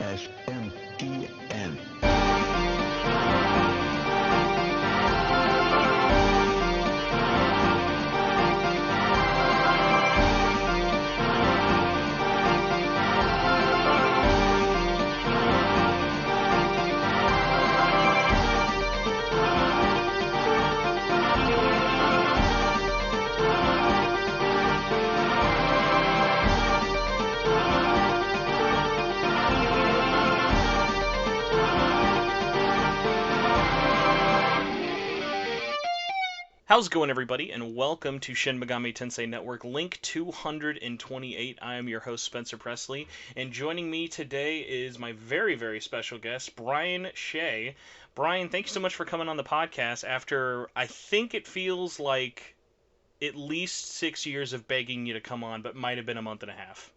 Show-SMTN. How's it going, everybody, and welcome to Shin Megami Tensei Network, link 228. I am your host, Spencer Presley, and joining me today is my very, very special guest, Brian Shea. Brian, thank you so much for coming on the podcast after, I think it feels like at least 6 years of begging you to come on, but might have been a month and a half.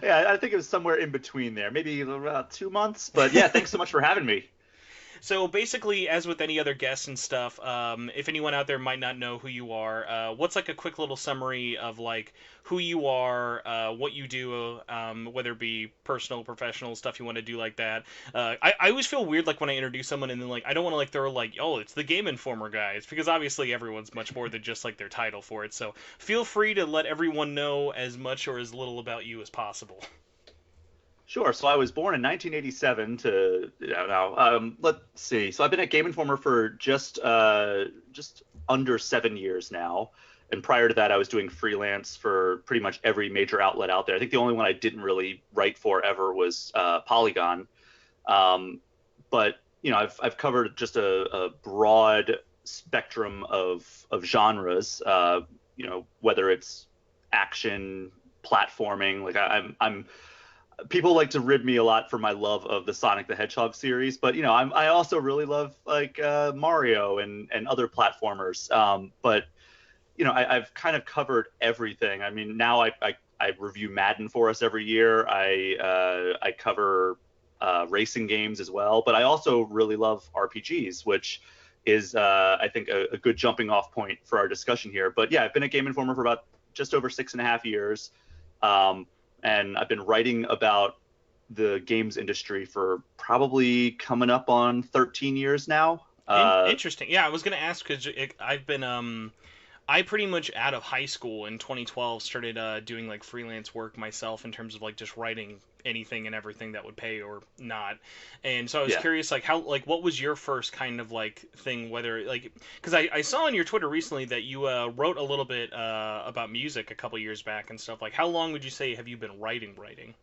Yeah, I think it was somewhere in between there, maybe about 2 months, but yeah, thanks so much for having me. So basically, as with any other guests and stuff, if anyone out there might not know who you are, what's like a quick little summary of like who you are, what you do, whether it be personal, professional stuff you want to do like that. I always feel weird like when I introduce someone and then like I don't want to like throw like, oh, it's the Game Informer guys, because obviously everyone's much more than just like their title for it. So feel free to let everyone know as much or as little about you as possible. Sure. So I was born in 1987 to, let's see. So I've been at Game Informer for just under 7 years now. And prior to that, I was doing freelance for pretty much every major outlet out there. I think the only one I didn't really write for ever was Polygon. But, you know, I've covered just a broad spectrum of genres, you know, whether it's action, platforming, like I'm people like to rib me a lot for my love of the Sonic the Hedgehog series, but you know, I also really love like Mario and other platformers. But you know, I've kind of covered everything. I mean, now I review Madden for us every year. I cover racing games as well, but I also really love RPGs, which is I think a good jumping off point for our discussion here. But yeah, I've been at Game Informer for about just over 6.5 years. And I've been writing about the games industry for probably coming up on 13 years now. Interesting. Yeah, I was going to ask because I've been I pretty much out of high school in 2012 started doing like freelance work myself in terms of like just writing anything and everything that would pay or not. And so I was curious, like how, like what was your first kind of like thing, whether like, because I saw on your Twitter recently that you wrote a little bit about music a couple years back and stuff. Like how long would you say have you been writing?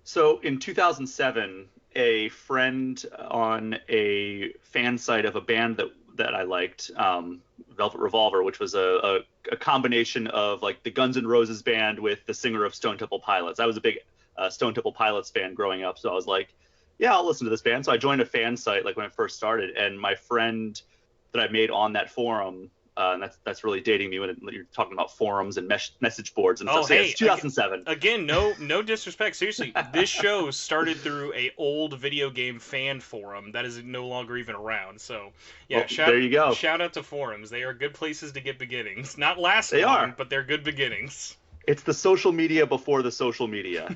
So in 2007, a friend on a fan site of a band that I liked, Velvet Revolver, which was a combination of like the Guns N' Roses band with the singer of Stone Temple Pilots. I was a big Stone Temple Pilots fan growing up, so I was like, yeah, I'll listen to this band. So I joined a fan site like when it first started, and my friend that I made on that forum, and that's really dating me when you're talking about forums and message boards and stuff. So, hey, yeah, it's 2007. Again, no disrespect. Seriously, this show started through a old video game fan forum that is no longer even around. So, yeah, well, there you go. Shout out to forums. They are good places to get beginnings. Not last they long, are. But they're good beginnings. It's the social media before the social media.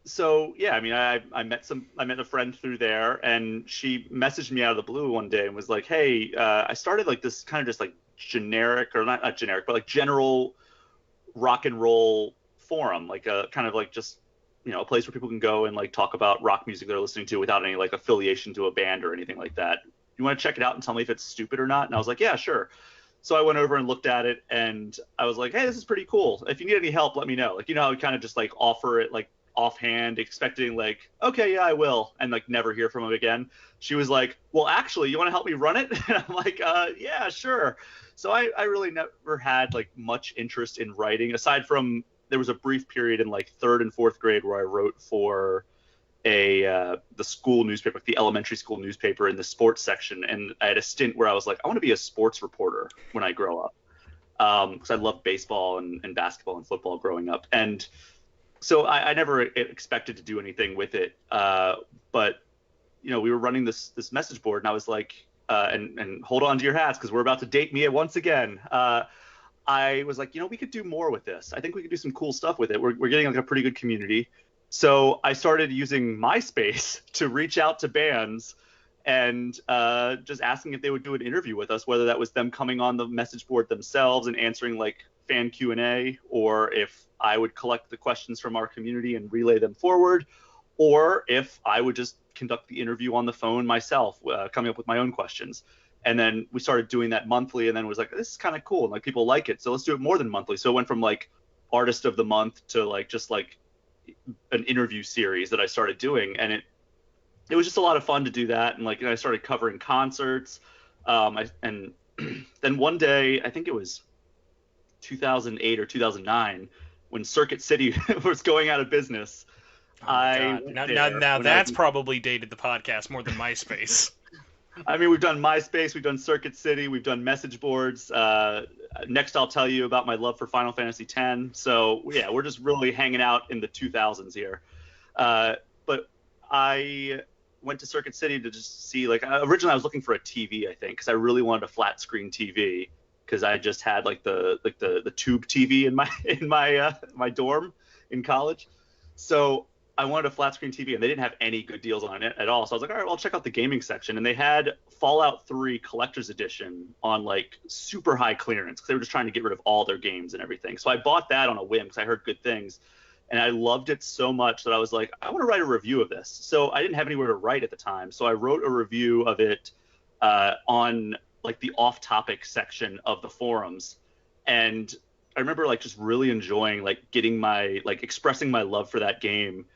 So yeah, I mean, I met a friend through there, and she messaged me out of the blue one day and was like, hey, I started like this kind of just like generic, or not generic, but like general rock and roll forum, like a kind of like just, you know, a place where people can go and like talk about rock music they're listening to without any like affiliation to a band or anything like that. You want to check it out and tell me if it's stupid or not? And I was like, yeah, sure. So I went over and looked at it, and I was like, hey, this is pretty cool. If you need any help, let me know. Like, you know, I would kind of just like offer it like offhand, expecting like, okay, yeah, I will, and like never hear from him again. She was like, well, actually, you want to help me run it? And I'm like, yeah, sure. So I really never had like much interest in writing, aside from there was a brief period in like third and fourth grade where I wrote for the school newspaper, the elementary school newspaper, in the sports section, and I had a stint where I was like, I want to be a sports reporter when I grow up, because I loved baseball and basketball and football growing up. And so I never expected to do anything with it, but you know, we were running this message board, and I was like, and hold on to your hats because we're about to date me once again. I was like, you know, we could do more with this. I think we could do some cool stuff with it. We're getting like a pretty good community. So I started using MySpace to reach out to bands and just asking if they would do an interview with us, whether that was them coming on the message board themselves and answering like fan Q&A, or if I would collect the questions from our community and relay them forward, or if I would just conduct the interview on the phone myself, coming up with my own questions. And then we started doing that monthly, and then it was like, this is kind of cool, and like people like it, so let's do it more than monthly. So it went from like artist of the month to like just like an interview series that I started doing, and it was just a lot of fun to do that. And like I started covering concerts, and then one day, I think it was 2008 or 2009, when Circuit City was going out of business. Oh my God. Now that's probably dated the podcast more than MySpace. I mean, we've done MySpace, we've done Circuit City, we've done message boards. Next, I'll tell you about my love for Final Fantasy X. So yeah, we're just really hanging out in the 2000s here. But I went to Circuit City to just see, like, originally I was looking for a TV, I think, because I really wanted a flat screen TV, because I just had like the tube TV in my dorm in college. So I wanted a flat screen TV, and they didn't have any good deals on it at all. So I was like, all right, well, I'll check out the gaming section. And they had Fallout 3 Collector's Edition on like super high clearance, because they were just trying to get rid of all their games and everything. So I bought that on a whim because I heard good things. And I loved it so much that I was like, I want to write a review of this. So I didn't have anywhere to write at the time. So I wrote a review of it on like the off-topic section of the forums. And I remember like just really enjoying like getting my, like expressing my love for that game.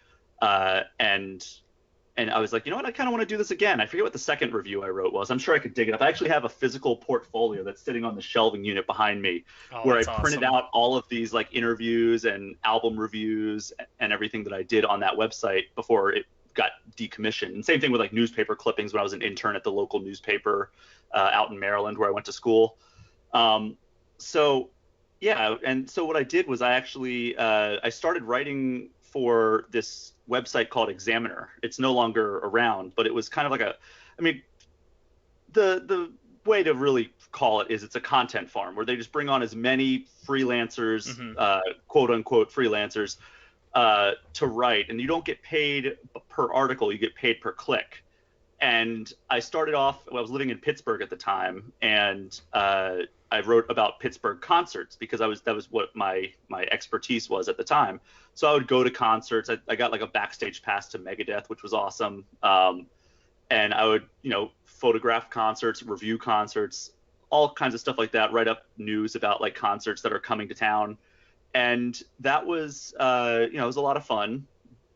And I was like, you know what, I kind of want to do this again. I forget what the second review I wrote was. I'm sure I could dig it up. I actually have a physical portfolio that's sitting on the shelving unit behind me, where I printed out all of these like interviews and album reviews and everything that I did on that website before it got decommissioned. And same thing with like newspaper clippings when I was an intern at the local newspaper out in Maryland where I went to school. So yeah, and so what I did was I actually I started writing for this website called Examiner. It's no longer around, but it was kind of like I mean, the way to really call it is it's a content farm where they just bring on as many freelancers, quote unquote freelancers, to write, and you don't get paid per article, you get paid per click. And I started off, I was living in Pittsburgh at the time, and I wrote about Pittsburgh concerts because that was what my expertise was at the time. So I would go to concerts. I got like a backstage pass to Megadeth, which was awesome. And I would, photograph concerts, review concerts, all kinds of stuff like that, write up news about like concerts that are coming to town. And that was, it was a lot of fun,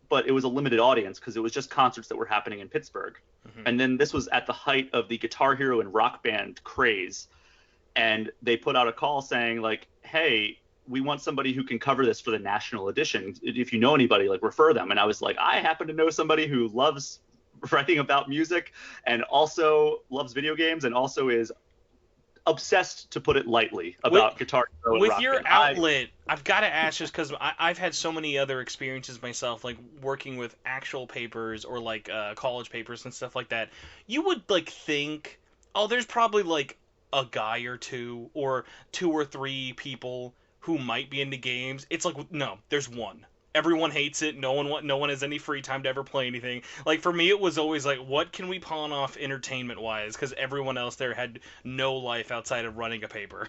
but it was a limited audience because it was just concerts that were happening in Pittsburgh. And then this was at the height of the Guitar Hero and Rock Band craze. And they put out a call saying like, hey, we want somebody who can cover this for the national edition. If you know anybody, like refer them. And I was like, I happen to know somebody who loves writing about music and also loves video games and also is obsessed, to put it lightly, about Guitar Hero and with Rock your Band. outlet. I've got to ask, just because I've had so many other experiences myself, like working with actual papers or like college papers and stuff like that. You would like think, oh, there's probably like a guy or two or three people who might be into games. It's like, no, there's one. Everyone hates it. No one has any free time to ever play anything. Like for me, it was always like, what can we pawn off entertainment wise? Because everyone else there had no life outside of running a paper.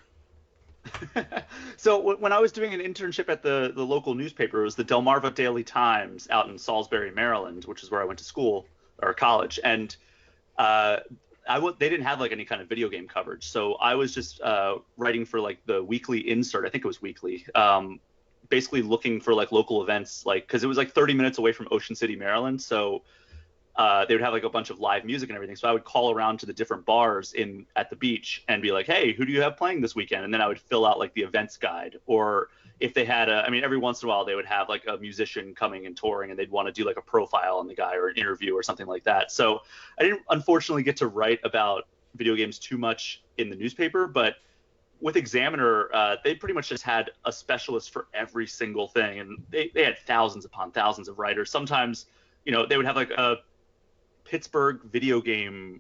So when I was doing an internship at the local newspaper, it was the Delmarva Daily Times out in Salisbury, Maryland, which is where I went to school or college. And they didn't have like any kind of video game coverage. So I was just writing for like the weekly insert. I think it was weekly. Basically looking for like local events, like, because it was like 30 minutes away from Ocean City, Maryland. So they would have like a bunch of live music and everything. So I would call around to the different bars at the beach and be like, hey, who do you have playing this weekend? And then I would fill out like the events guide. Or if they had every once in a while they would have like a musician coming and touring and they'd want to do like a profile on the guy or an interview or something like that. So I didn't unfortunately get to write about video games too much in the newspaper, but with Examiner, they pretty much just had a specialist for every single thing. And they had thousands upon thousands of writers. Sometimes, they would have like a Pittsburgh video game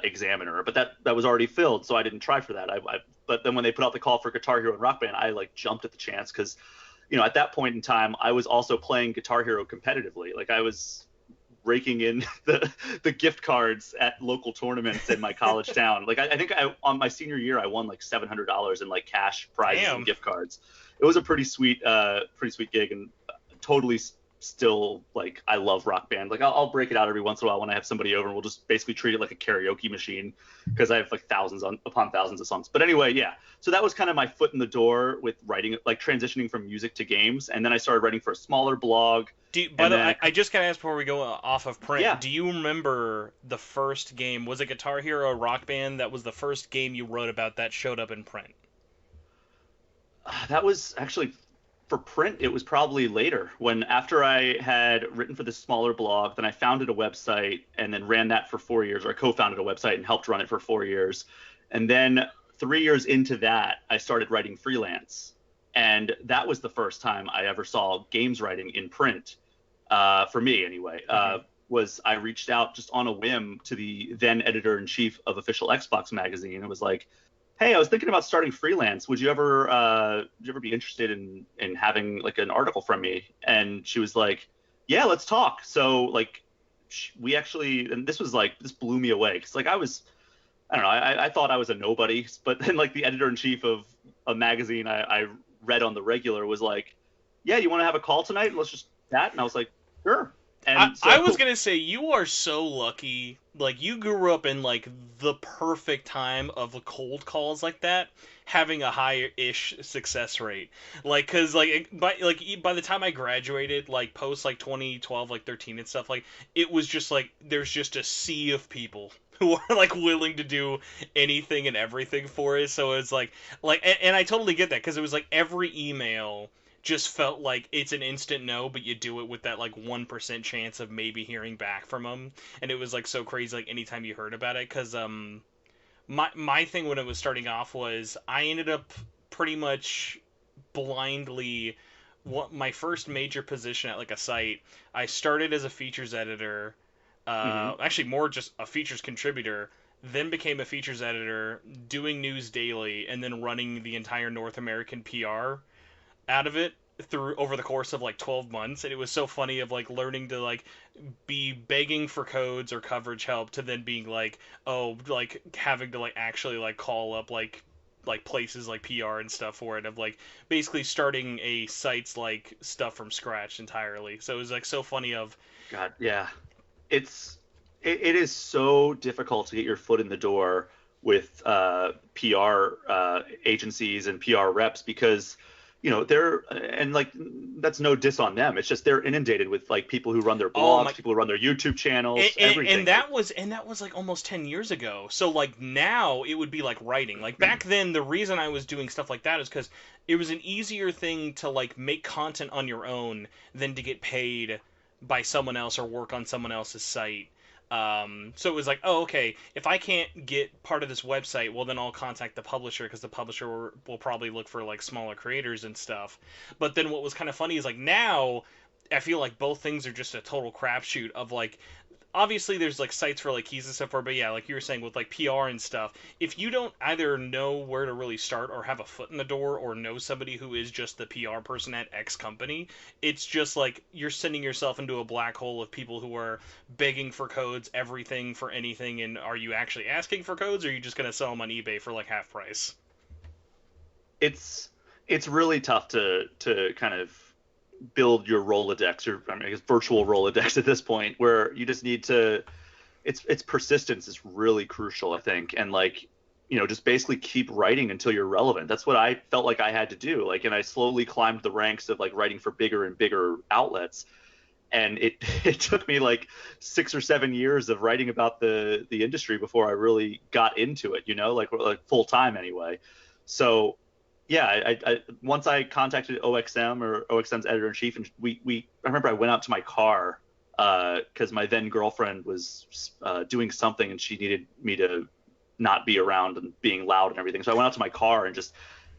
Examiner, but that was already filled, so I didn't try for that. But then when they put out the call for Guitar Hero and Rock Band, I like jumped at the chance because at that point in time, I was also playing Guitar Hero competitively. Like I was raking in the gift cards at local tournaments in my college town. Like I think on my senior year, I won like $700 in like cash prizes Damn. and gift cards. It was a pretty sweet gig, and totally still, like, I love Rock Band. Like I'll break it out every once in a while when I have somebody over, and we'll just basically treat it like a karaoke machine because I have like thousands upon thousands of songs. But anyway, yeah. So that was kind of my foot in the door with writing, like transitioning from music to games, and then I started writing for a smaller blog. By the way, I just gotta ask before we go off of print. Yeah. Do you remember the first game? Was it Guitar Hero Rock Band? That was the first game you wrote about that showed up in print. That was actually for print. It was probably later, when after I had written for this smaller blog, then I founded a website and then ran that for 4 years, or I co-founded a website and helped run it for 4 years. And then 3 years into that, I started writing freelance. And that was the first time I ever saw games writing in print, for me anyway. Was I reached out just on a whim to the then editor-in-chief of Official Xbox magazine. It was like, hey, I was thinking about starting freelance. Would you ever be interested in having like an article from me? And she was like, yeah, let's talk. So like we actually, and this blew me away. Cause like I don't know, I thought I was a nobody, but then like the editor-in-chief of a magazine I read on the regular was like, yeah, you want to have a call tonight? Let's just chat. And I was like, sure. And I was gonna say, you are so lucky. Like, you grew up in like the perfect time of cold calls like that, having a high-ish success rate. Like, cause by the time I graduated, like post like 2012, like 13 and stuff, like it was just like there's just a sea of people who are like willing to do anything and everything for it. So it's and I totally get that, because it was like every email just felt like it's an instant no, but you do it with that like 1% chance of maybe hearing back from them. And it was like so crazy, like anytime you heard about it, because my thing when it was starting off was I ended up pretty much blindly, what my first major position at like a site, I started as a features editor, actually more just a features contributor, then became a features editor, doing news daily, and then running the entire North American PR out of it through over the course of like 12 months. And it was so funny of like learning to like be begging for codes or coverage help, to then being like, oh, like having to like actually like call up like places like PR and stuff for it, of like basically starting a site's like stuff from scratch entirely. So it was like so funny of, God, yeah, it is so difficult to get your foot in the door with PR agencies and PR reps, because they're, and like that's no diss on them, it's just they're inundated with like people who run their blogs, people who run their YouTube channels, everything. And that was like almost 10 years ago. So like now it would be like writing. Like back then, the reason I was doing stuff like that is because it was an easier thing to like make content on your own than to get paid by someone else or work on someone else's site. So it was like, oh, okay, if I can't get part of this website, well, then I'll contact the publisher, because the publisher will probably look for like smaller creators and stuff. But then what was kind of funny is like now I feel like both things are just a total crapshoot of like, obviously there's like sites for like keys and stuff, but yeah, like you were saying with like PR and stuff, if you don't either know where to really start or have a foot in the door or know somebody who is just the PR person at X company, it's just like you're sending yourself into a black hole of people who are begging for codes, everything for anything. And are you actually asking for codes, or are you just going to sell them on eBay for like half price? It's really tough to kind of build your Rolodex, or I guess virtual Rolodex at this point, where you just need to, it's persistence is really crucial, I think. And like, just basically keep writing until you're relevant. That's what I felt like I had to do. Like, and I slowly climbed the ranks of like writing for bigger and bigger outlets. And it took me like 6 or 7 years of writing about the industry before I really got into it, like full time anyway. So yeah, I once I contacted OXM, or OXM's editor-in-chief, and I remember I went out to my car because my then girlfriend was doing something and she needed me to not be around and being loud and everything. So I went out to my car and just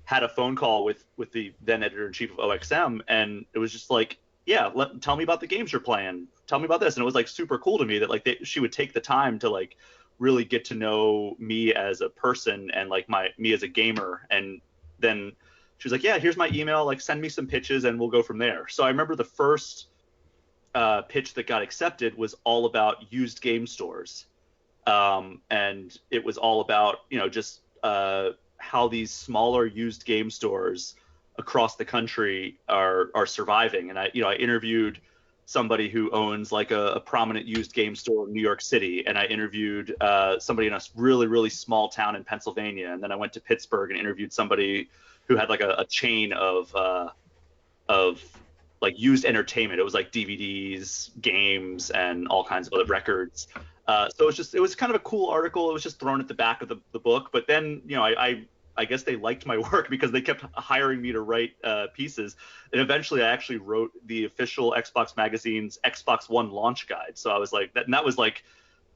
had a phone call with the then editor-in-chief of OXM, and it was just like, yeah, tell me about the games you're playing. Tell me about this. And it was like super cool to me that like she would take the time to like really get to know me as a person and like me as a gamer. And then she was like, yeah, here's my email, like send me some pitches and we'll go from there. So I remember the first pitch that got accepted was all about used game stores. And it was all about, just how these smaller used game stores across the country are surviving. And I interviewed somebody who owns like a prominent used game store in New York City, and I interviewed somebody in a really, really small town in Pennsylvania, and then I went to Pittsburgh and interviewed somebody who had like a chain of like used entertainment. It was like DVDs, games, and all kinds of other records. So it was kind of a cool article. It was just thrown at the back of the book. But then, I guess they liked my work because they kept hiring me to write pieces. And eventually I actually wrote the official Xbox Magazine's Xbox One launch guide. So I was like, that was like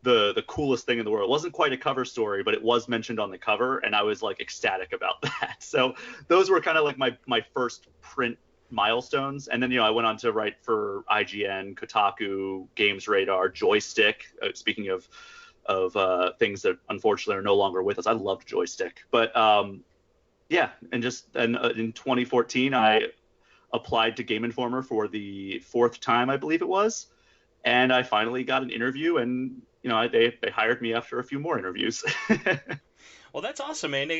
the coolest thing in the world. It wasn't quite a cover story, but it was mentioned on the cover. And I was like ecstatic about that. So those were kind of like my first print milestones. And then, I went on to write for IGN, Kotaku, Games Radar, Joystick. Speaking of things that unfortunately are no longer with us. I loved Joystick. But yeah, and in 2014, I applied to Game Informer for the fourth time, I believe it was. And I finally got an interview, and they hired me after a few more interviews. Well, that's awesome, man.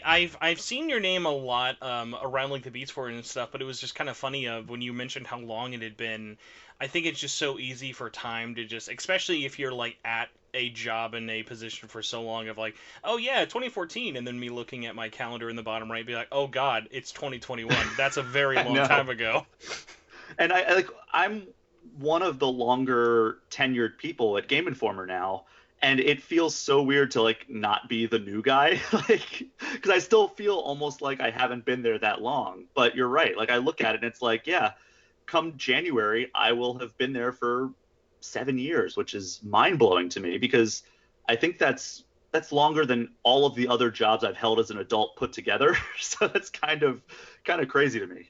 I've seen your name a lot around like the Beats for it and stuff, but it was just kind of funny when you mentioned how long it had been. I think it's just so easy for time to just, especially if you're like at a job in a position for so long, of like, oh yeah, 2014, and then me looking at my calendar in the bottom right, be like, oh god, it's 2021. That's a very long time ago. And I'm one of the longer tenured people at Game Informer now. And it feels so weird to like not be the new guy, like, because I still feel almost like I haven't been there that long. But you're right. Like I look at it and it's like, yeah, come January, I will have been there for 7 years, which is mind blowing to me because I think that's longer than all of the other jobs I've held as an adult put together. So that's kind of crazy to me.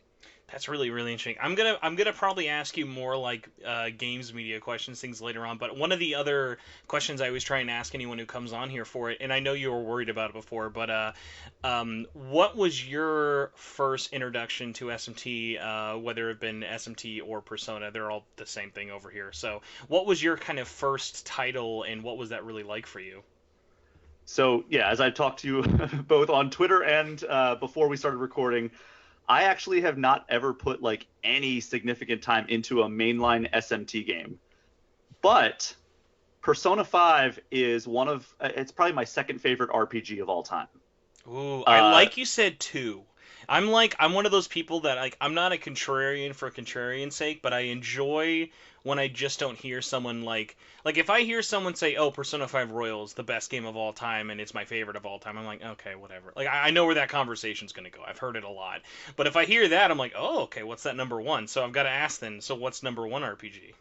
That's really, really interesting. I'm gonna probably ask you more like games media questions, things later on. But one of the other questions I always try and ask anyone who comes on here for it, and I know you were worried about it before, but what was your first introduction to SMT? Whether it been SMT or Persona, they're all the same thing over here. So, what was your kind of first title, and what was that really like for you? So yeah, as I talked to you both on Twitter and before we started recording, I actually have not ever put like any significant time into a mainline SMT game. But Persona 5 is it's probably my second favorite RPG of all time. Ooh, I like you said two. I'm one of those people that like I'm not a contrarian for contrarian's sake, but I enjoy when I just don't hear someone like if I hear someone say, "Oh, Persona 5 Royal is the best game of all time and it's my favorite of all time." I'm like, "Okay, whatever." Like I know where that conversation's going to go. I've heard it a lot. But if I hear that, I'm like, "Oh, okay, what's that number 1?" So I've got to ask then, so what's number 1 RPG?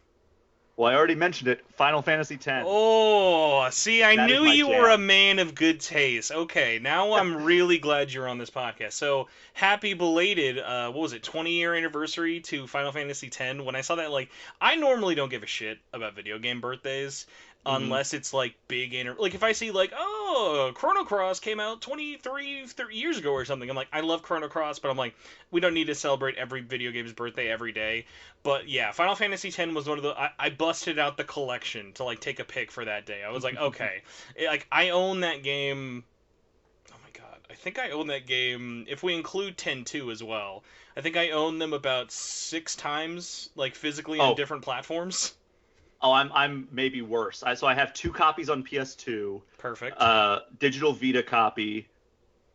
Well, I already mentioned it. Final Fantasy X. Oh, see, I That is knew my you jam. were a man of good taste. Okay, now I'm really glad you're on this podcast. So, happy belated, what was it, 20-year anniversary to Final Fantasy X. When I saw that, like, I normally don't give a shit about video game birthdays unless it's, like, big, like, if I see, like, oh, Chrono Cross came out 30 years ago or something, I'm like, I love Chrono Cross, but I'm like, we don't need to celebrate every video game's birthday every day. But yeah, Final Fantasy X was one of the. I busted out the collection to like take a pick for that day. I was like, okay, I own that game. Oh my god, I think I own that game. If we include 10-2 as well, I think I own them about 6 times, like physically on different platforms. Oh, I'm maybe worse. So I have 2 copies on PS2. Perfect. Digital Vita copy.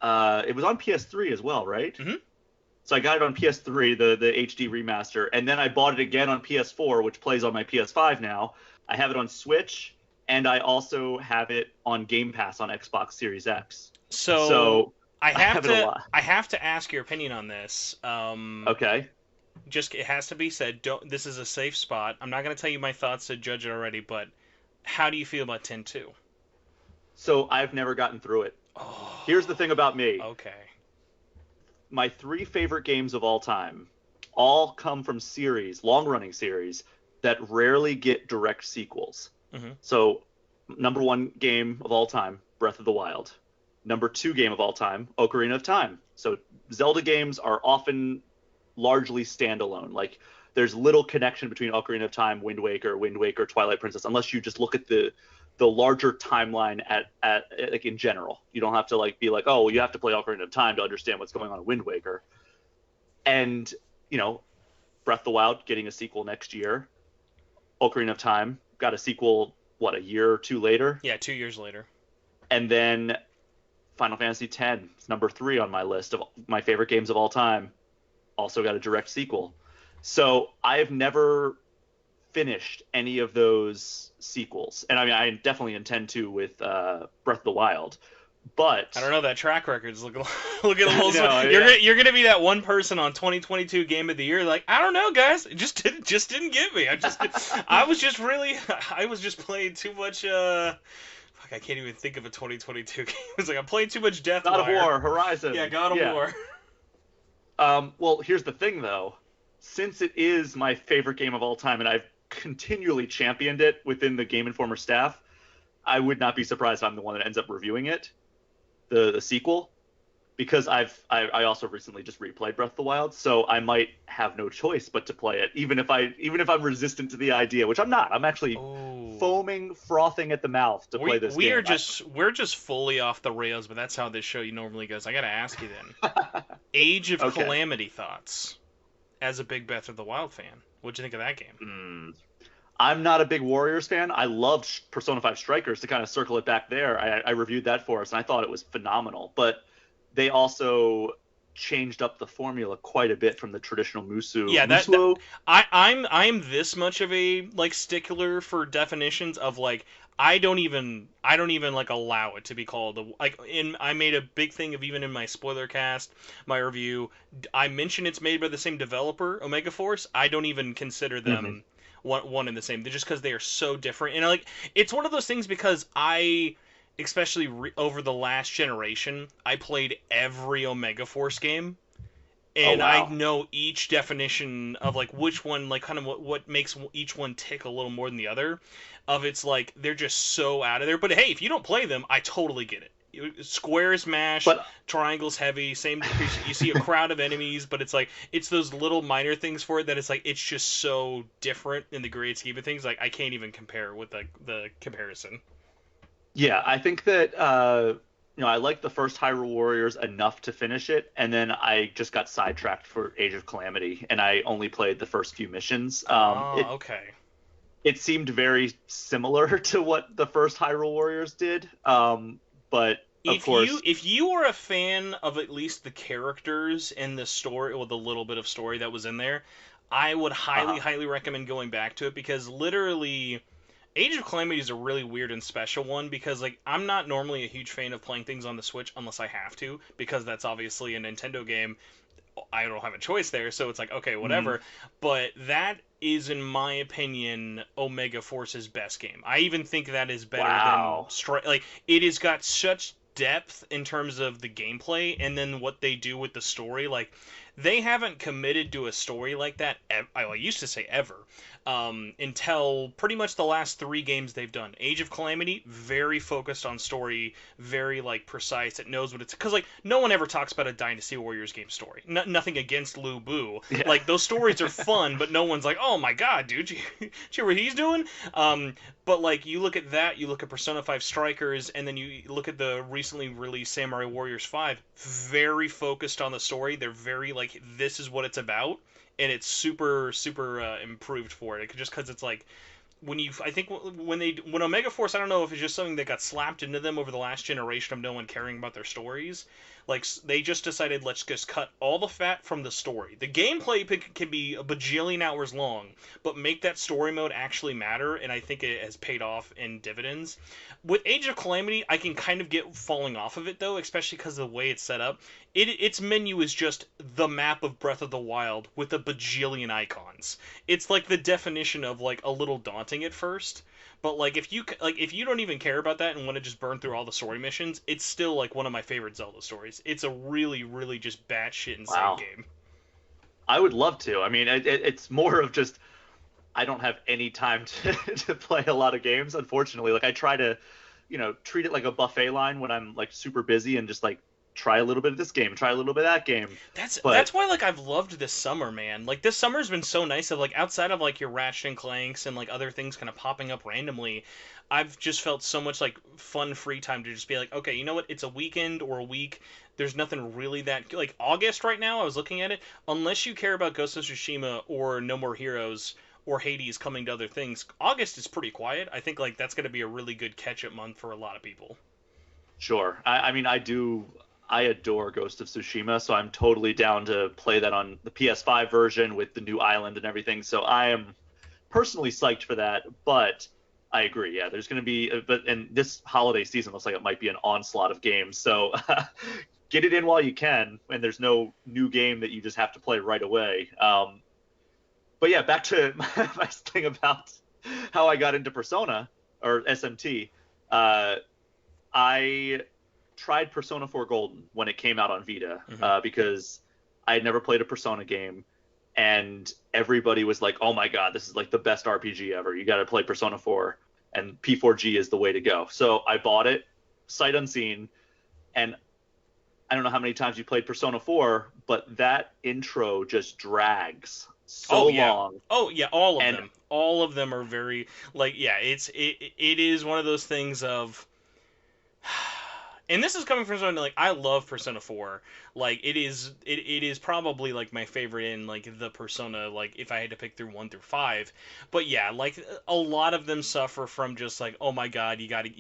It was on PS3 as well, right? Mm-hmm. So I got it on PS3, the HD remaster, and then I bought it again on PS4, which plays on my PS5 now. I have it on Switch, and I also have it on Game Pass on Xbox Series X. So I have it a lot. I have to ask your opinion on this. Okay. Just it has to be said. This is a safe spot. I'm not going to tell you my thoughts to judge it already, but how do you feel about 10-2? So I've never gotten through it. Oh, Here's the thing about me. Okay. My 3 favorite games of all time all come from long-running series that rarely get direct sequels. Mm-hmm. So, number 1 game of all time, Breath of the Wild. Number 2 game of all time, Ocarina of Time. So Zelda games are often largely standalone. Like there's little connection between Ocarina of Time, Wind Waker, Twilight Princess, unless you just look at the larger timeline at like in general. You don't have to like be like, oh, well, you have to play Ocarina of Time to understand what's going on in Wind Waker. And Breath of the Wild getting a sequel next year. Ocarina of Time got a sequel, what, a year or two later? Yeah, 2 years later. And then Final Fantasy X, it's number 3 on my list of my favorite games of all time, also got a direct sequel. So I have never finished any of those sequels. And I mean, I definitely intend to with Breath of the Wild. But I don't know, that track record's looking a little. No, you're gonna be that one person on 2022 Game of the Year, like, I don't know, guys, it just didn't get me. I was just playing too much. Fuck, I can't even think of a 2022 game. It's like I'm playing too much Deathwire. God of War, Horizon. Yeah, God of War. Well, here's the thing though, since it is my favorite game of all time, and I've continually championed it within the Game Informer staff, I would not be surprised if I'm the one that ends up reviewing it. The sequel, because I also recently just replayed Breath of the Wild, so I might have no choice but to play it, even if I'm resistant to the idea, which I'm not. I'm actually foaming, frothing at the mouth to play this game. We're just fully off the rails, but that's how this show normally goes. I gotta ask you then, Age of Calamity thoughts as a big Breath of the Wild fan. What'd you think of that game? I'm not a big Warriors fan. I loved Persona 5 Strikers, to kind of circle it back there. I reviewed that for us, and I thought it was phenomenal. But they also changed up the formula quite a bit from the traditional Musu. Yeah, I'm this much of a like stickler for definitions of like I don't even like allow it to be called I made a big thing of, even in my spoiler cast, my review, I mentioned it's made by the same developer, Omega Force. I don't even consider them one and the same. They're just because they are so different. And like, it's one of those things because especially over the last generation, I played every Omega Force game. And I know each definition of like which one, like kind of what makes each one tick a little more than the other. Of it's like they're just so out of there. But hey, if you don't play them, I totally get it. Squares mash, triangles heavy, same. You see a crowd of enemies, but it's like it's those little minor things for it that it's like it's just so different in the great scheme of things. Like I can't even compare with the comparison. Yeah, I think that I liked the first Hyrule Warriors enough to finish it, and then I just got sidetracked for Age of Calamity, and I only played the first few missions. Okay. It seemed very similar to what the first Hyrule Warriors did, but of course, if you are a fan of at least the characters and the story, or the little bit of story that was in there, I would highly recommend going back to it, because literally Age of Calamity is a really weird and special one, because like I'm not normally a huge fan of playing things on the Switch unless I have to, because that's obviously a Nintendo game. I don't have a choice there, so it's like, okay, whatever. But that is, in my opinion, Omega Force's best game. I even think that is better than like it has got such depth in terms of the gameplay, and then what they do with the story. Like, they haven't committed to a story like that, I used to say ever, until pretty much the last 3 games they've done. Age of Calamity, very focused on story, very like precise. It knows what it's, because like no one ever talks about a Dynasty Warriors game story. Nothing against Lu Bu. Yeah. Like those stories are fun, but no one's like, oh my god, dude, you hear what he's doing? But like you look at that, you look at Persona 5 Strikers, and then you look at the recently released Samurai Warriors 5. Very focused on the story. They're very like, this is what it's about. And it's super improved for it, just because it's like when Omega Force, I don't know if it's just something that got slapped into them over the last generation of no one caring about their stories. Like, they just decided, let's just cut all the fat from the story. The gameplay can be a bajillion hours long, but make that story mode actually matter, and I think it has paid off in dividends. With Age of Calamity, I can kind of get falling off of it, though, especially because of the way it's set up. Its menu is just the map of Breath of the Wild with a bajillion icons. It's like the definition of, like, a little daunting at first. But like if you don't even care about that and want to just burn through all the story missions, it's still like one of my favorite Zelda stories. It's a really just batshit insane game. I would love to. I mean, it's more of just I don't have any time to play a lot of games, unfortunately. Like I try to treat it like a buffet line when I'm like super busy and just like try a little bit of this game, try a little bit of that game. That's But why like I've loved this summer, man. Like this summer's been so nice of like outside of like your Ratchet and Clanks and like other things kind of popping up randomly, I've just felt so much like fun free time to just be like, okay, you know what? It's a weekend or a week. There's nothing really that like August right now. I was looking at it. Unless you care about Ghost of Tsushima or No More Heroes or Hades coming to other things, August is pretty quiet. I think like that's going to be a really good catch-up month for a lot of people. sure, I mean, I adore Ghost of Tsushima, so I'm totally down to play that on the PS5 version with the new island and everything. So I am personally psyched for that, but I agree. Yeah, there's going to be, and this holiday season looks like it might be an onslaught of games. So get it in while you can, and there's no new game that you just have to play right away. But yeah, back to my thing about how I got into Persona or SMT. I tried Persona 4 Golden when it came out on Vita because I had never played a Persona game, and everybody was like, "Oh my god, this is like the best RPG ever! You got to play Persona 4, and P4G is the way to go." So I bought it, sight unseen, and I don't know how many times you played Persona 4, but that intro just drags so Oh yeah. long. Oh yeah, all of And them. All of them are very like yeah, it is one of those things of and this is coming from someone like I love Persona 4. Like it is probably like my favorite in like the Persona like if I had to pick through 1 through 5. But yeah, like a lot of them suffer from just like oh my god, you got to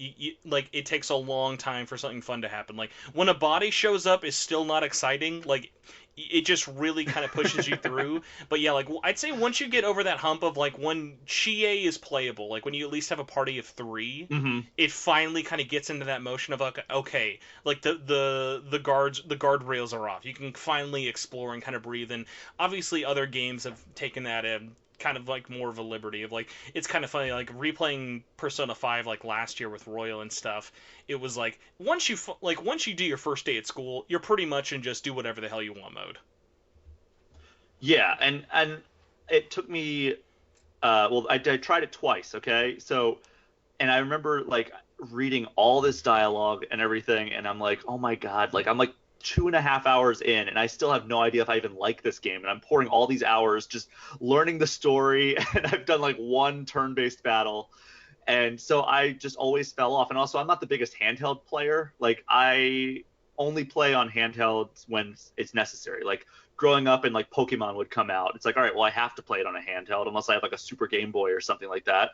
like it takes a long time for something fun to happen. Like when a body shows up is still not exciting. Like it just really kind of pushes you through. But yeah, like I'd say once you get over that hump of like when Shea is playable, like when you at least have a party of 3, mhm. it finally kind of gets into that motion of like okay, like the guardrails are off. You can finally explore and kind of breathe. And obviously other games have taken that and kind of like more of a liberty of like it's kind of funny like replaying Persona 5 like last year with Royal and stuff. It was like once you do your first day at school, you're pretty much in just do whatever the hell you want mode. Yeah, and it took me I tried it twice, okay? So and I remember like reading all this dialogue and everything, and I'm like, oh my god, like I'm like 2.5 hours in, and I still have no idea if I even like this game, and I'm pouring all these hours just learning the story, and I've done like one turn-based battle, and so I just always fell off. And also, I'm not the biggest handheld player. Like I only play on handhelds when it's necessary. Like growing up and like Pokemon would come out, it's like, all right, well, I have to play it on a handheld unless I have like a Super Game Boy or something like that.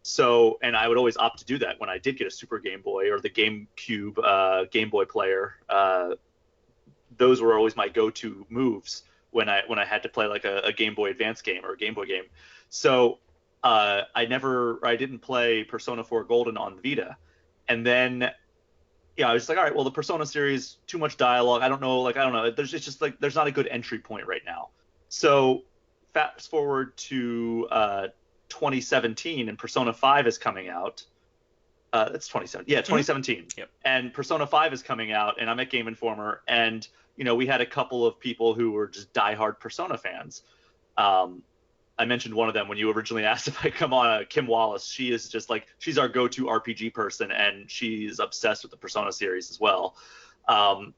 So, and I would always opt to do that when I did get a Super Game Boy or the GameCube Game Boy player. Those were always my go-to moves when I had to play like a Game Boy Advance game or a Game Boy game. So I didn't play Persona 4 Golden on Vita, and then I was just like, all right, well, the Persona series, too much dialogue. I don't know. It's just like there's not a good entry point right now. So fast forward to 2017, and Persona 5 is coming out. That's 2017. Yeah, 2017. Mm-hmm. Yep. And Persona 5 is coming out, and I'm at Game Informer, and we had a couple of people who were just diehard Persona fans. I mentioned one of them when you originally asked if I come on. Kim Wallace. She is just like she's our go-to RPG person, and she's obsessed with the Persona series as well. And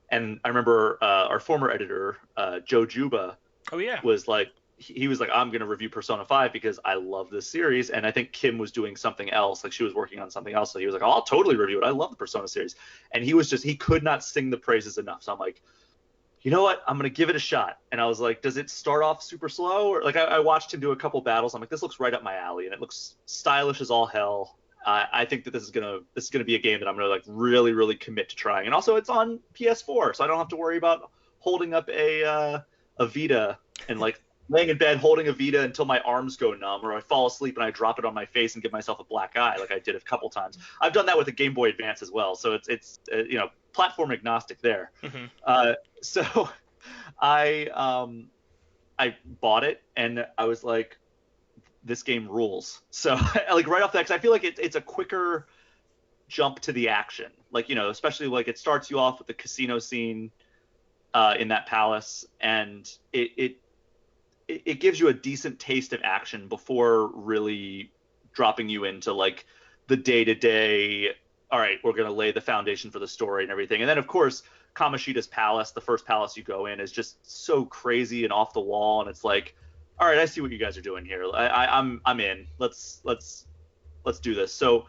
I remember our former editor, Joe Juba, Oh yeah. was like, he was like, I'm going to review Persona 5 because I love this series. And I think Kim was doing something else. Like she was working on something else. So he was like, oh, I'll totally review it. I love the Persona series. And he could not sing the praises enough. So I'm like, you know what? I'm going to give it a shot. And I was like, does it start off super slow? Or like, I watched him do a couple battles. I'm like, this looks right up my alley. And it looks stylish as all hell. I think that this is gonna be a game that I'm gonna like really, really commit to trying. And also, it's on PS4, so I don't have to worry about holding up a Vita and like laying in bed holding a Vita until my arms go numb, or I fall asleep and I drop it on my face and give myself a black eye, like I did a couple times. I've done that with a Game Boy Advance as well, so it's platform agnostic there. Mm-hmm. So I bought it and I was like, this game rules. So like right off the, 'cause I feel like it's a quicker jump to the action. Like, especially like it starts you off with the casino scene in that palace, and it gives you a decent taste of action before really dropping you into like the day-to-day all right, we're going to lay the foundation for the story and everything. And then, of course, Kamoshida's palace, the first palace you go in, is just so crazy and off the wall. And it's like, all right, I see what you guys are doing here. I'm in. Let's do this. So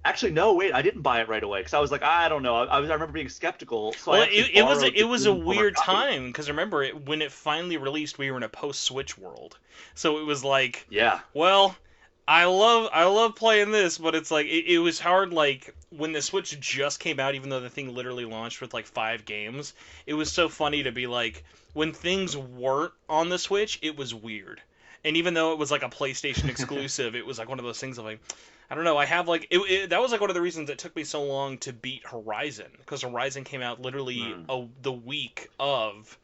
actually, no, wait, I didn't buy it right away because I was like, I don't know. I remember being skeptical. So Well, I actually it borrowed was the a Game Informer weird copy. time because remember when it finally released, we were in a post Switch world, so it was like, Yeah. well, I love playing this, but it's like it was hard. Like when the Switch just came out, even though the thing literally launched with like 5 games, it was so funny to be like when things weren't on the Switch, it was weird. And even though it was like a PlayStation exclusive, it was like one of those things of like, I don't know. I have like that was like one of the reasons it took me so long to beat Horizon because Horizon came out literally the week of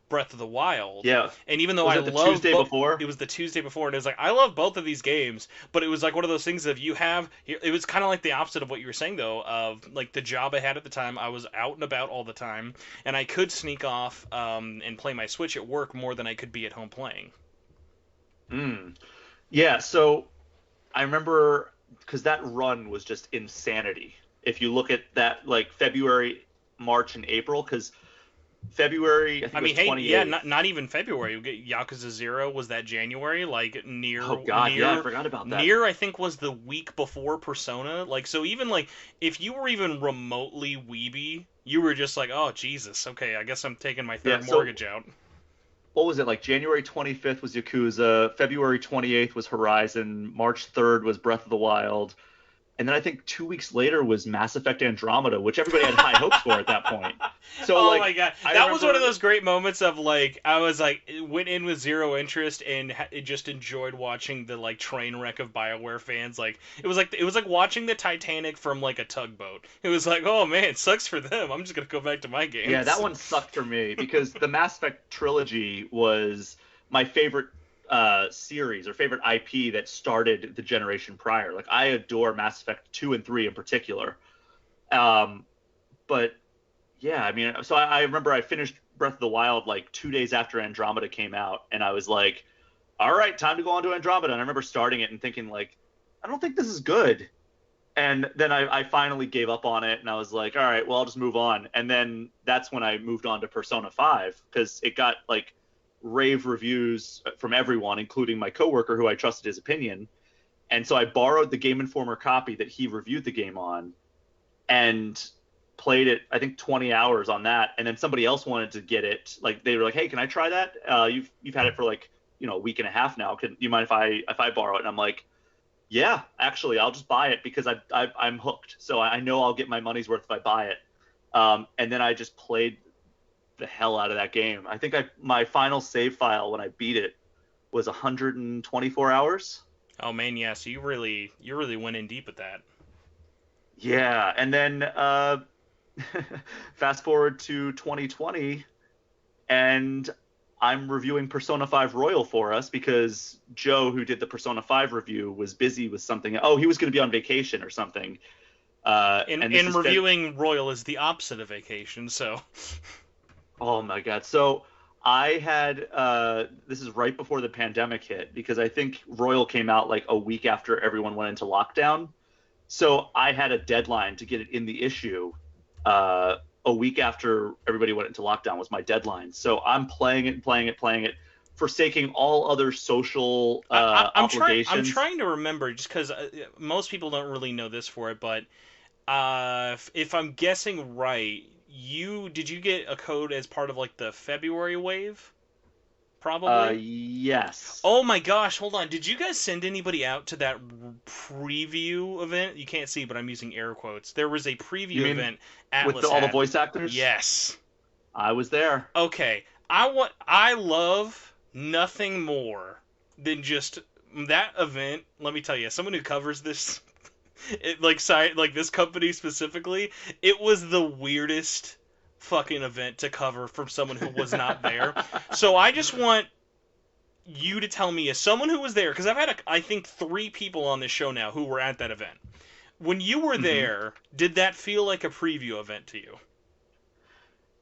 Breath of the Wild. Yeah. And even though Was I it the love Tuesday before? it was the Tuesday before, and it was like I love both of these games, but it was like one of those things of you have. It was kind of like the opposite of what you were saying though. Of like the job I had at the time, I was out and about all the time, and I could sneak off and play my Switch at work more than I could be at home playing. Mm. Yeah. So I remember because that run was just insanity. If you look at that, like February, March, and April, because February, I think I it mean, was hey, yeah, 28th. not even February. We get Yakuza 0 was that January, like Oh God, yeah, I forgot about that. near I think was the week before Persona. Like so even like if you were even remotely weeby, you were just like, "Oh, Jesus. Okay, I guess I'm taking my Yeah. third So mortgage out." what was it like? January 25th was Yakuza. February 28th was Horizon. March 3rd was Breath of the Wild. And then I think 2 weeks later was Mass Effect Andromeda, which everybody had high hopes for at that point. So Oh like my god, I that was one of remember, those great moments of like I was like went in with zero interest and just enjoyed watching the like train wreck of BioWare fans. Like it was like watching the Titanic from like a tugboat. It was like, oh man, it sucks for them. I'm just gonna go back to my yeah, that games. one sucked for me because the Mass Effect trilogy was my favorite series or favorite IP that started the generation prior. Like I adore Mass Effect 2 and 3 in particular. Um, but yeah, I mean, so I remember I finished Breath of the Wild like 2 days after Andromeda came out, and I was like, all right, time to go on to Andromeda. And I remember starting it and thinking like, I don't think this is good. And then I finally gave up on it, and I was like, all right, well, I'll just move on. And then that's when I moved on to Persona 5 because it got like rave reviews from everyone, including my coworker who I trusted his opinion. And so I borrowed the Game Informer copy that he reviewed the game on and played it, I think 20 hours on that. And then somebody else wanted to get it. Like they were like, hey, can I try that? You've had it for like, a week and a half now. Can you mind if I borrow it? And I'm like, yeah, actually, I'll just buy it because I'm hooked. So I know I'll get my money's worth if I buy it. And then I just played the hell out of that game. I think my final save file when I beat it was 124 hours. Oh man, yeah. So you really went in deep with that. Yeah, and then fast forward to 2020, and I'm reviewing Persona 5 Royal for us because Joe, who did the Persona 5 review, was busy with something. Oh, he was going to be on vacation or something. And this In is reviewing Royal is the opposite of vacation, so Oh my God. So I had this is right before the pandemic hit because I think Royal came out like a week after everyone went into lockdown. So I had a deadline to get it in the issue. A week after everybody went into lockdown was my deadline. So I'm playing it, playing it, forsaking all other social I'm obligations. trying to remember just because most people don't really know this for it, but if I'm guessing right, did you get a code as part of like the February wave? Probably. Yes. Oh my gosh, hold on. Did you guys send anybody out to that preview event? You can't see, but I'm using air quotes. There was a You preview mean event with Atlus all the had. voice actors? Yes. I was there. Okay. I love nothing more than just that event. Let me tell you, someone who covers this like this company specifically, it was the weirdest fucking event to cover from someone who was not there. So I just want you to tell me as someone who was there, because I've had I think 3 people on this show now who were at that event. When you were Hmm. there, did that feel like a preview event to you?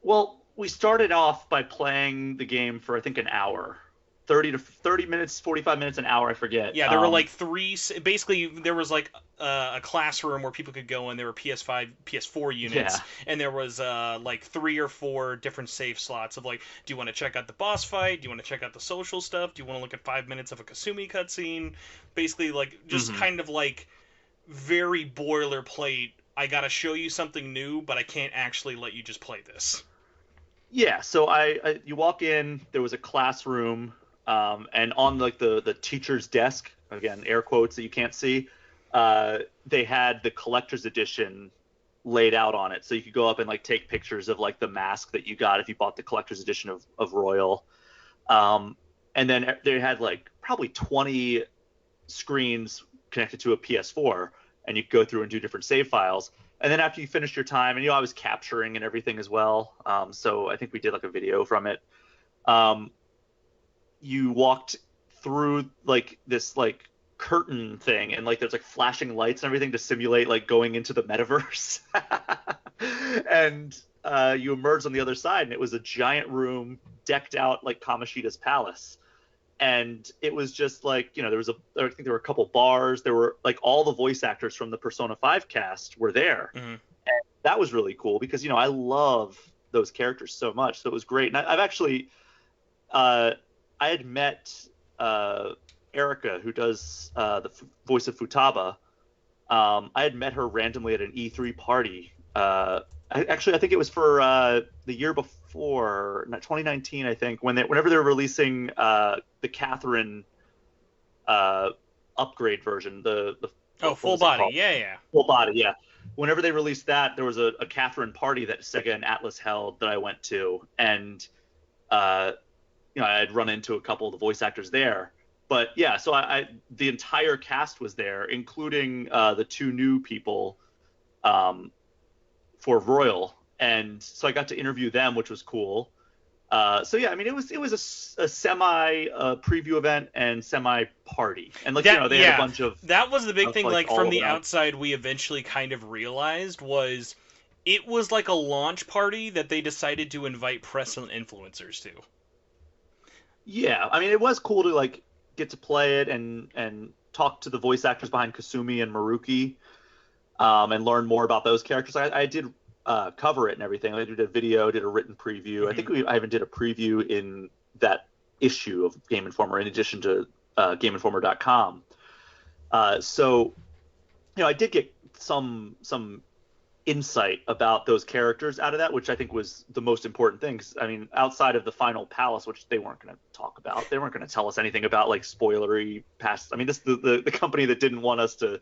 Well, we started off by playing the game for I think an hour, 30 minutes, 45 minutes, an hour, I forget. Yeah, there were like three. Basically, there was like a classroom where people could go in. There were PS5, PS4 units, Yeah. and there was like 3 or 4 different save slots of like, do you want to check out the boss fight? Do you want to check out the social stuff? Do you want to look at 5 minutes of a Kasumi cutscene? Basically, like just Hmm. kind of like very boilerplate. I gotta show you something new, but I can't actually let you just play this. Yeah, so you walk in, there was a classroom, and on like the teacher's desk, again, air quotes that you can't see, they had the collector's edition laid out on it. So you could go up and like take pictures of like the mask that you got if you bought the collector's edition of Royal. And then they had like probably 20 screens connected to a PS4, and you could go through and do different save files. And then after you finish your time, and I was capturing and everything as well. So I think we did like a video from it. Um, you walked through like this like curtain thing, and like there's like flashing lights and everything to simulate like going into the metaverse. And you emerged on the other side, and it was a giant room decked out like Kamoshida's palace. And it was just like, I think there were a couple bars. There were like all the voice actors from the Persona 5 cast were there. Mm-hmm. And that was really cool because, I love those characters so much. So it was great. And I've actually, I had met Erica, who does the voice of Futaba. I had met her randomly at an E3 party. I think it was for the year before, 2019, I think, whenever they were releasing the Catherine upgrade version, the full body, yeah. Full body, yeah. Whenever they released that, there was a Catherine party that Sega and Atlus held that I went to, and I had run into a couple of the voice actors there. But yeah, so the entire cast was there, including the 2 new people for Royal, and so I got to interview them, which was cool. So yeah, I mean, it was a semi preview event and semi party, and like they had a bunch of. That was the big thing. Like from the around. outside, we eventually kind of realized was it was like a launch party that they decided to invite press and influencers to. Yeah, I mean, it was cool to like get to play it and talk to the voice actors behind Kasumi and Maruki, and learn more about those characters. I did cover it and everything. I did a video, did a written preview. Mm-hmm. I think I even did a preview in that issue of Game Informer, in addition to GameInformer.com. So, I did get some insight about those characters out of that, which I think was the most important thing. 'Cause, I mean, outside of the final palace, which they weren't going to talk about, they weren't going to tell us anything about like spoilery past. I mean, this the company that didn't want us to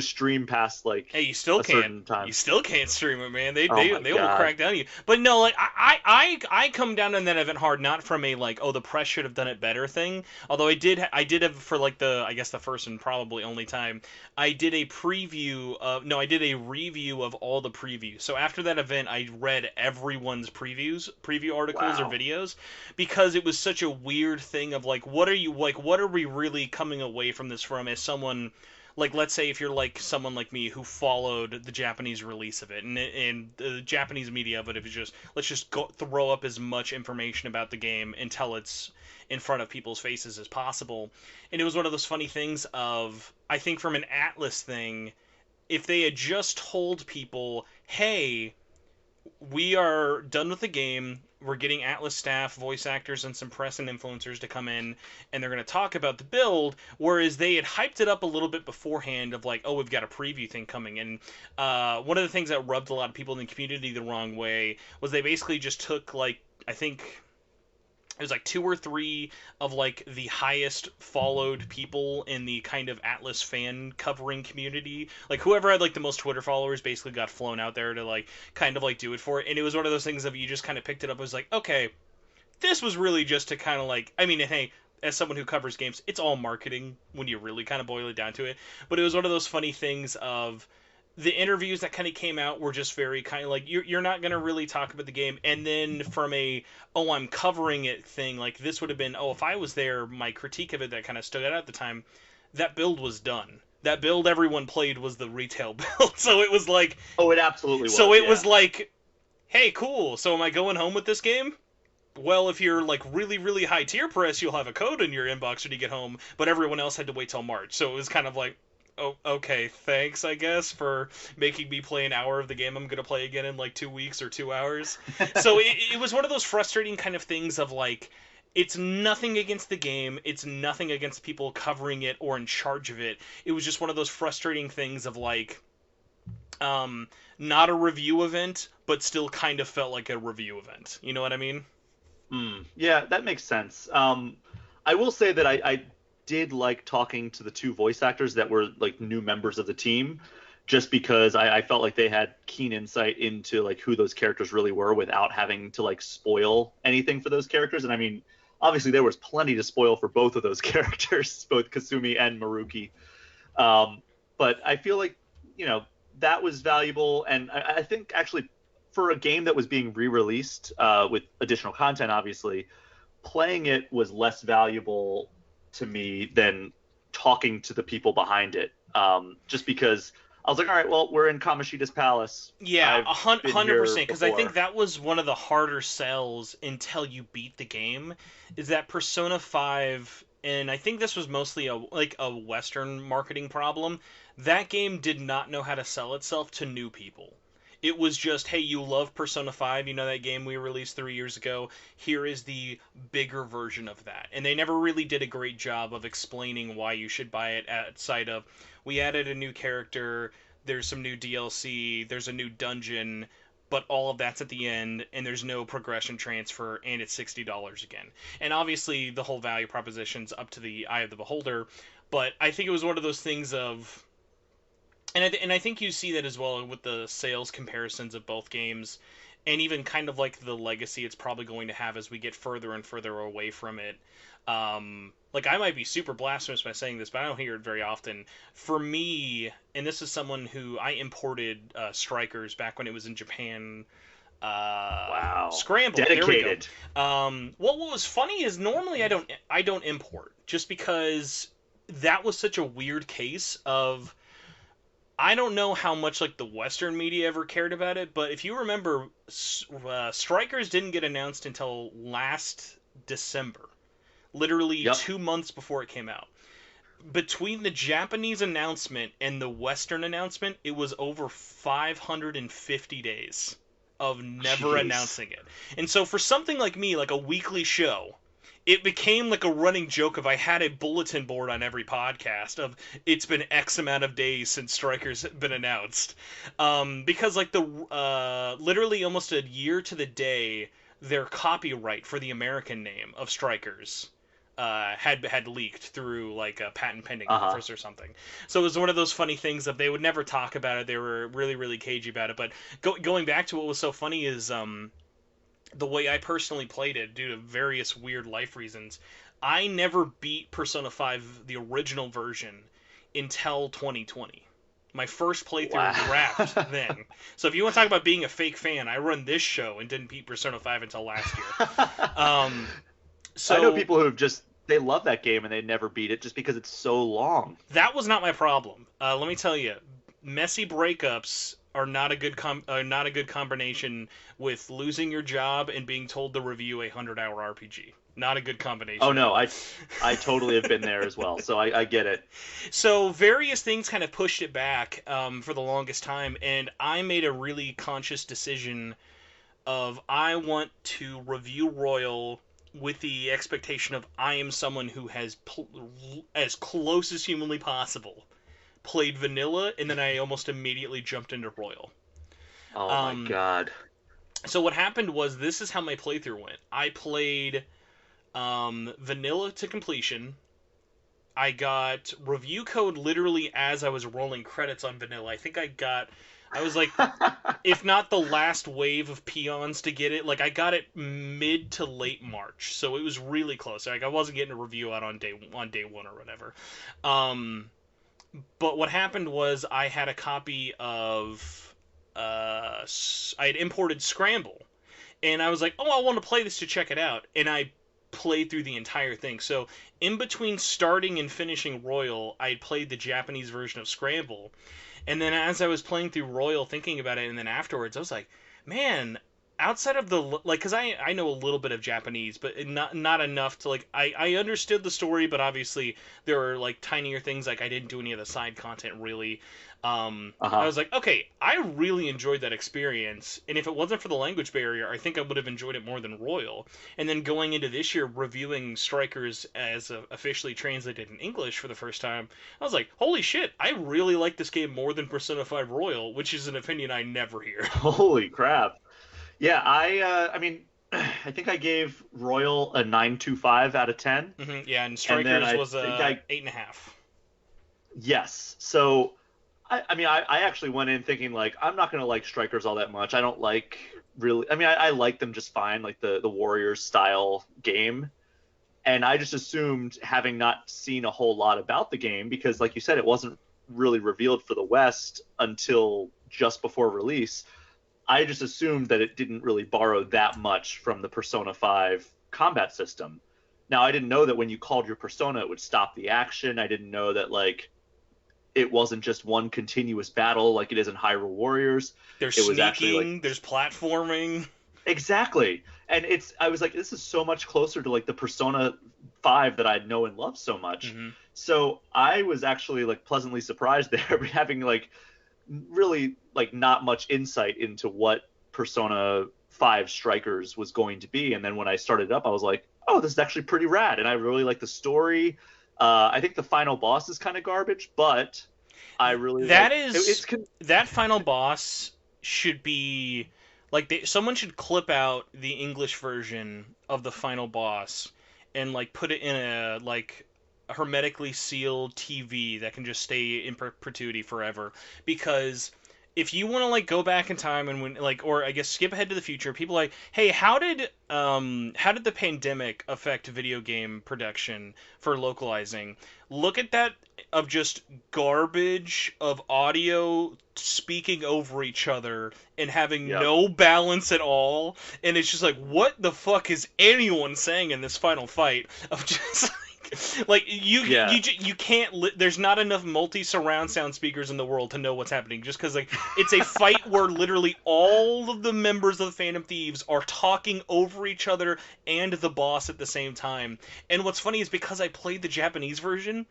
stream past like. Hey, you still can't. Time. You still can't stream it, man. They God. will crack down on you. But no, like I come down on that event hard, not from a like, oh, the press should have done it better thing. Although I did have, for like I guess the first and probably only time, I did a review of all the previews. So after that event, I read everyone's preview articles or videos, because it was such a weird thing of like, what are we really coming away from this from as someone. Like, let's say if you're like someone like me who followed the Japanese release of it, and the Japanese media of it, if it's just, let's just go throw up as much information about the game until it's in front of people's faces as possible. And it was one of those funny things of, I think from an Atlus thing, if they had just told people, hey, we are done with the game, we're getting Atlus staff, voice actors, and some press and influencers to come in, and they're going to talk about the build, whereas they had hyped it up a little bit beforehand of like, oh, we've got a preview thing coming. And one of the things that rubbed a lot of people in the community the wrong way was they basically just took, like, I think it was like 2 or 3 of like the highest followed people in the kind of Atlus fan covering community. Like whoever had like the most Twitter followers basically got flown out there to like kind of like do it for it. And it was one of those things of you just kind of picked it up. It was like, okay, this was really just to kind of like, I mean, hey, as someone who covers games, it's all marketing when you really kind of boil it down to it. But it was one of those funny things of the interviews that kind of came out were just very kind of like, you're not going to really talk about the game. And then from a, oh, I'm covering it thing, like this would have been, oh, if I was there, my critique of it that kind of stood out at the time, that build was done. That build everyone played was the retail build. So it was like... Oh, it absolutely was. So it was like, hey, cool. So am I going home with this game? well, if you're like really, really high tier press, you'll have a code in your inbox when you get home, but everyone else had to wait till March. So it was kind of like, oh, okay, thanks, I guess, for making me play an hour of the game I'm going to play again in like 2 weeks or 2 hours. So it was one of those frustrating kind of things of like, it's nothing against the game, it's nothing against people covering it or in charge of it. It was just one of those frustrating things of like, not a review event, but still kind of felt like a review event. You know what I mean? Yeah, that makes sense. I will say that I did like talking to the two voice actors that were like new members of the team, just because I felt like they had keen insight into like who those characters really were without having to like spoil anything for those characters. And I mean, obviously there was plenty to spoil for both of those characters, both Kasumi and Maruki. But I feel like, you know, that was valuable, and I think actually for a game that was being re-released with additional content, obviously, playing it was less valuable to me than talking to the people behind it. Just because I was like, all right, well, we're in Kamoshida's palace. Yeah, I've been 100%. Because I before. think that was one of the harder sells until you beat the game. Is that Persona 5, and I think this was mostly a Western marketing problem. That game did not know how to sell itself to new people. It was just, hey, you love Persona 5, you know that game we released 3 years ago? Here is the bigger version of that. And they never really did a great job of explaining why you should buy it outside of, we added a new character, there's some new DLC, there's a new dungeon, but all of that's at the end, and there's no progression transfer, and it's $60 again. And obviously, the whole value proposition's up to the eye of the beholder, but I think it was one of those things of, and I think you see that as well with the sales comparisons of both games, and even kind of like the legacy it's probably going to have as we get further and further away from it. Like, I might be super blasphemous by saying this, but I don't hear it very often. For me, and this is someone who I imported Strikers back when it was in Japan. Wow, Scramble. There we dedicated. go. What was funny is normally I don't import just because that was such a weird case of, I don't know how much like the Western media ever cared about it, but if you remember, Strikers didn't get announced until last December, literally Yep. 2 months before it came out. Between the Japanese announcement and the Western announcement, it was over 550 days of never Jeez. announcing it. And so for something like me, like a weekly show, it became like a running joke of, I had a bulletin board on every podcast of, it's been X amount of days since Strikers had been announced, because like the literally almost a year to the day, their copyright for the American name of Strikers had leaked through like a patent pending Uh-huh. office or something. So it was one of those funny things of, they would never talk about it. They were really, really cagey about it. But going back to what was so funny is, the way I personally played it, due to various weird life reasons, I never beat Persona 5, the original version, until 2020. My first playthrough wrapped Wow. then. So if you want to talk about being a fake fan, I run this show and didn't beat Persona 5 until last year. Um, I know so people who have just they love that game and they never beat it just because it's so long. that was not my problem. Let me tell you, messy breakups are not a good combination with losing your job and being told to review a 100-hour RPG. Not a good Oh combination at no, all. I totally have been there as well, so I get it. So various things kind of pushed it back for the longest time, and I made a really conscious decision of, I want to review Royal with the expectation of, I am someone who has as close as humanly possible played vanilla, and then I almost immediately jumped into Royal. Oh my Um, God. so what happened was, this is how my playthrough went. I played vanilla to completion. I got review code literally as I was rolling credits on vanilla. I was like, if not the last wave of peons to get it, like I got it mid to late March, so it was really close. Like I wasn't getting a review out on day one or whatever. Um, but what happened was, I had a copy of I had imported Scramble, and I was like, oh, I want to play this to check it out, and I played through the entire thing. So in between starting and finishing Royal, I had played the Japanese version of Scramble, and then as I was playing through Royal, thinking about it, and then afterwards, I was like, man, outside of the like, because I know a little bit of Japanese, but not enough to like I understood the story, but obviously there are like tinier things like I didn't do any of the side content really. I Uh-huh. was like, okay, I really enjoyed that experience, and if it wasn't for the language barrier, I think I would have enjoyed it more than Royal. And then going into this year, reviewing Strikers as officially translated in English for the first time, I was like, holy shit, I really like this game more than Persona 5 Royal, which is an opinion I never hear. Holy crap. Yeah, I mean, I think I gave Royal a 9.25 out of 10, Yeah, and and then Strikers I was think a 8.5. yes. So I mean, I actually went in thinking like I'm not gonna like Strikers all that much. I don't like really. I mean, I like them just fine, like the Warriors style game. And I just assumed, having not seen a whole lot about the game, because like you said, it wasn't really revealed for the West until just before release. I just assumed that it didn't really borrow that much from the Persona 5 combat system. Now, I didn't know that when you called your persona, it would stop the action. I didn't know that like it wasn't just one continuous battle like it is in Hyrule Warriors. There's It was actually like sneaking, there's platforming. exactly. And I was like, this is so much closer to like the Persona 5 that I know and love so much. Hmm. So I was actually like pleasantly surprised there, having like really like not much insight into what Persona 5 Strikers was going to be. And then when I started it up, I was like, oh, this is actually pretty rad. And I really like the story. I think the final boss is kind of garbage, but I really That like is that final boss should be like someone should clip out the English version of the final boss and like put it in a like hermetically sealed TV that can just stay in perpetuity forever, because if you want to like go back in time and when like, or I guess skip ahead to the future, people are like, hey, how did the pandemic affect video game production for localizing? Look at that, of just garbage of audio speaking over each other and having yep. no balance at all, and it's just like, what the fuck is anyone saying in this final fight of just like Yeah. you can't there's not enough multi surround sound speakers in the world to know what's happening, just because like it's a fight where literally all of the members of the Phantom Thieves are talking over each other and the boss at the same time. And what's funny is, because I played the Japanese version,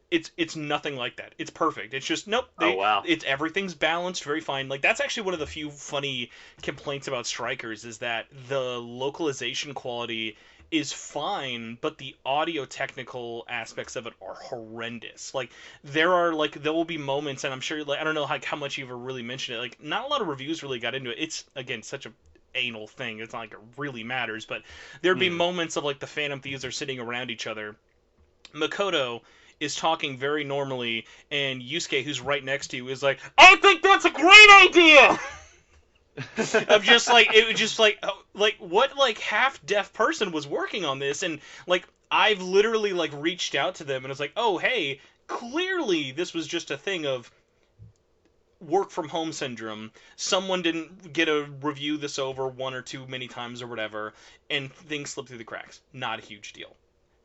it's nothing like that. It's perfect. It's just nope. Oh wow. It's everything's balanced very fine. Like, that's actually one of the few funny complaints about Strikers, is that the localization quality is fine, but the audio technical aspects of it are horrendous. Like, there will be moments, and I'm sure, like, I don't know like how much you've ever really mentioned it. Like, not a lot of reviews really got into it. It's, again, such a anal thing. It's not like it really matters, but there'd be moments of like the Phantom Thieves are sitting around each other. Makoto is talking very normally, and Yusuke, who's right next to you, is like, I think that's a great idea! Of just like, it was just like what like half deaf person was working on this? And like, I've literally like reached out to them and was like, oh hey, clearly this was just a thing of work from home syndrome. Someone didn't get a review this over one or two many times or whatever, and things slipped through the cracks. Not a huge deal.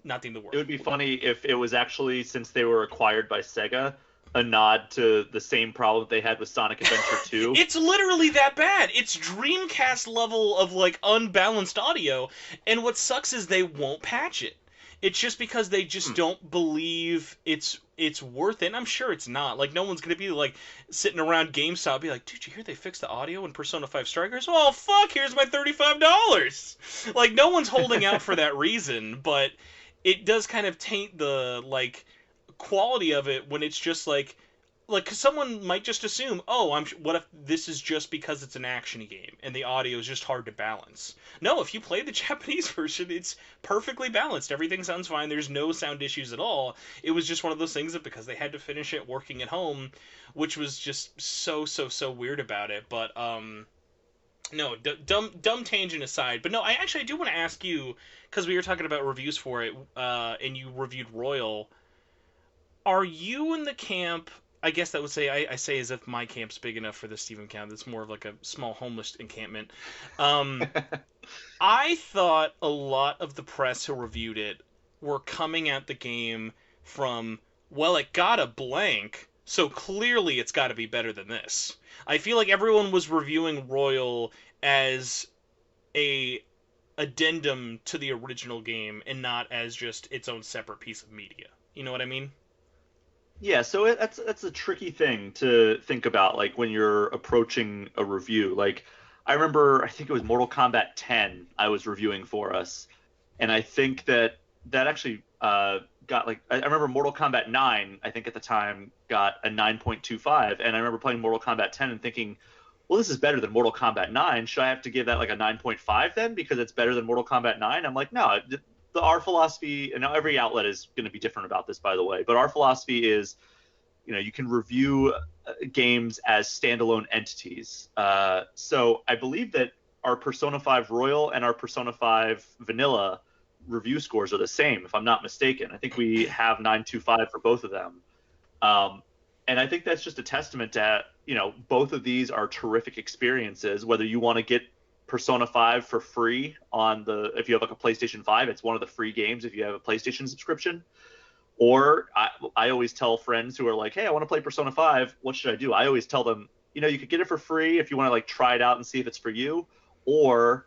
Not the end of the It world. would be funny if it was actually, since they were acquired by Sega, a nod to the same problem they had with Sonic Adventure 2. It's literally that bad. It's Dreamcast level of like unbalanced audio, and what sucks is they won't patch it. It's just because they just don't believe it's worth it. And I'm sure it's not. Like, no one's gonna be like sitting around GameStop be like, "Did you hear they fixed the audio in Persona 5 Strikers? Oh fuck, here's my $35." Like, no one's holding out for that reason, but it does kind of taint the like quality of it when it's just like, cause someone might just assume, oh, what if this is just because it's an action game and the audio is just hard to balance? No, if you play the Japanese version, it's perfectly balanced. Everything sounds fine. There's no sound issues at all. It was just one of those things that, because they had to finish it working at home, which was just so weird about it. But no, dumb tangent aside. But no, I do want to ask you, because we were talking about reviews for it, and you reviewed Royal. Are you in the camp? I guess that would say, I say as if my camp's big enough for the Steven camp. It's more of like a small homeless encampment. I thought a lot of the press who reviewed it were coming at the game from, well, it got a blank, so clearly it's got to be better than this. I feel like everyone was reviewing Royal as a addendum to the original game and not as just its own separate piece of media. You know what I mean? Yeah, so that's a tricky thing to think about, like when you're approaching a review. Like, I remember, I think it was Mortal Kombat 10 I was reviewing for us, and I think that actually got like I remember Mortal Kombat 9, I think at the time got a 9.25, and I remember playing Mortal Kombat 10 and thinking, well, this is better than Mortal Kombat 9. Should I have to give that like a 9.5 then because it's better than Mortal Kombat 9? I'm like, no, our philosophy, and every outlet is going to be different about this, by the way, but our philosophy is, you can review games as standalone entities. So I believe that our Persona 5 Royal and our Persona 5 Vanilla review scores are the same, if I'm not mistaken. I think we have 925 for both of them. And I think that's just a testament to, both of these are terrific experiences, whether you want to get Persona 5 for free if you have like a PlayStation 5, it's one of the free games if you have a PlayStation subscription. Or I always tell friends who are like, hey, I want to play Persona 5, what should I do? I always tell them, you could get it for free if you want to like try it out and see if it's for you, or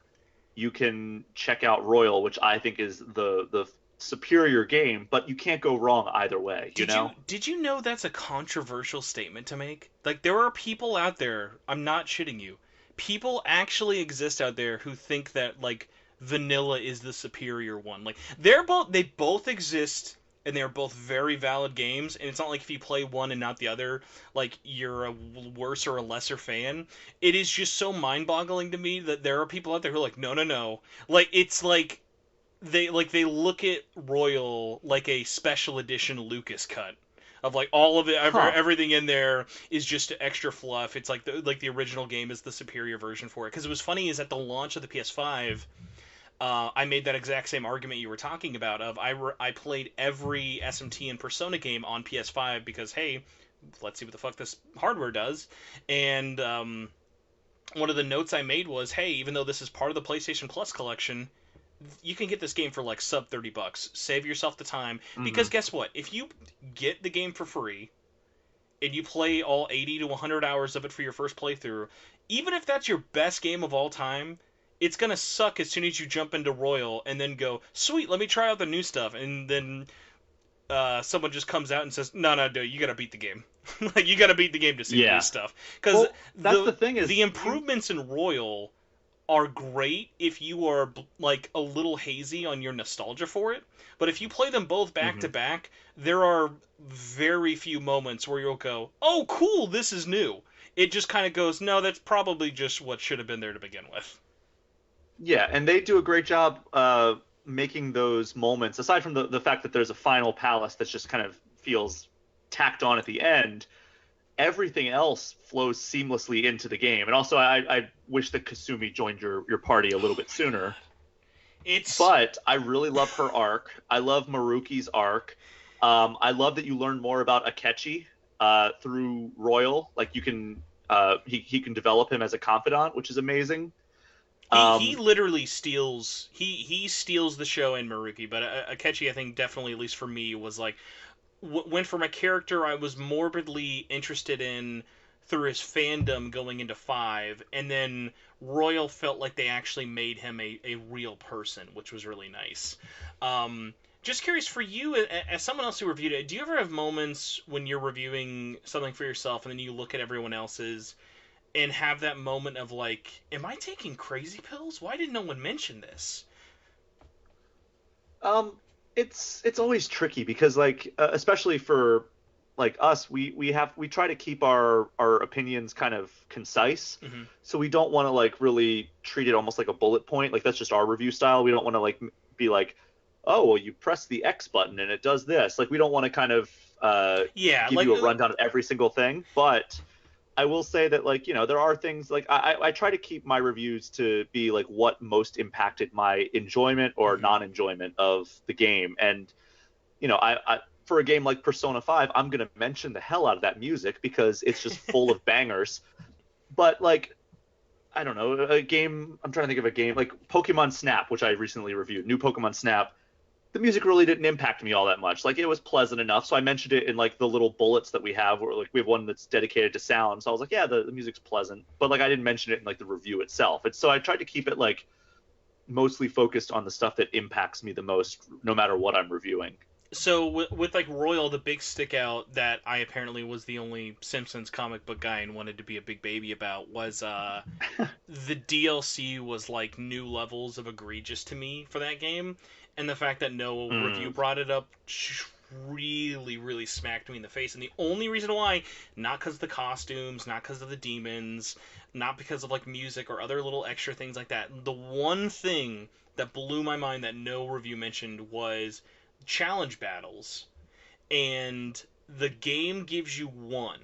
you can check out Royal, which I think is the superior game, but you can't go wrong either way, Did you know that's a controversial statement to make? Like, there are people out there, I'm not shitting you, people actually exist out there who think that, like, vanilla is the superior one. Like, they both exist, and they're both very valid games, and it's not like if you play one and not the other, like, you're a worse or a lesser fan. It is just so mind-boggling to me that there are people out there who are like, no, no, no. Like, it's like they look at Royal like a special edition Lucas cut of like all of it, everything in there is just extra fluff. It's like the original game is the superior version for it. Because it was funny is at the launch of the PS5, I made that exact same argument you were talking about. I played every SMT and Persona game on PS5 because hey, let's see what the fuck this hardware does. And one of the notes I made was, hey, even though this is part of the PlayStation Plus collection, you can get this game for like sub $30. Save yourself the time, because guess what? If you get the game for free and you play all 80 to 100 hours of it for your first playthrough, even if that's your best game of all time, it's gonna suck as soon as you jump into Royal and then go, sweet, let me try out the new stuff, and then someone just comes out and says, no, dude, you gotta beat the game. Like, you gotta beat the game to see the new stuff. Because that's the thing is the improvements in Royal are great if you are like a little hazy on your nostalgia for it, but if you play them both back to back, there are very few moments where you'll go, oh cool, this is new. It just kind of goes, no, that's probably just what should have been there to begin with. Yeah, and they do a great job making those moments, aside from the fact that there's a final palace that just kind of feels tacked on at the end. Everything else flows seamlessly into the game. And also, I wish that Kasumi joined your party a little bit sooner. But I really love her arc. I love Maruki's arc. I love that you learn more about Akechi through Royal. Like, you can he can develop him as a confidant, which is amazing. He literally steals he steals the show in Maruki, but Akechi, I think, definitely, at least for me, was like went from a character I was morbidly interested in through his fandom going into 5, and then Royal felt like they actually made him a real person, which was really nice. Just curious, for you, as someone else who reviewed it, do you ever have moments when you're reviewing something for yourself and then you look at everyone else's and have that moment of like, am I taking crazy pills? Why did no one mention this? It's always tricky because like especially for like us, we try to keep our opinions kind of concise. So we don't want to like really treat it almost like a bullet point. Like, that's just our review style. We don't want to like be like, oh, well, you press the X button and it does this. Like, we don't want to kind of give you a rundown of every single thing. But I will say that, like, there are things like I try to keep my reviews to be like what most impacted my enjoyment or non-enjoyment of the game. And, I for a game like Persona 5, I'm going to mention the hell out of that music because it's just full of bangers. But, like, I don't know, a game, I'm trying to think of a game, like Pokemon Snap, which I recently reviewed, new Pokemon Snap. The music really didn't impact me all that much. Like, it was pleasant enough, so I mentioned it in, like, the little bullets that we have, where, like, we have one that's dedicated to sound, so I was like, yeah, the music's pleasant. But, like, I didn't mention it in, like, the review itself. And so I tried to keep it, like, mostly focused on the stuff that impacts me the most, no matter what I'm reviewing. So with like Royal, the big stick out that I apparently was the only Simpsons comic book guy and wanted to be a big baby about was the DLC was like new levels of egregious to me for that game, and the fact that no review brought it up really, really smacked me in the face. And the only reason why, not because of the costumes, not because of the demons, not because of like music or other little extra things like that. The one thing that blew my mind that no review mentioned was challenge battles, and the game gives you one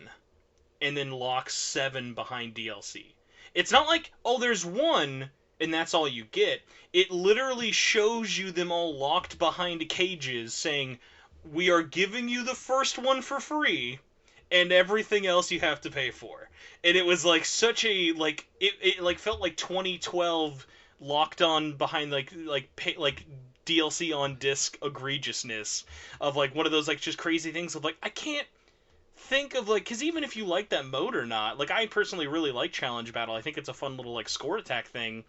and then locks 7 behind DLC. It's not like, oh, there's one and that's all you get. It literally shows you them all locked behind cages saying, we are giving you the first one for free and everything else you have to pay for. And it was like such a like it like felt like 2012 locked on behind like DLC on disc egregiousness of like one of those like just crazy things of like I can't think of like, because even if you like that mode or not, like I personally really like Challenge Battle. I think it's a fun little like score attack thing.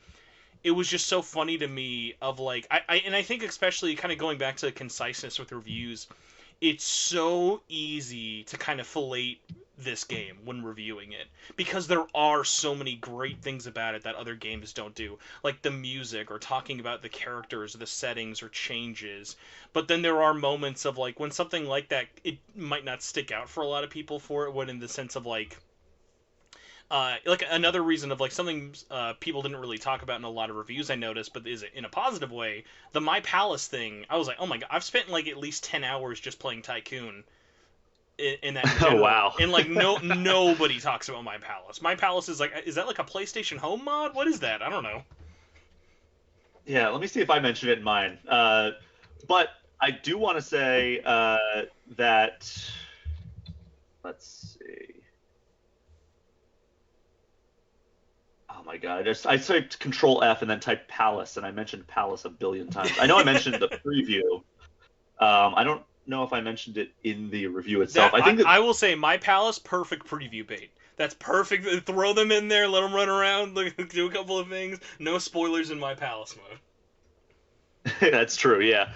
It was just so funny to me of like I think especially kind of going back to the conciseness with reviews, it's so easy to kind of fillet this game when reviewing it because there are so many great things about it that other games don't do, like the music or talking about the characters, the settings or changes. But then there are moments of like when something like that, it might not stick out for a lot of people for it, when in the sense of like another reason of like something people didn't really talk about in a lot of reviews I noticed, but is it in a positive way, the My Palace thing. I was like, oh my god, I've spent like at least 10 hours just playing Tycoon in that in Oh wow! and like nobody talks about My Palace. My Palace is like, is that like a PlayStation Home mod? What is that? I don't know. Yeah, let me see if I mentioned it in mine. But I do want to say that, let's see. Oh my god! I typed Control F and then typed Palace, and I mentioned Palace a billion times. I know I mentioned the preview. I don't know if I mentioned it in the review itself. I will say My Palace, perfect preview bait. That's perfect. Throw them in there, let them run around, do a couple of things. No spoilers in My Palace mode. That's true. Yeah.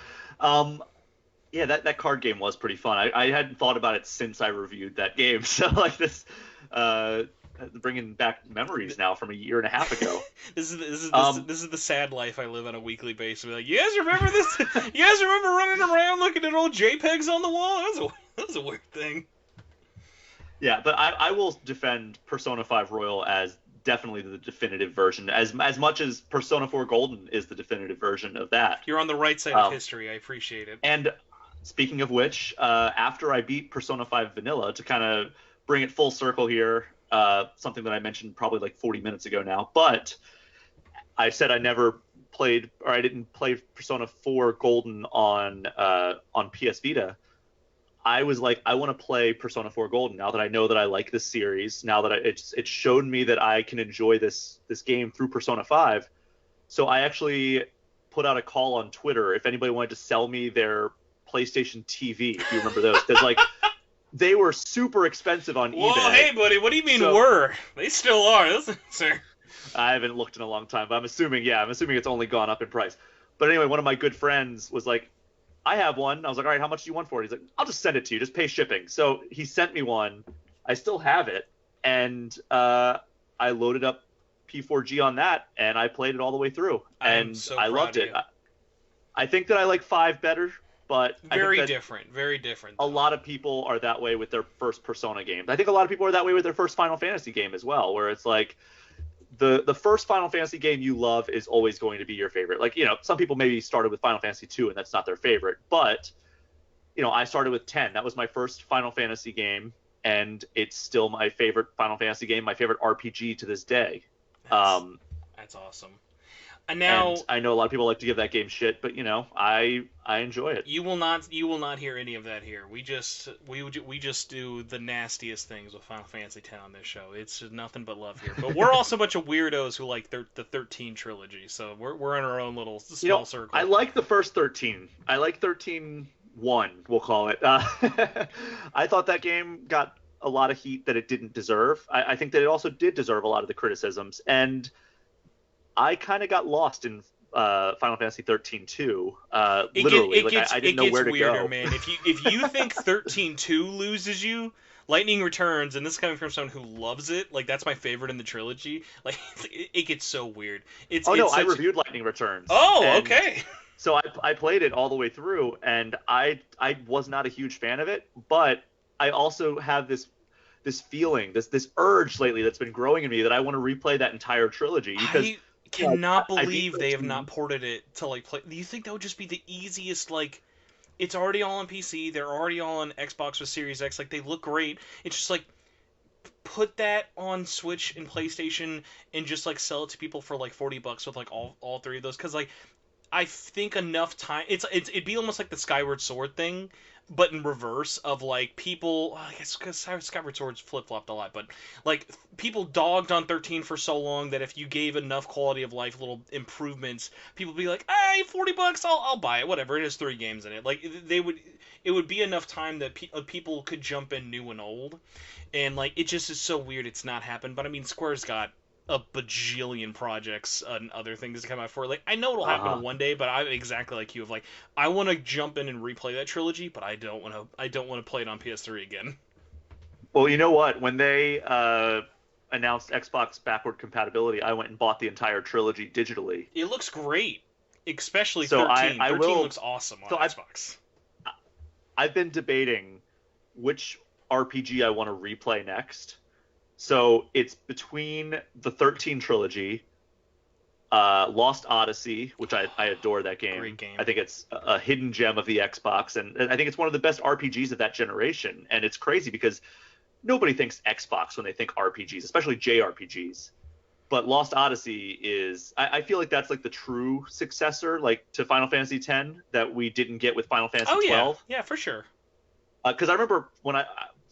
Yeah, that card game was pretty fun. I hadn't thought about it since I reviewed that game. So like this, bringing back memories now from a year and a half ago. This is the sad life I live on a weekly basis. Like, you guys remember this? You guys remember running around looking at old JPEGs on the wall? That was a weird thing. Yeah, but I will defend Persona 5 Royal as definitely the definitive version, as much as Persona 4 Golden is the definitive version of that. You're on the right side of history. I appreciate it. And speaking of which, after I beat Persona 5 Vanilla, to kind of bring it full circle here, something that I mentioned probably like 40 minutes ago now, but I said I never played, or I didn't play Persona 4 Golden on PS Vita. I was like, I want to play Persona 4 Golden now that I know that I like this series. Now that it showed me that I can enjoy this game through Persona 5. So I actually put out a call on Twitter if anybody wanted to sell me their PlayStation TV, if you remember those, because like they were super expensive on eBay. Whoa, hey buddy, what do you mean were? They still are, sir. I haven't looked in a long time, but I'm assuming it's only gone up in price. But anyway, one of my good friends was like, I have one. I was like, all right, how much do you want for it? He's like, I'll just send it to you. Just pay shipping. So he sent me one. I still have it. And I loaded up P4G on that, and I played it all the way through. And I loved it. I think that I like 5 better, but very different. A lot of people are that way with their first Persona games. I think a lot of people are that way with their first Final Fantasy game as well, where it's like, the first Final Fantasy game you love is always going to be your favorite. Like, some people maybe started with Final Fantasy 2 and that's not their favorite, but I started with 10. That was my first Final Fantasy game, and it's still my favorite Final Fantasy game, my favorite RPG to this day. That's awesome. And I know a lot of people like to give that game shit, but I enjoy it. You will not hear any of that here. We just do the nastiest things with Final Fantasy X on this show. It's nothing but love here. But we're also a bunch of weirdos who like the 13 trilogy, so we're in our own little small circle. I like the first 13. I like 13-1, we'll call it. I thought that game got a lot of heat that it didn't deserve. I think that it also did deserve a lot of the criticisms, and I kind of got lost in Final Fantasy 13 2. It Literally, I it didn't know gets where to weirder, go. man. If you think 13-2 loses you, Lightning Returns, and this is coming from someone who loves it, like that's my favorite in the trilogy. Like it gets so weird. Oh no, It's I such. reviewed Lightning Returns, Oh, and okay. so I played it all the way through, and I was not a huge fan of it, but I also have this feeling, this urge lately that's been growing in me that I want to replay that entire trilogy because I cannot I beat believe they have not 13. ported it to like play. Do you think that would just be the easiest? Like, it's already all on PC. They're already all on Xbox with Series X. Like, they look great. It's just like put that on Switch and PlayStation and just like sell it to people for like $40 with like all three of those. Because like I think enough time. It'd be almost like the Skyward Sword thing, but in reverse of like people. I guess because Skyward Sword's flip flopped a lot, but like people dogged on 13 for so long that if you gave enough quality of life little improvements, people would be like, "Hey, $40, I'll buy it. Whatever. It has 3 games in it." Like they would. It would be enough time that people could jump in new and old, and like it just is so weird it's not happened. But I mean, Square's got a bajillion projects and other things to come out for. Like I know it'll happen Uh-huh. one day, but I'm exactly like you. Of like I want to jump in and replay that trilogy, but I don't want to. I don't want to play it on PS3 again. Well, you know what? When they announced Xbox backward compatibility, I went and bought the entire trilogy digitally. It looks great, especially So 13. I 13 will. looks awesome on So Xbox. I've been debating which RPG I want to replay next. So it's between the 13 trilogy, Lost Odyssey, which I adore that game. Great game. I think it's a hidden gem of the Xbox, and I think it's one of the best RPGs of that generation. And it's crazy because nobody thinks Xbox when they think RPGs, especially JRPGs. But Lost Odyssey is, I feel like that's like the true successor, like to Final Fantasy X that we didn't get with Final Fantasy Oh yeah, 12. yeah, for sure. Because I remember when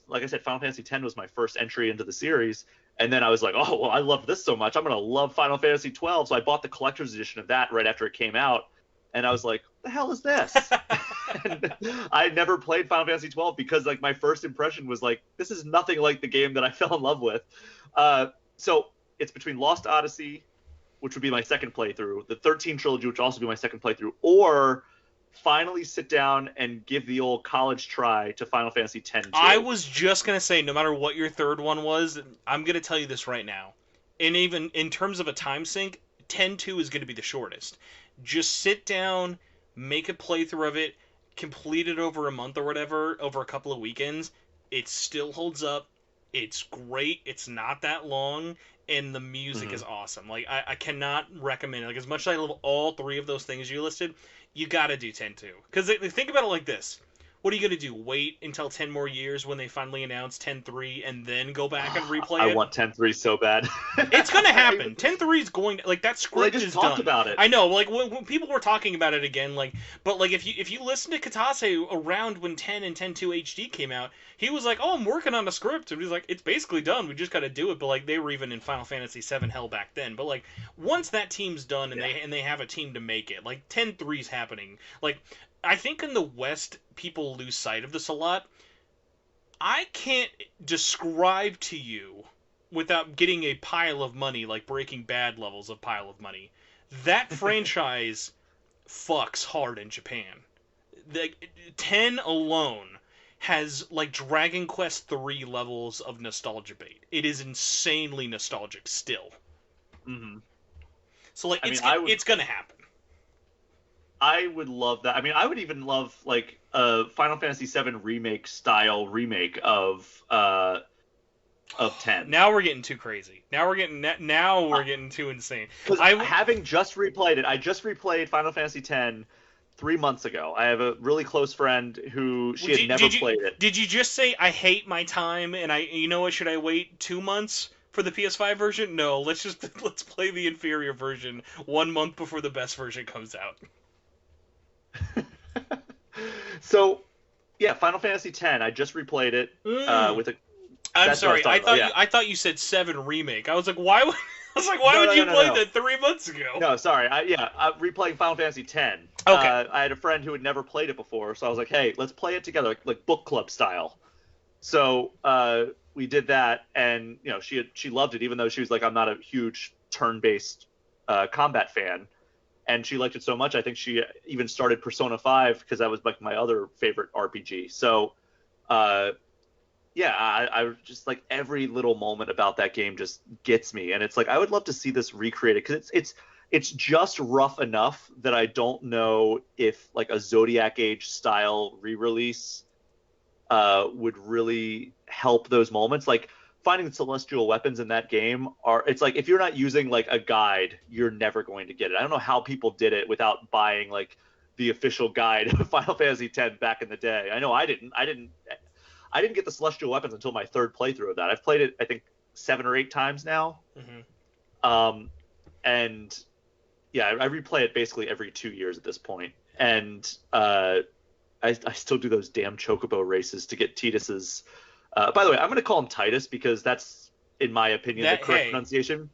like I said, Final Fantasy X was my first entry into the series, and then I was like, oh well, I love this so much, I'm gonna love Final Fantasy 12. So I bought the collector's edition of that right after it came out, and I was like, the hell is this? And I never played Final Fantasy 12 because like my first impression was like, this is nothing like the game that I fell in love with. So it's between Lost Odyssey, which would be my second playthrough, the 13 trilogy, which would also be my second playthrough, or finally sit down and give the old college try to Final Fantasy X-2. I was just gonna say, no matter what your third one was, I'm gonna tell you this right now. And even in terms of a time sink, 10-2 is gonna be the shortest. Just sit down, make a playthrough of it, complete it over a month or whatever, over a couple of weekends. It still holds up. It's great. It's not that long, and the music is awesome. Like I cannot recommend it. Like as much as I love all three of those things you listed, you gotta do 10-2. Because think about it like this. What are you going to do? Wait until 10 more years when they finally announce 10-3 and then go back and replay I it? want 10-3 so bad. It's going to happen. 10-3 is going to, like, that Well, they script just is talked done. about it. I know, like, when people were talking about it again, like, but, like, if you listen to Katase around when 10 and 10-2 HD came out, he was like, oh, I'm working on a script. And he's like, it's basically done. We just got to do it. But, like, they were even in Final Fantasy VII hell back then. But, like, once that team's done and they have a team to make it, like, 10-3's happening. Like, I think in the West, people lose sight of this a lot. I can't describe to you, without getting a pile of money, like Breaking Bad levels of pile of money, that franchise fucks hard in Japan. The 10 alone has, like, Dragon Quest 3 levels of nostalgia bait. It is insanely nostalgic still. Mm-hmm. So, like, I it's mean, it's gonna happen. I would love that. I mean, I would even love like a Final Fantasy VII remake style remake of 10. Now we're getting too crazy. Now we're getting too insane. Because having just replayed it, I just replayed Final Fantasy X 3 months ago. I have a really close friend who had never played it. Did you just say I hate my time and you know what, should I wait 2 months for the PS5 version? No, let's play the inferior version 1 month before the best version comes out. So, yeah, Final Fantasy X. I just replayed it with a. I'm sorry. I thought you said 7 remake. I was like, why? Would you play that 3 months ago? No, sorry. I'm replaying Final Fantasy X. Okay. I had a friend who had never played it before, so I was like, hey, let's play it together, like book club style. So we did that, and you know, she loved it, even though she was like, I'm not a huge turn-based combat fan. and she liked it so much. I think she even started Persona 5 because that was like my other favorite RPG. So, yeah, I just like every little moment about that game just gets me, and it's like I would love to see this recreated because it's just rough enough that I don't know if like a Zodiac Age style re-release would really help those moments. Like finding celestial weapons in that game it's like if you're not using like a guide, you're never going to get it. I don't know how people did it without buying like the official guide of Final Fantasy X back in the day. I know I didn't get the celestial weapons until my third playthrough of that. I've played it I think 7 or 8 times now. And yeah, I replay it basically every 2 years at this point. And I still do those damn chocobo races to get Titus's. By the way, I'm going to call him Titus because that's, in my opinion, the correct pronunciation.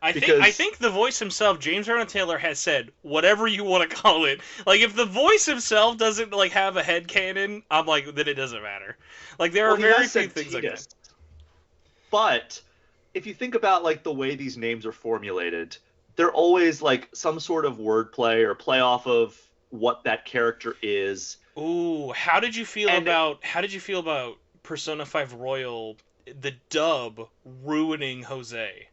I think the voice himself, James Arnold Taylor, has said whatever you want to call it. Like if the voice himself doesn't like have a headcanon, I'm like then it doesn't matter. Like there are very few things like that. But if you think about like the way these names are formulated, they're always like some sort of wordplay or play off of what that character is. Ooh, how did you feel about Persona 5 Royal, the dub ruining Jose?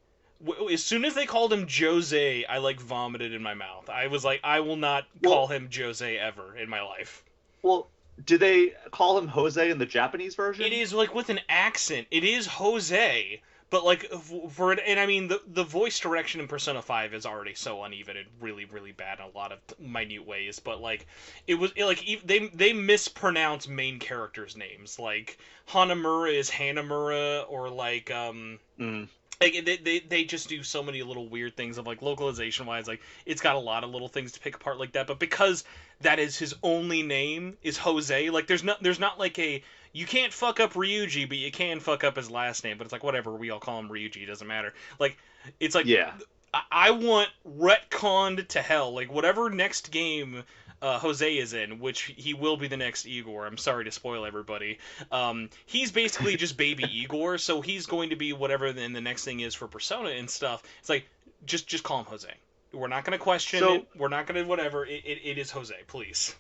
As soon as they called him Jose, I like vomited in my mouth. I was like, I will not call him Jose ever in my life. Well, do they call him Jose in the Japanese version? It is like with an accent. It is Jose, but like and I mean the voice direction in Persona 5 is already so uneven and really really bad in a lot of minute ways. But like they mispronounce main characters' names. Like Hanamura is Hanamura, or like Like they just do so many little weird things of like localization wise, like it's got a lot of little things to pick apart like that. But because that is his only name is Jose, like there's not like you can't fuck up Ryuji, but you can fuck up his last name. But it's like whatever, we all call him Ryuji, it doesn't matter. Like it's like I want retconned to hell. Like whatever next game Jose is in, which he will be the next Igor. I'm sorry to spoil everybody. He's basically just baby Igor, so he's going to be whatever then the next thing is for Persona and stuff. It's like, just call him Jose. We're not going to question it. We're not going to whatever. It is Jose, please.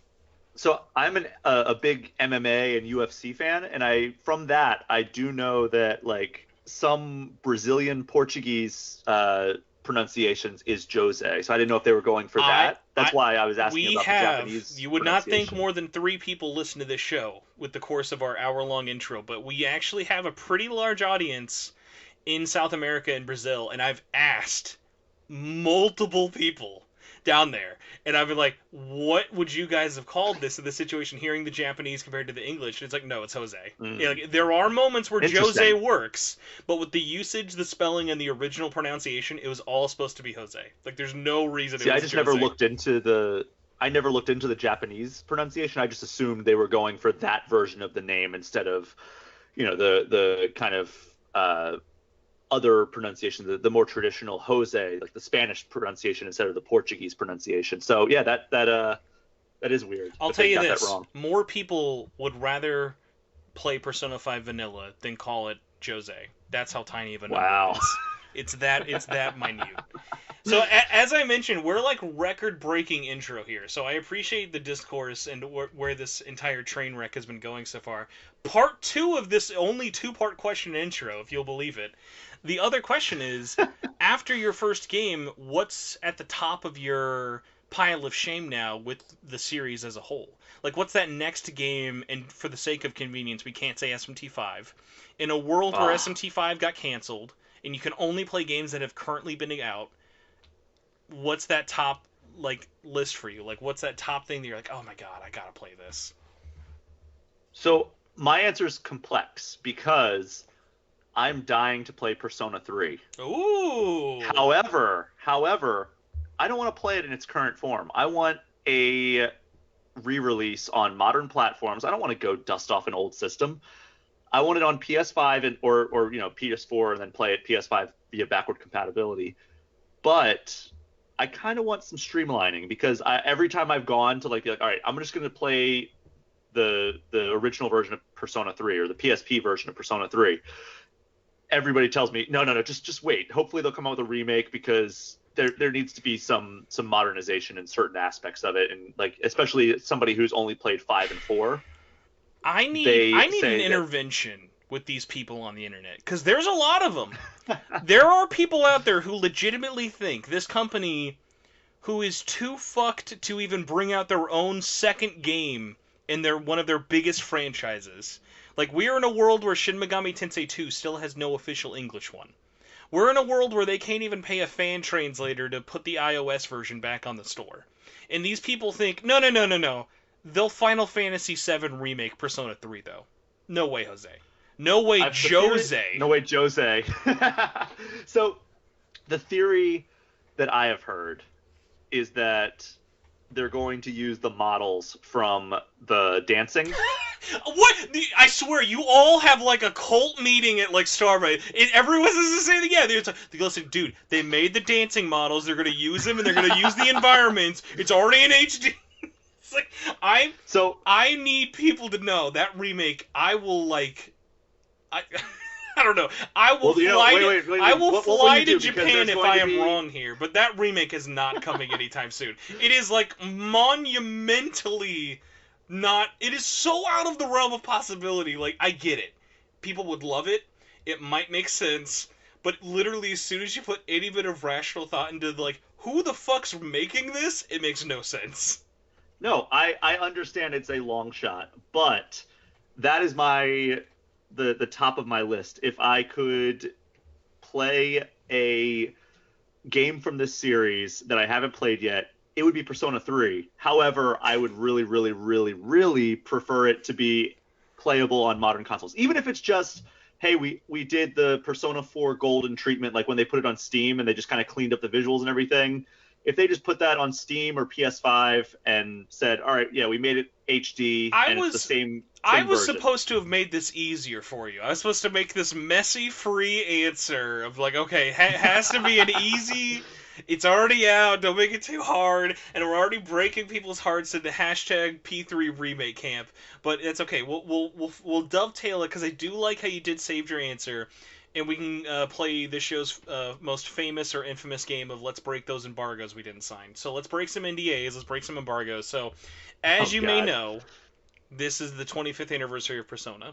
So I'm a big MMA and UFC fan, and from that I do know that like some Brazilian Portuguese pronunciations is Jose, so I didn't know if they were going for that. That's why I was asking about the Japanese. You would not think more than 3 people listen to this show with the course of our hour-long intro, but we actually have a pretty large audience in South America and Brazil, and I've asked multiple people down there, and I've been like, what would you guys have called this in this situation, hearing the Japanese compared to the English? And it's like, no, it's Jose. Yeah, like, there are moments where Jose works, but with the usage, the spelling, and the original pronunciation, it was all supposed to be Jose. Like, there's no reason it was I just Jose. never looked into the Japanese pronunciation. I just assumed they were going for that version of the name instead of, the kind of other pronunciation, the more traditional Jose, like the Spanish pronunciation instead of the Portuguese pronunciation. So yeah, that is weird. I'll tell you this: more people would rather play Persona 5 Vanilla than call it Jose. That's how tiny of a number it is. It's that minute. So as I mentioned, we're like record-breaking intro here. So I appreciate the discourse and where this entire train wreck has been going so far. Part 2 of this only 2-part question intro, if you'll believe it. The other question is, after your first game, what's at the top of your pile of shame now with the series as a whole? Like, what's that next game, and for the sake of convenience, we can't say SMT5. In a world where SMT5 got canceled, and you can only play games that have currently been out, what's that top, like, list for you? Like, what's that top thing that you're like, oh my god, I gotta play this? So, my answer is complex, because I'm dying to play Persona 3. Ooh. However, I don't want to play it in its current form. I want a re-release on modern platforms. I don't want to go dust off an old system. I want it on PS5 or PS4 and then play it PS5 via backward compatibility. But I kind of want some streamlining, because every time I've gone to be like, all right, I'm just going to play the original version of Persona 3 or the PSP version of Persona 3. Everybody tells me, no, just wait. Hopefully they'll come out with a remake, because there needs to be some modernization in certain aspects of it, and like especially somebody who's only played 5 and 4. I need an intervention with these people on the internet, because there's a lot of them. There are people out there who legitimately think this company, who is too fucked to even bring out their own second game in one of their biggest franchises. Like, we are in a world where Shin Megami Tensei 2 still has no official English one. We're in a world where they can't even pay a fan translator to put the iOS version back on the store. And these people think, no. They'll Final Fantasy VII remake Persona 3, though. No way, Jose. No way, Jose. No way, Jose. So, the theory that I have heard is that they're going to use the models from the dancing. What? I swear, you all have like a cult meeting at like Starbucks. Everyone says the same thing. Yeah, they listen, dude. They made the dancing models. They're gonna use them, and they're gonna use the environments. It's already in HD. It's like I need people to know that remake. I will like. I don't know. I will fly. I will fly to Japan if I am wrong here, but that remake is not coming anytime soon. It is like monumentally not. It is so out of the realm of possibility. Like, I get it. People would love it. It might make sense, but literally as soon as you put any bit of rational thought into like who the fuck's making this, it makes no sense. No, I understand it's a long shot, but that is the top of my list. If I could play a game from this series that I haven't played yet, it would be Persona 3. However, I would really, really, really, really prefer it to be playable on modern consoles. Even if it's just, hey, we did the Persona 4 Golden treatment, like when they put it on Steam and they just kind of cleaned up the visuals and everything. If they just put that on Steam or PS5 and said, all right, yeah, we made it HD, it's the same I was version. supposed to have made this easier for you. I was supposed to make this messy, free answer of like, okay, has to be an easy. It's already out. Don't make it too hard. And we're already breaking people's hearts into hashtag P3 remake camp. But it's okay. We'll dovetail it because I do like how you did save your answer, and we can play this show's most famous or infamous game of let's break those embargoes we didn't sign. So let's break some NDAs. Let's break some embargoes. So, as you may know, this is the 25th anniversary of Persona.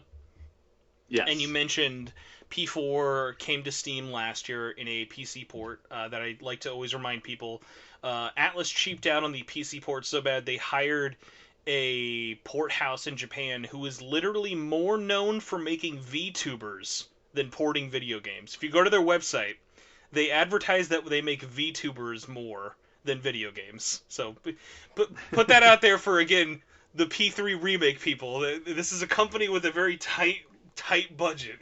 Yes. And you mentioned P4 came to Steam last year in a PC port that I like to always remind people. Atlus cheaped out on the PC port so bad they hired a port house in Japan who is literally more known for making VTubers than porting video games. If you go to their website, they advertise that they make VTubers more than video games. So put that out there for, again, the P3 remake people. This is a company with a very tight budget.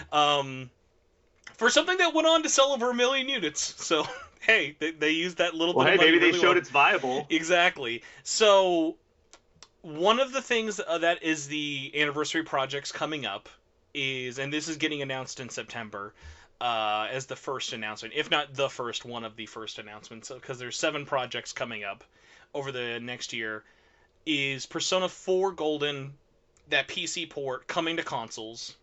For something that went on to sell over 1 million units. So, hey, they used that little bit of money. Maybe they really showed well. it's viable. Exactly. So, one of the things that is the anniversary projects coming up is, and this is getting announced in September, as the first announcement, if not the first, one of the first announcements, because there's 7 projects coming up over the next year, is Persona 4 Golden, that PC port, coming to consoles,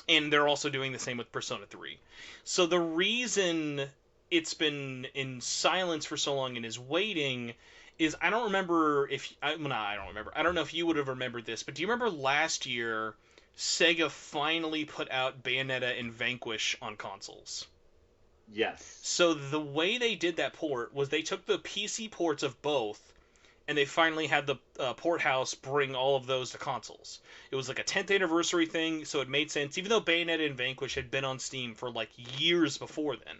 and they're also doing the same with Persona 3. So the reason it's been in silence for so long and is waiting is, I don't remember if... I don't remember. I don't know if you would have remembered this, but do you remember last year Sega finally put out Bayonetta and Vanquish on consoles? Yes. So the way they did that port was they took the PC ports of both, and they finally had the port house bring all of those to consoles. It was like a 10th anniversary thing, so it made sense. Even though Bayonetta and Vanquish had been on Steam for like years before then,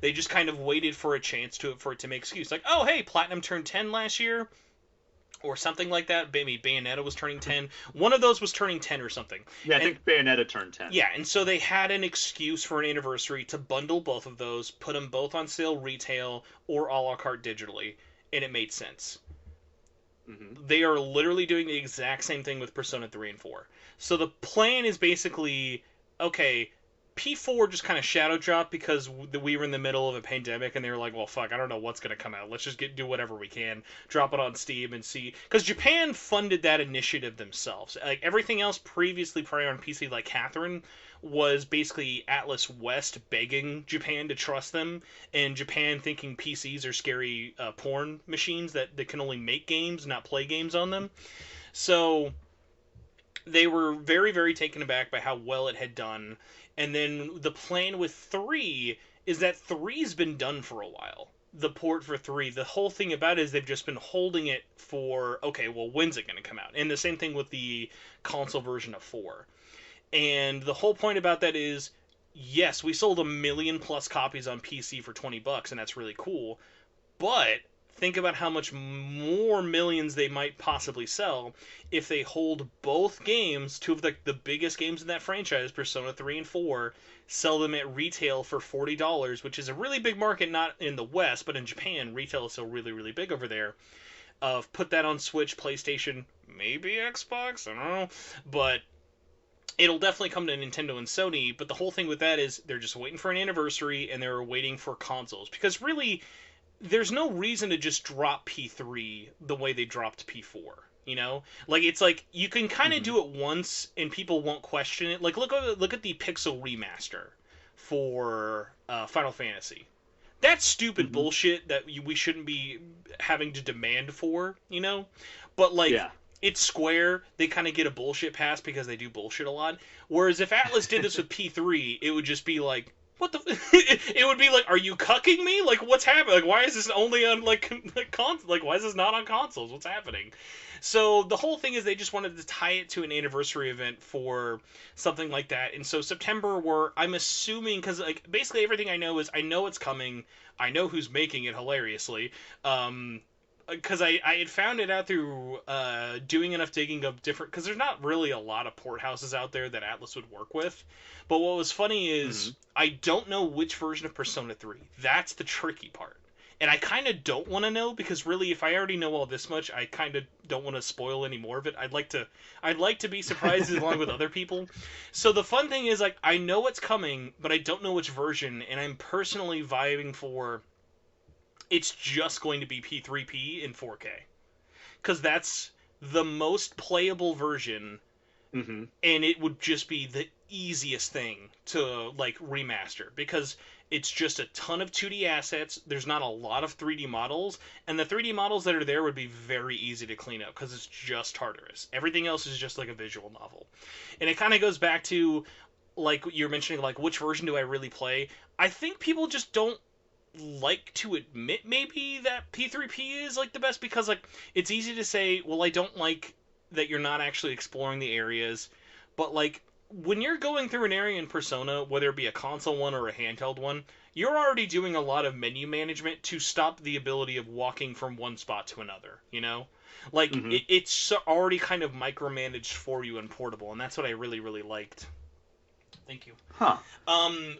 they just kind of waited for a chance for it to make excuse. Like, oh, hey, Platinum turned 10 last year, or something like that. Maybe Bayonetta was turning 10. One of those was turning 10 or something. Yeah, I think Bayonetta turned 10. Yeah, and so they had an excuse for an anniversary to bundle both of those, put them both on sale retail or a la carte digitally, and it made sense. Mm-hmm. They are literally doing the exact same thing with Persona 3 and 4. So the plan is basically, okay, P4 just kind of shadow dropped because we were in the middle of a pandemic, and they were like, well, fuck, I don't know what's going to come out. Let's just do whatever we can, drop it on Steam and see. Because Japan funded that initiative themselves. Like, everything else previously prior on PC, like Catherine, was basically Atlus West begging Japan to trust them, and Japan thinking PCs are scary porn machines that can only make games, not play games on them. So they were very, very taken aback by how well it had done. And then the plan with 3 is that 3's been done for a while. The port for 3. The whole thing about it is they've just been holding it for, okay, well, when's it going to come out? And the same thing with the console version of 4. And the whole point about that is, yes, we sold 1,000,000 plus copies on PC for $20, and that's really cool. But think about how much more millions they might possibly sell if they hold both games, two of the biggest games in that franchise, Persona 3 and 4, sell them at retail for $40, which is a really big market, not in the West, but in Japan, retail is still really, really big over there. Put that on Switch, PlayStation, maybe Xbox, I don't know, but it'll definitely come to Nintendo and Sony. But the whole thing with that is they're just waiting for an anniversary, and they're waiting for consoles, because really, there's no reason to just drop P3 the way they dropped P4. You know, like it's like you can kind of do it once and people won't question it. Like look at the Pixel remaster for Final Fantasy. That's stupid bullshit that we shouldn't be having to demand for. You know, but like. Yeah. It's Square, they kind of get a bullshit pass because they do bullshit a lot. Whereas if Atlus did this with P3, it would just be like, what the? It would be like, are you cucking me? Like, what's happening? Like, why is this only on like why is this not on consoles? What's happening? So the whole thing is they just wanted to tie it to an anniversary event for something like that. And so September, I'm assuming, because like basically everything I know is I know it's coming. I know who's making it hilariously. Because I had found it out through doing enough digging of different... Because there's not really a lot of port houses out there that Atlus would work with. But what was funny is I don't know which version of Persona 3. That's the tricky part. And I kind of don't want to know, because really, if I already know all this much, I kind of don't want to spoil any more of it. I'd like to be surprised along with other people. So the fun thing is, like, I know it's coming, but I don't know which version, and I'm personally vibing for... It's just going to be P3P in 4K. Because that's the most playable version, and it would just be the easiest thing to, like, remaster. Because it's just a ton of 2D assets, there's not a lot of 3D models, and the 3D models that are there would be very easy to clean up, because it's just Tartarus. Everything else is just like a visual novel. And it kind of goes back to, like, you're mentioning, like, which version do I really play? I think people just don't like to admit maybe that P3P is like the best, because like it's easy to say, well, I don't like that you're not actually exploring the areas, but like when you're going through an area in Persona, whether it be a console one or a handheld one, you're already doing a lot of menu management to stop the ability of walking from one spot to another, you know? Like it's already kind of micromanaged for you in portable, and that's what I really, really liked. Thank you. Huh.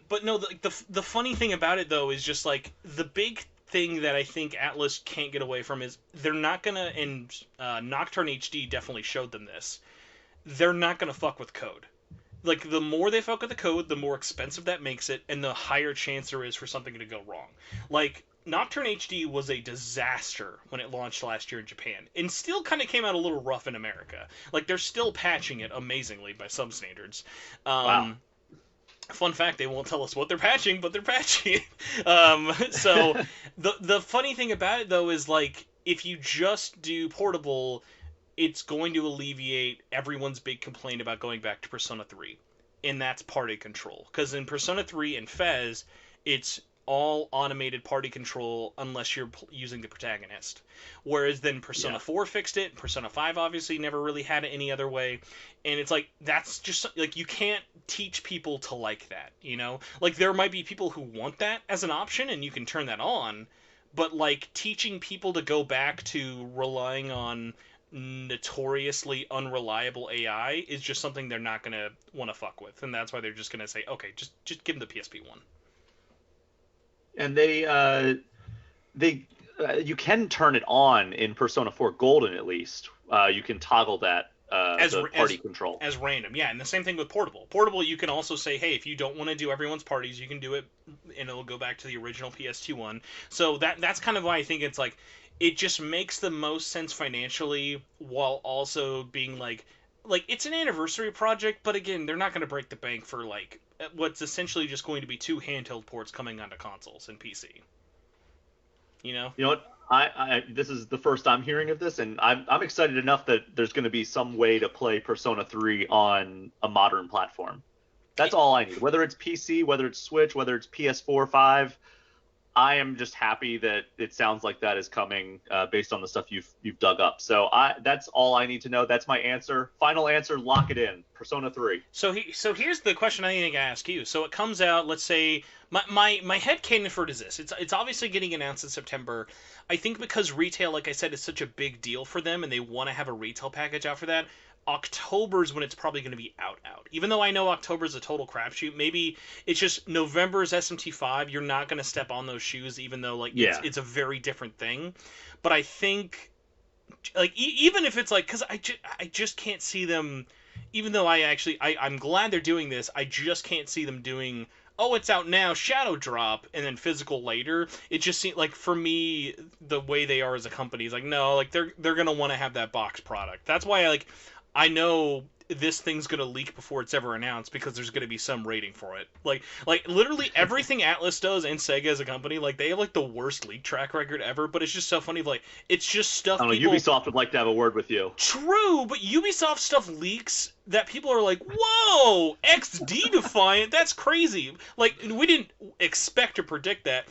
But no, the funny thing about it though is just like the big thing that I think Atlus can't get away from is they're not gonna, and Nocturne HD definitely showed them this. They're not gonna fuck with code. Like the more they fuck with the code, the more expensive that makes it, and the higher chance there is for something to go wrong. Like Nocturne HD was a disaster when it launched last year in Japan, and still kind of came out a little rough in America. Like they're still patching it amazingly by some standards. Wow. Fun fact, they won't tell us what they're patching, but they're patching it. So the funny thing about it, though, is, like, if you just do portable, it's going to alleviate everyone's big complaint about going back to Persona 3. And that's party control. Because in Persona 3 and Fez, it's all automated party control unless you're using the protagonist. Whereas then Persona 4 fixed it. Persona 5 obviously never really had it any other way. And it's like, that's just, like, you can't teach people to like that, you know? Like, there might be people who want that as an option, and you can turn that on. But, like, teaching people to go back to relying on notoriously unreliable AI is just something they're not going to want to fuck with. And that's why they're just going to say, okay, just give them the PSP one. And you can turn it on in Persona 4 Golden, at least. You can toggle that the party control. As random. Yeah, and the same thing with portable. Portable, you can also say, hey, if you don't want to do everyone's parties, you can do it, and it'll go back to the original PS2 one. So that's kind of why I think it's like, it just makes the most sense financially, while also being like it's an anniversary project, but again, they're not going to break the bank for like what's essentially just going to be 2 handheld ports coming onto consoles and PC. You know? You know what? This is the first I'm hearing of this, and I'm excited enough that there's going to be some way to play Persona 3 on a modern platform. That's all I need. Whether it's PC, whether it's Switch, whether it's PS4, 5, I am just happy that it sounds like that is coming based on the stuff you've dug up. So that's all I need to know. That's my answer. Final answer. Lock it in. Persona 3. So here's the question I need to ask you. So it comes out. Let's say my headcanon for it is this. It's obviously getting announced in September. I think because retail, like I said, is such a big deal for them, and they want to have a retail package out for that. October's when it's probably going to be out. Even though I know October's a total crapshoot, maybe it's just November's SMT5. You're not going to step on those shoes, even though it's a very different thing. But I think even if it's like, because I just can't see them. Even though I'm glad they're doing this, I just can't see them doing. Oh, it's out now, Shadow Drop, and then physical later. It just seems like, for me, the way they are as a company is like, no, like they're gonna want to have that box product. That's why I know this thing's gonna leak before it's ever announced, because there's gonna be some rating for it. Like literally everything Atlus does, and Sega as a company, like they have like the worst leak track record ever. But it's just so funny. Like, it's just stuff. I don't know, Ubisoft would like to have a word with you. True, but Ubisoft stuff leaks that people are like, whoa, XD Defiant, that's crazy. Like, we didn't expect or predict that.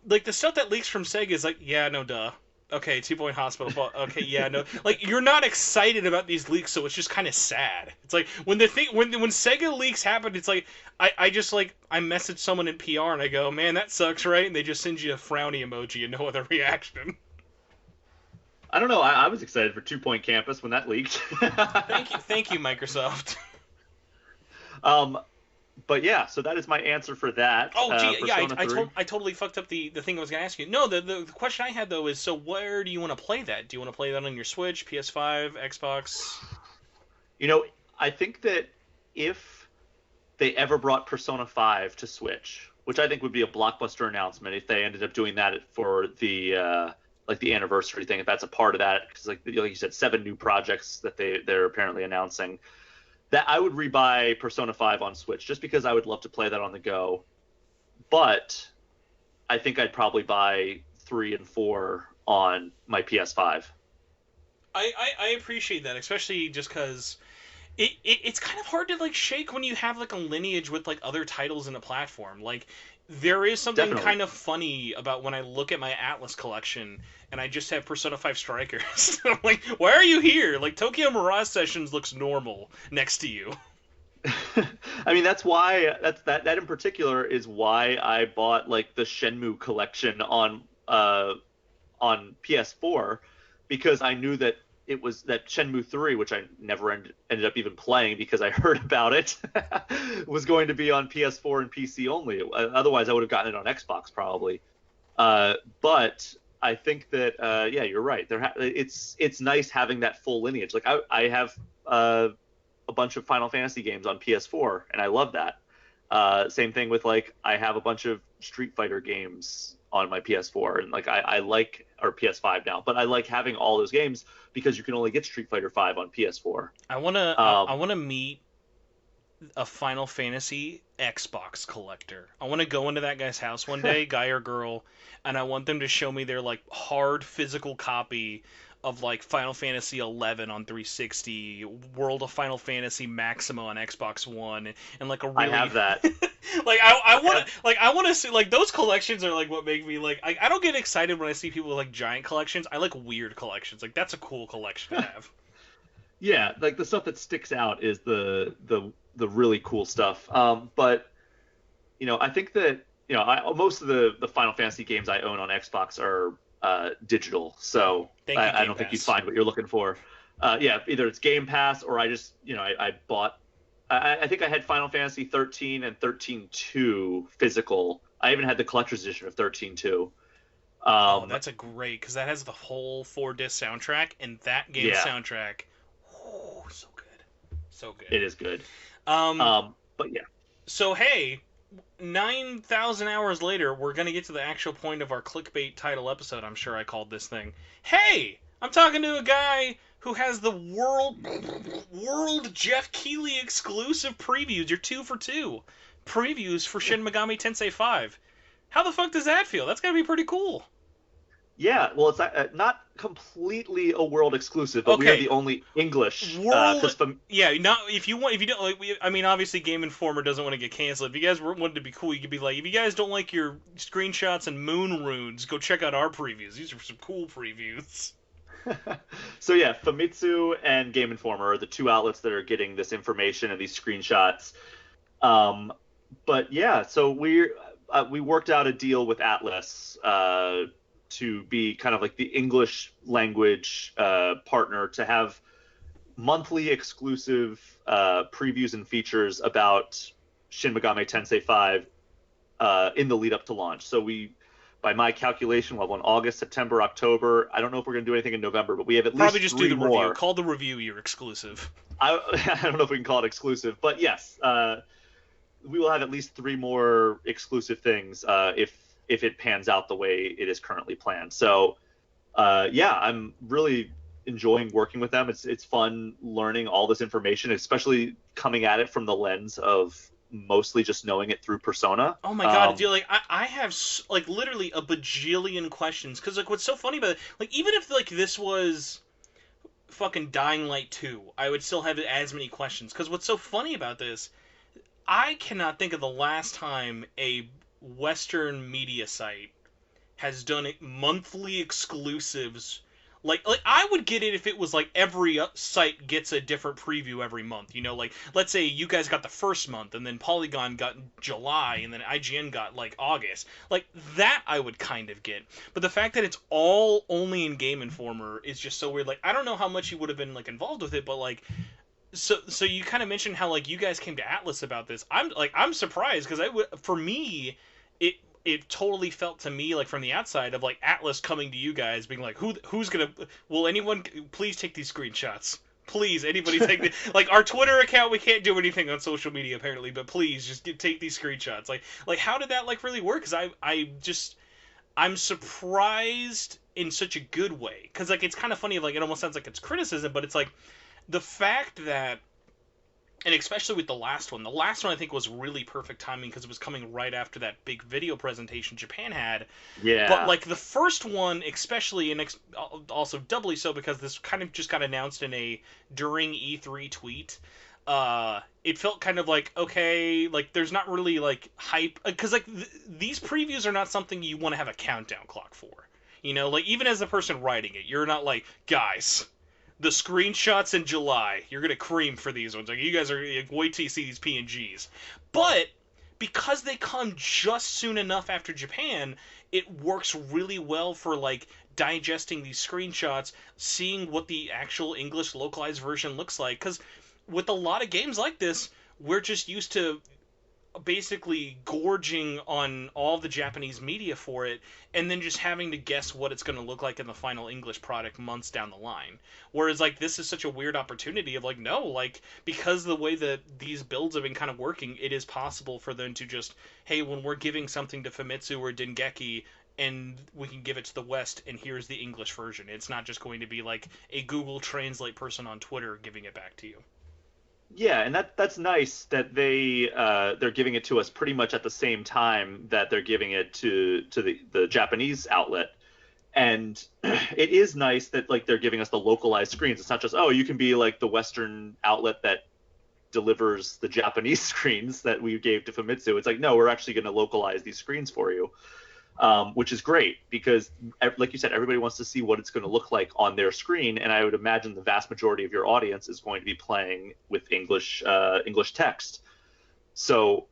Like, the stuff that leaks from Sega is like, yeah, no, duh. Okay, 2 Point Hospital. Okay, yeah, no. Like, you're not excited about these leaks, so it's just kind of sad. It's like, when Sega leaks happen, it's like, I message someone in PR and I go, man, that sucks, right? And they just send you a frowny emoji and no other reaction. I don't know. I was excited for 2 Point Campus when that leaked. Thank you, Microsoft. But yeah, so that is my answer for that. Oh, gee, yeah, I totally fucked up the thing I was going to ask you. No, the question I had, though, is, so where do you want to play that? Do you want to play that on your Switch, PS5, Xbox? You know, I think that if they ever brought Persona 5 to Switch, which I think would be a blockbuster announcement if they ended up doing that for the the anniversary thing, if that's a part of that, because like you said, 7 new projects that they're apparently announcing, that I would rebuy Persona 5 on Switch just because I would love to play that on the go. But I think I'd probably buy 3 and 4 on my PS5. I appreciate that, especially just because it's kind of hard to like shake when you have like a lineage with like other titles in the platform. Like, there is something Definitely kind of funny about when I look at my Atlus collection and I just have Persona 5 Strikers. I'm like, why are you here? Like, Tokyo Mirage Sessions looks normal next to you. I mean, that's why that in particular is why I bought like the Shenmue collection on PS4, because I knew that it was that Shenmue 3, which I never ended up even playing because I heard about it, was going to be on PS4 and PC only. Otherwise, I would have gotten it on Xbox probably. But I think that yeah, you're right. It's nice having that full lineage. Like I have a bunch of Final Fantasy games on PS4, and I love that. Same thing with like I have a bunch of Street Fighter games on my PS4, and like I like, or PS5 now, but I like having all those games because you can only get Street Fighter 5 on PS4. I wanna meet a Final Fantasy Xbox collector. I want to go into that guy's house one day, guy or girl, and I want them to show me their like hard physical copy of like Final Fantasy 11 on 360, World of Final Fantasy Maxima on Xbox One, and like a really I have that. I want to see like those collections are like what make me like I don't get excited when I see people with like giant collections. I like weird collections. Like, that's a cool collection to have. Yeah, like the stuff that sticks out is the really cool stuff. But you know, I think that most of the Final Fantasy games I own on Xbox are digital, so I don't think you'd find what you're looking for. Yeah, either it's Game Pass or I just I bought. I think I had Final Fantasy 13 and 13-2 physical. I even had the collector's edition of 13-2. Oh, that's a great, because that has the whole 4-disc soundtrack, and that game soundtrack, So good. It is good. Um, But yeah. so hey, 9,000 hours later, we're gonna get to the actual point of our clickbait title episode. I'm sure I called this thing. Hey, I'm talking to a guy who has the world Jeff Keighley exclusive previews. You're 2 for 2 previews for Shin Megami Tensei 5. How the fuck does that feel? That's gotta be pretty cool. Yeah, well, it's not completely a world exclusive, but we are Okay, the only English. world. Yeah, not if you want. If you don't like, I mean, obviously, Game Informer doesn't want to get canceled. If you guys wanted to be cool, you could be like, if you guys don't like your screenshots and moon runes, go check out our previews. These are some cool previews. So yeah, Famitsu and Game Informer are the two outlets that are getting this information and these screenshots. But yeah, so we worked out a deal with Atlus to be kind of like the English language partner to have monthly exclusive previews and features about Shin Megami Tensei 5 in the lead up to launch. So by my calculation, we'll have one August, September, October. I don't know if we're going to do anything in November, but we have at least Probably just do three the more. review. Call the review your exclusive. I don't know if we can call it exclusive, but yes, we will have at least 3 more exclusive things if it pans out the way it is currently planned. So yeah, I'm really enjoying working with them. It's fun learning all this information, especially coming at it from the lens of mostly just knowing it through Persona. Oh my god, dude! Like I have like literally a bajillion questions because like what's so funny about it, like even if like this was fucking Dying Light 2, I would still have as many questions because what's so funny about this, I cannot think of the last time a Western media site has done it monthly exclusives. Like I would get it if it was like every site gets a different preview every month. You know, like let's say you guys got the first month, and then Polygon got July, and then IGN got like August. Like that I would kind of get. But the fact that it's all only in Game Informer is just so weird. Like I don't know how much you would have been like involved with it, but like so you kind of mentioned how like you guys came to Atlus about this. I'm surprised because for me it totally felt to me like from the outside of like Atlus coming to you guys being like who's gonna will anyone please take these screenshots, please anybody take the like our Twitter account, we can't do anything on social media apparently, but please just take these screenshots. Like how did that like really work? Because I'm surprised in such a good way because like it's kind of funny, like it almost sounds like it's criticism, but it's like the fact that, and especially with the last one I think was really perfect timing because it was coming right after that big video presentation Japan had. Yeah. But like the first one, especially, and also doubly so because this kind of just got announced in a during E3 tweet. It felt kind of like, okay, like there's not really like hype because like these previews are not something you want to have a countdown clock for. You know, like even as the person writing it, you're not like, guys, the screenshots in July, you're gonna cream for these ones. Like you guys are like, wait till you see these PNGs. But because they come just soon enough after Japan, it works really well for like digesting these screenshots, seeing what the actual English localized version looks like. Because with a lot of games like this, we're just used to basically gorging on all the Japanese media for it and then just having to guess what it's going to look like in the final English product months down the line. Whereas like this is such a weird opportunity of like, no, like because the way that these builds have been kind of working, it is possible for them to just, hey, when we're giving something to Famitsu or Dengeki and we can give it to the West and here's the English version. It's not just going to be like a Google Translate person on Twitter giving it back to you. Yeah, and that's nice that they're giving it to us pretty much at the same time that they're giving it to the Japanese outlet. And it is nice that like they're giving us the localized screens. It's not just, oh, you can be like the Western outlet that delivers the Japanese screens that we gave to Famitsu. It's like, no, we're actually going to localize these screens for you. Which is great because, like you said, everybody wants to see what it's going to look like on their screen, and I would imagine the vast majority of your audience is going to be playing with English text. So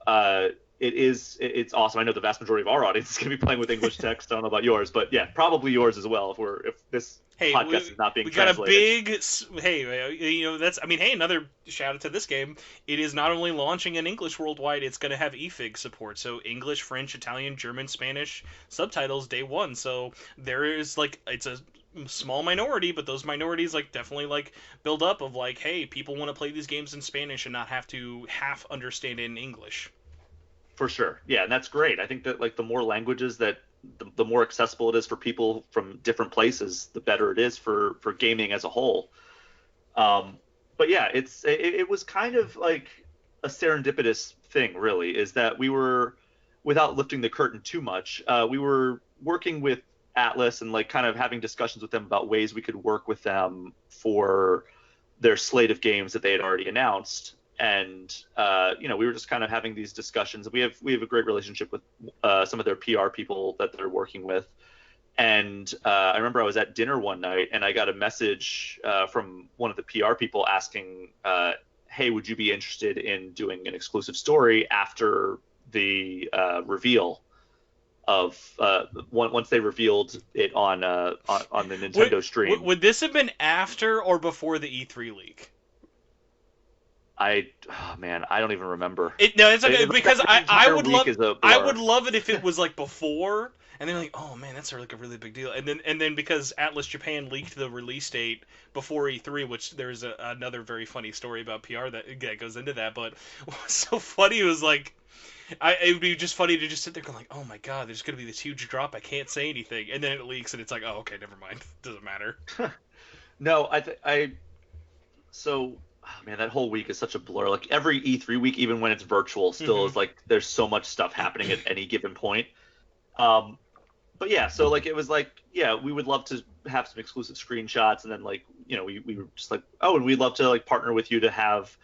it's awesome. I know the vast majority of our audience is going to be playing with English text. I don't know about yours, but yeah, probably yours as well. If this Hey, podcast is not being we got a translated. big hey, that's I mean, hey, another shout out to this game. It is not only launching in English worldwide, it's going to have eFig support, so English, French, Italian, German, Spanish subtitles day one. So there is like it's a small minority, but those minorities like definitely like build up of like, hey, people want to play these games in Spanish and not have to half understand it in English. For sure. Yeah, and that's great. I think that like the more languages that the more accessible it is for people from different places, the better it is for gaming as a whole. But yeah, it was kind of like a serendipitous thing, really, is that we were, without lifting the curtain too much, we were working with Atlus and like kind of having discussions with them about ways we could work with them for their slate of games that they had already announced. And we were just kind of having these discussions. We have a great relationship with some of their PR people that they're working with. And I remember I was at dinner one night and I got a message from one of the PR people asking, "Hey, would you be interested in doing an exclusive story after the reveal of once they revealed it on the Nintendo stream?" Would this have been after or before the E3 leak? Man, I don't even remember. No, it's okay because I would love it if it was like before, and they're like, oh man, that's like a really big deal, and then because Atlus Japan leaked the release date before E3, which there's another very funny story about PR that goes into that, but what was so funny was like. It would be just funny to just sit there going like, oh my god, there's gonna be this huge drop, I can't say anything, and then it leaks and it's like, oh okay, never mind, doesn't matter. No, oh, man, that whole week is such a blur. Like every E3 week, even when it's virtual, still is like there's so much stuff happening at any given point. But yeah, so like it was like, yeah, we would love to have some exclusive screenshots, and then like we were just like, oh, and we'd love to like partner with you to have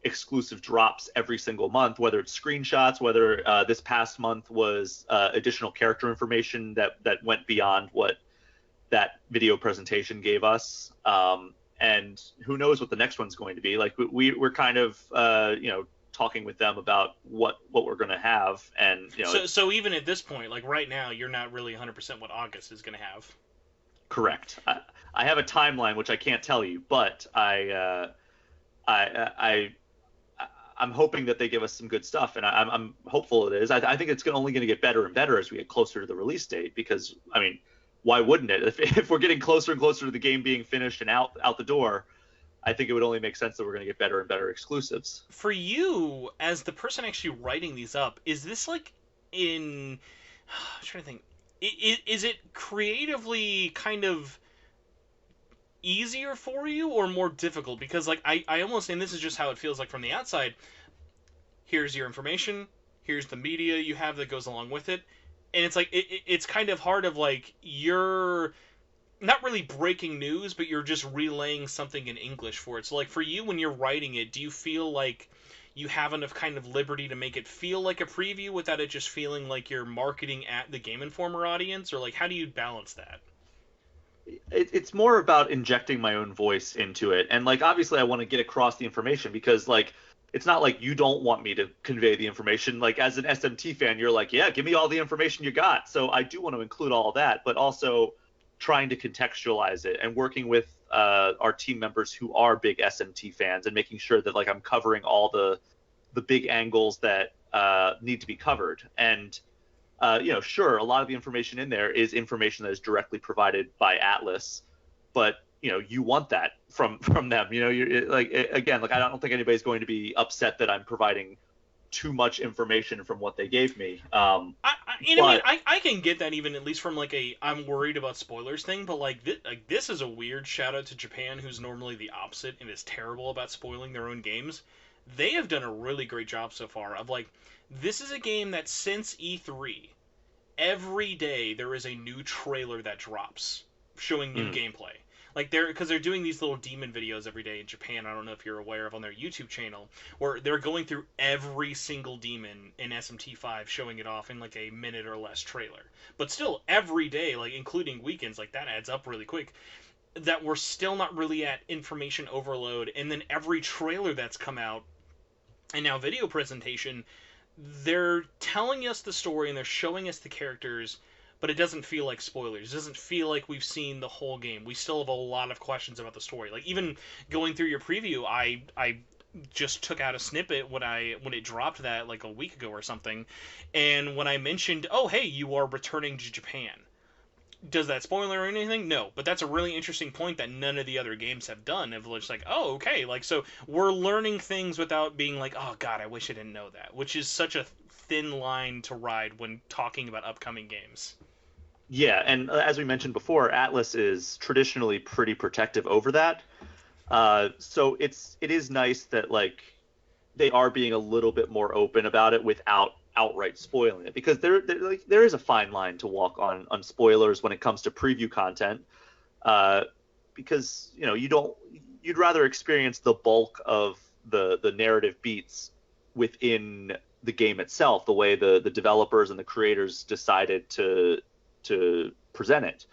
exclusive drops every single month, whether it's screenshots, whether this past month was additional character information that went beyond what that video presentation gave us. And who knows what the next one's going to be. Like we're kind of talking with them about what we're going to have, and so even at this point, like right now, you're not really 100% what August is going to have. Correct. I have a timeline which I can't tell you, but I'm hoping that they give us some good stuff, and I'm hopeful it is. I think it's only going to get better and better as we get closer to the release date, because I mean, why wouldn't it? If we're getting closer and closer to the game being finished and out the door, I think it would only make sense that we're going to get better and better exclusives. For you, as the person actually writing these up, is this like I'm trying to think, is it creatively kind of easier for you or more difficult? Because like I almost, and this is just how it feels like from the outside, here's your information, here's the media you have that goes along with it, and it's like it's kind of hard of like you're not really breaking news, but you're just relaying something in English for it. So like for you, when you're writing it, do you feel like you have enough kind of liberty to make it feel like a preview without it just feeling like you're marketing at the Game Informer audience, or like how do you balance that? It's more about injecting my own voice into it, and like obviously I want to get across the information, because like it's not like you don't want me to convey the information. Like as an SMT fan, you're like, yeah, give me all the information you got. So I do want to include all of that, but also trying to contextualize it and working with our team members who are big SMT fans and making sure that like I'm covering all the big angles that need to be covered. And sure, a lot of the information in there is information that is directly provided by Atlus, but you want that from them. You're like, again, like I don't think anybody's going to be upset that I'm providing too much information from what they gave me. I can get that, even at least from like I'm worried about spoilers thing, but like this is a weird shout out to Japan, who's normally the opposite and is terrible about spoiling their own games. They have done a really great job so far of like, this is a game that since E3, every day there is a new trailer that drops showing new gameplay. Like because they're doing these little demon videos every day in Japan. I don't know if you're aware of, on their YouTube channel, where they're going through every single demon in SMT5, showing it off in like a minute or less trailer. But still, every day, like including weekends, like that adds up really quick. That we're still not really at information overload, and then every trailer that's come out, and now video presentation, they're telling us the story and they're showing us the characters, but it doesn't feel like spoilers. It doesn't feel like we've seen the whole game. We still have a lot of questions about the story. Like, even going through your preview, I just took out a snippet when it dropped that like a week ago or something, and when I mentioned, oh hey, you are returning to Japan. Does that spoiler or anything? No, but that's a really interesting point that none of the other games have done. Of just like, oh, okay, like, so we're learning things without being like, oh god, I wish I didn't know that, which is such a thin line to ride when talking about upcoming games. Yeah, and as we mentioned before, Atlus is traditionally pretty protective over that. So it is nice that like they are being a little bit more open about it without outright spoiling it, because there is a fine line to walk on spoilers when it comes to preview content, because you'd rather experience the bulk of the narrative beats within the game itself, the way the developers and the creators decided to present it.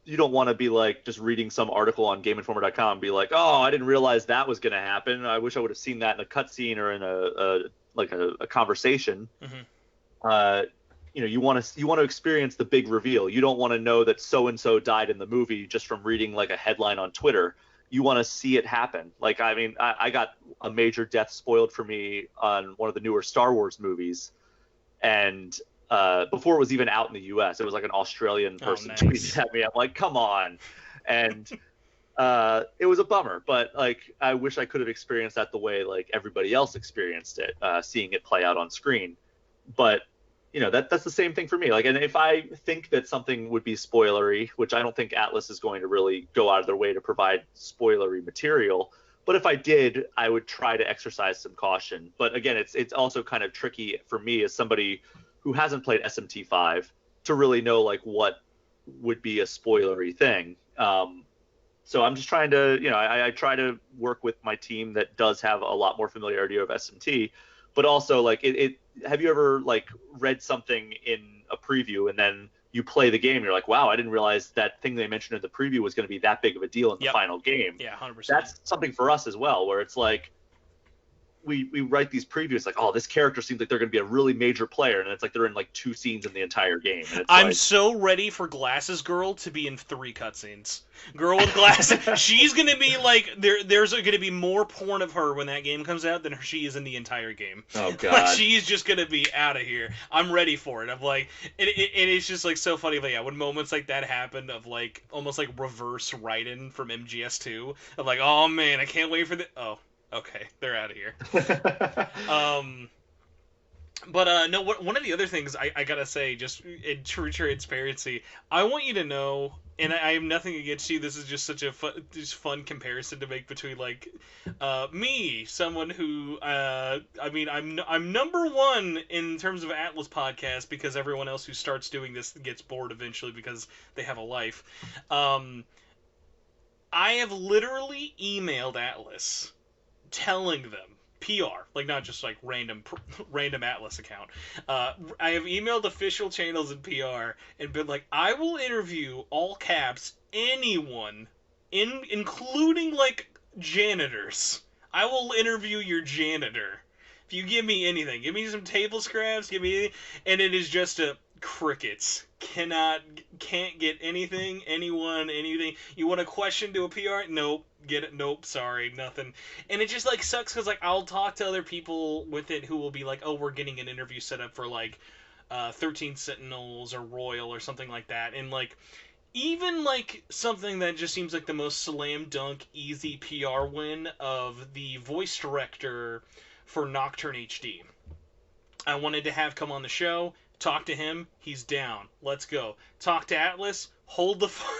You don't want to be like just reading some article on GameInformer.com and be like, oh, I didn't realize that was going to happen. I wish I would have seen that in a cutscene or in a conversation. Mm-hmm. You want to experience the big reveal. You don't want to know that so and so died in the movie just from reading like a headline on Twitter. You want to see it happen. Like, I mean, I got a major death spoiled for me on one of the newer Star Wars movies, and before it was even out in the U.S., it was like an Australian person tweeted at me. I'm like, come on. And it was a bummer, but like, I wish I could have experienced that the way like everybody else experienced it, seeing it play out on screen. But that's the same thing for me. Like, and if I think that something would be spoilery, which I don't think Atlus is going to really go out of their way to provide spoilery material, but if I did, I would try to exercise some caution. But again, it's also kind of tricky for me as somebody who hasn't played SMT5 to really know like what would be a spoilery thing. So I'm just trying to, I try to work with my team that does have a lot more familiarity of SMT, but also like have you ever like read something in a preview and then you play the game and you're like, wow, I didn't realize that thing they mentioned in the preview was going to be that big of a deal in the final game. Yeah, 100%. That's something for us as well, where it's like, we write these previews like, oh, this character seems like they're going to be a really major player, and it's like they're in like 2 scenes in the entire game. And I'm so ready for Glasses Girl to be in 3 cutscenes. Girl with glasses, she's going to be like, there's going to be more porn of her when that game comes out than she is in the entire game. Oh god, like, she's just going to be out of here. I'm ready for it. I'm like, it's just like so funny. Like, yeah, when moments like that happen, of like almost like reverse Raiden from MGS2, of like, oh man, I can't wait for the okay, they're out of here. But no, one of the other things I gotta say, just in true transparency, I want you to know, and I have nothing against you. This is just such a fun comparison to make between like me, someone who I mean, I'm number one in terms of Atlus podcast, because everyone else who starts doing this gets bored eventually because they have a life. I have literally emailed Atlus telling them, PR, like not just like random Atlus account. I have emailed official channels in PR and been like, I will interview, all caps, anyone, including like janitors. I will interview your janitor. If you give me anything, give me some table scraps, give me anything, and it is just crickets. Can't get anything, anyone, anything. You want a question to a PR? Nope. Get it? Nope. Sorry, nothing. And it just like sucks because like I'll talk to other people with it who will be like, oh, we're getting an interview set up for like 13 Sentinels or Royal or something like that, and like even like something that just seems like the most slam dunk easy PR win of the voice director for Nocturne HD. I wanted to have come on the show. Talk to him. He's down. Let's go. Talk to Atlus. Hold the phone.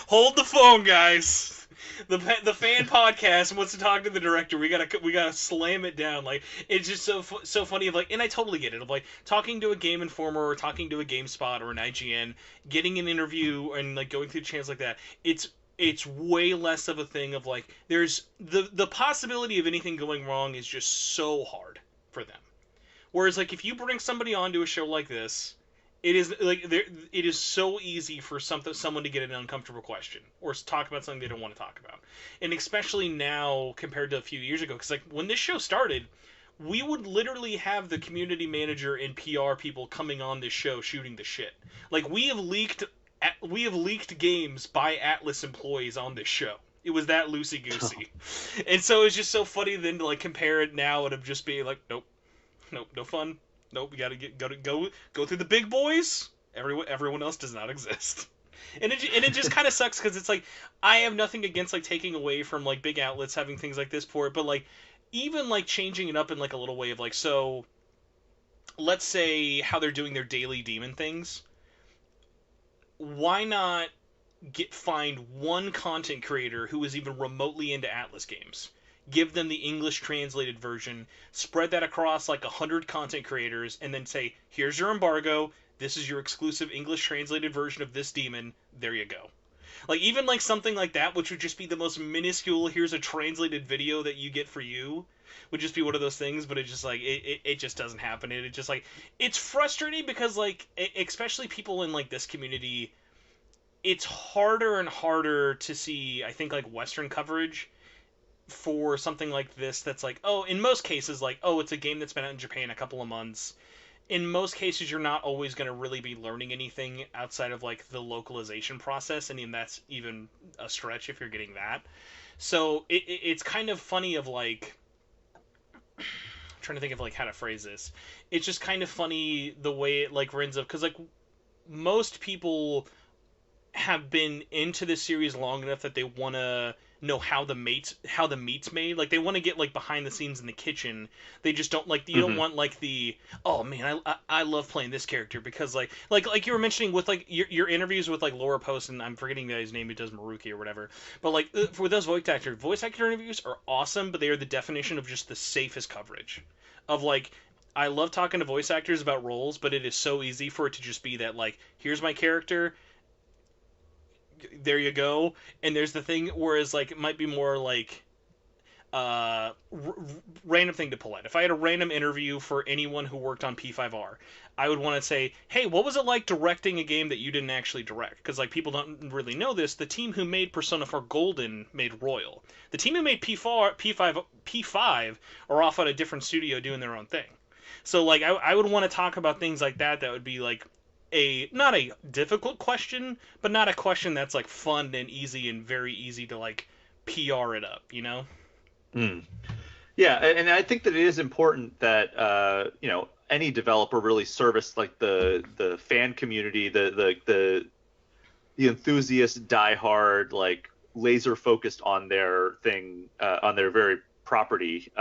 Hold the phone, guys. The fan podcast wants to talk to the director. We gotta slam it down. Like, it's just so funny. Of like, and I totally get it. Of like talking to a Game Informer or talking to a GameSpot or an IGN, getting an interview and like going through channels like that. It's way less of a thing of like, there's the possibility of anything going wrong is just so hard for them. Whereas like if you bring somebody onto a show like this, it is like it is so easy for someone to get an uncomfortable question or talk about something they don't want to talk about, and especially now compared to a few years ago, because like when this show started, we would literally have the community manager and PR people coming on this show shooting the shit. Like we have leaked games by Atlus employees on this show. It was that loosey goosey, and so it's just so funny then to like compare it now and of just being like, nope, nope, no fun, nope, we gotta go through the big boys. Everyone else does not exist. And it just kind of sucks because it's like I have nothing against like taking away from like big outlets having things like this for it, but like even like changing it up in like a little way of like, so let's say how they're doing their daily demon things. Why not find one content creator who is even remotely into Atlus games? Give them the English translated version, spread that across like 100 content creators, and then say, here's your embargo. This is your exclusive English translated version of this demon. There you go. Like, even like something like that, which would just be the most minuscule, here's a translated video that you get for you, would just be one of those things, but it just like, it just doesn't happen. And it just like, it's frustrating because like, especially people in like this community, it's harder and harder to see, I think, like Western coverage for something like this that's like, oh, in most cases, like, oh, it's a game that's been out in Japan a couple of months. In most cases, you're not always going to really be learning anything outside of like the localization process, and that's even a stretch if you're getting that. So it's kind of funny of like, I'm trying to think of like how to phrase this. It's just kind of funny the way it like ends up, because like most people have been into this series long enough that they want to know how the meat's made. Like they want to get like behind the scenes in the kitchen. They just don't like, you don't want like the, oh man, I love playing this character because like you were mentioning with like your interviews with like Laura Post, and I'm forgetting the guy's name who does Maruki or whatever, but like for those voice actor interviews are awesome, but they are the definition of just the safest coverage of like, I love talking to voice actors about roles, but it is so easy for it to just be that like, here's my character, there you go. And there's the thing, whereas like it might be more like random thing to pull out. If I had a random interview for anyone who worked on P5R, I would want to say, hey, what was it like directing a game that you didn't actually direct? Because like people don't really know this, the team who made Persona 4 Golden made Royal. The team who made P5 are off at a different studio doing their own thing. So like I would want to talk about things like that would be like not a difficult question, but not a question that's like fun and easy and very easy to like PR it up, you know? Yeah, and I think that it is important that any developer really service like the fan community, the enthusiast, diehard, like laser focused on their thing, on their very property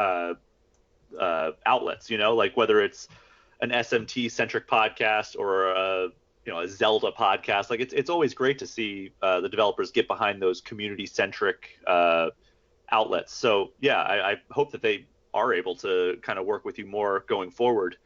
outlets. Like whether it's an SMT centric podcast or a Zelda podcast. Like it's always great to see the developers get behind those community centric outlets. So yeah, I hope that they are able to kind of work with you more going forward.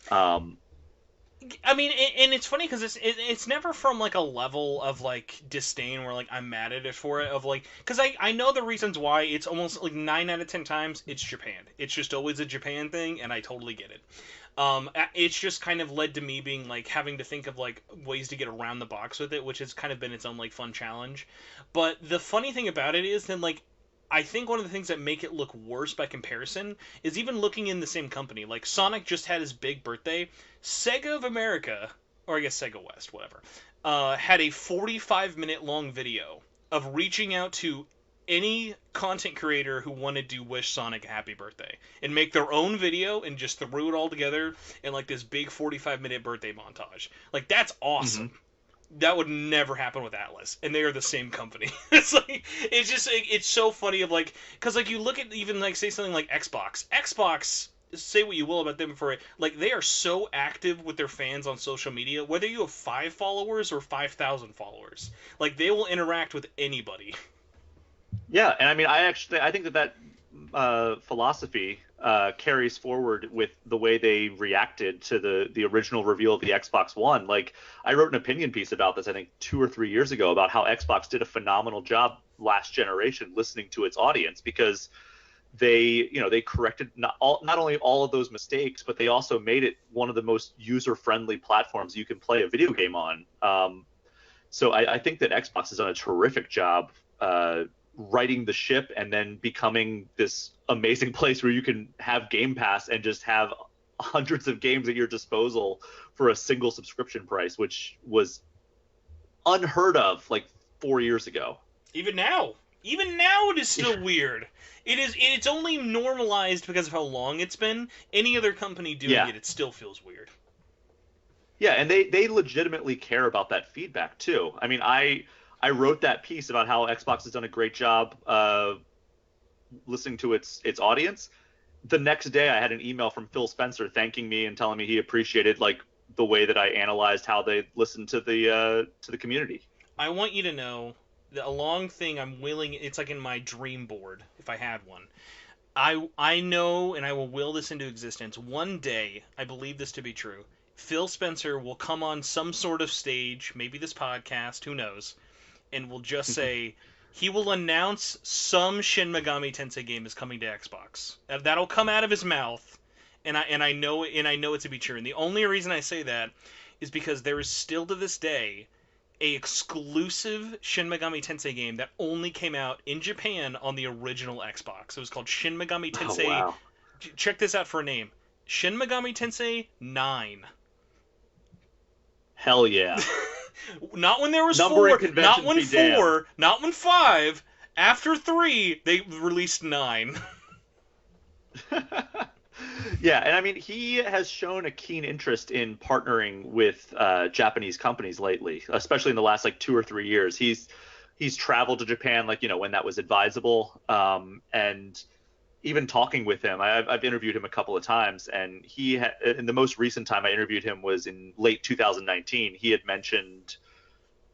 I mean, and it's funny because it's never from like a level of like disdain where like I'm mad at it for it, of like, because I know the reasons why. It's almost like 9 out of 10 times it's Japan. It's just always a Japan thing, and I totally get it. It's just kind of led to me being like having to think of like ways to get around the box with it, which has kind of been its own like fun challenge. But the funny thing about it is then like, I think one of the things that make it look worse by comparison is even looking in the same company. Like Sonic just had his big birthday. Sega of America, or I guess Sega West, whatever, had a 45-minute long video of reaching out to any content creator who wanted to wish Sonic a happy birthday and make their own video and just threw it all together in like this big 45-minute birthday montage. Like that's awesome. That would never happen with Atlus, and they are the same company. It's like, it's just, it's so funny of like, because like you look at even like say something like Xbox, say what you will about them for it, like they are so active with their fans on social media, whether you have 5 followers or 5,000 followers, like they will interact with anybody. Yeah, and I mean, I think that philosophy carries forward with the way they reacted to the original reveal of the Xbox One. Like, I wrote an opinion piece about this, I think 2 or 3 years ago, about how Xbox did a phenomenal job last generation listening to its audience, because they corrected not only all of those mistakes, but they also made it one of the most user-friendly platforms you can play a video game on. So I think that Xbox has done a terrific job righting the ship and then becoming this amazing place where you can have Game Pass and just have hundreds of games at your disposal for a single subscription price, which was unheard of like 4 years ago. Even now it is still weird. It's only normalized because of how long it's been. Any other company doing it still feels weird. Yeah, and they legitimately care about that feedback too. I mean, I wrote that piece about how Xbox has done a great job listening to its audience. The next day, I had an email from Phil Spencer thanking me and telling me he appreciated like the way that I analyzed how they listened to the community. I want you to know that a long thing I'm willing. It's like in my dream board if I had one. I know, and I will will this into existence. One day, I believe this to be true. Phil Spencer will come on some sort of stage, maybe this podcast, who knows, and will just say he will announce some Shin Megami Tensei game is coming to Xbox. That'll come out of his mouth, and I know it to be true. And the only reason I say that is because there is still to this day a exclusive Shin Megami Tensei game that only came out in Japan on the original Xbox. It was called Shin Megami Tensei. Oh, wow. Check this out for a name. Shin Megami Tensei 9. Hell yeah. Not when there was Numbering 4, conventions not when be 4, damned. not when 5. After 3, they released 9. Yeah, and I mean, he has shown a keen interest in partnering with Japanese companies lately, especially in the last like 2 or 3 years. He's traveled to Japan, like, you know, when that was advisable, and even talking with him, I've interviewed him a couple of times, and in the most recent time I interviewed him was in late 2019. He had mentioned,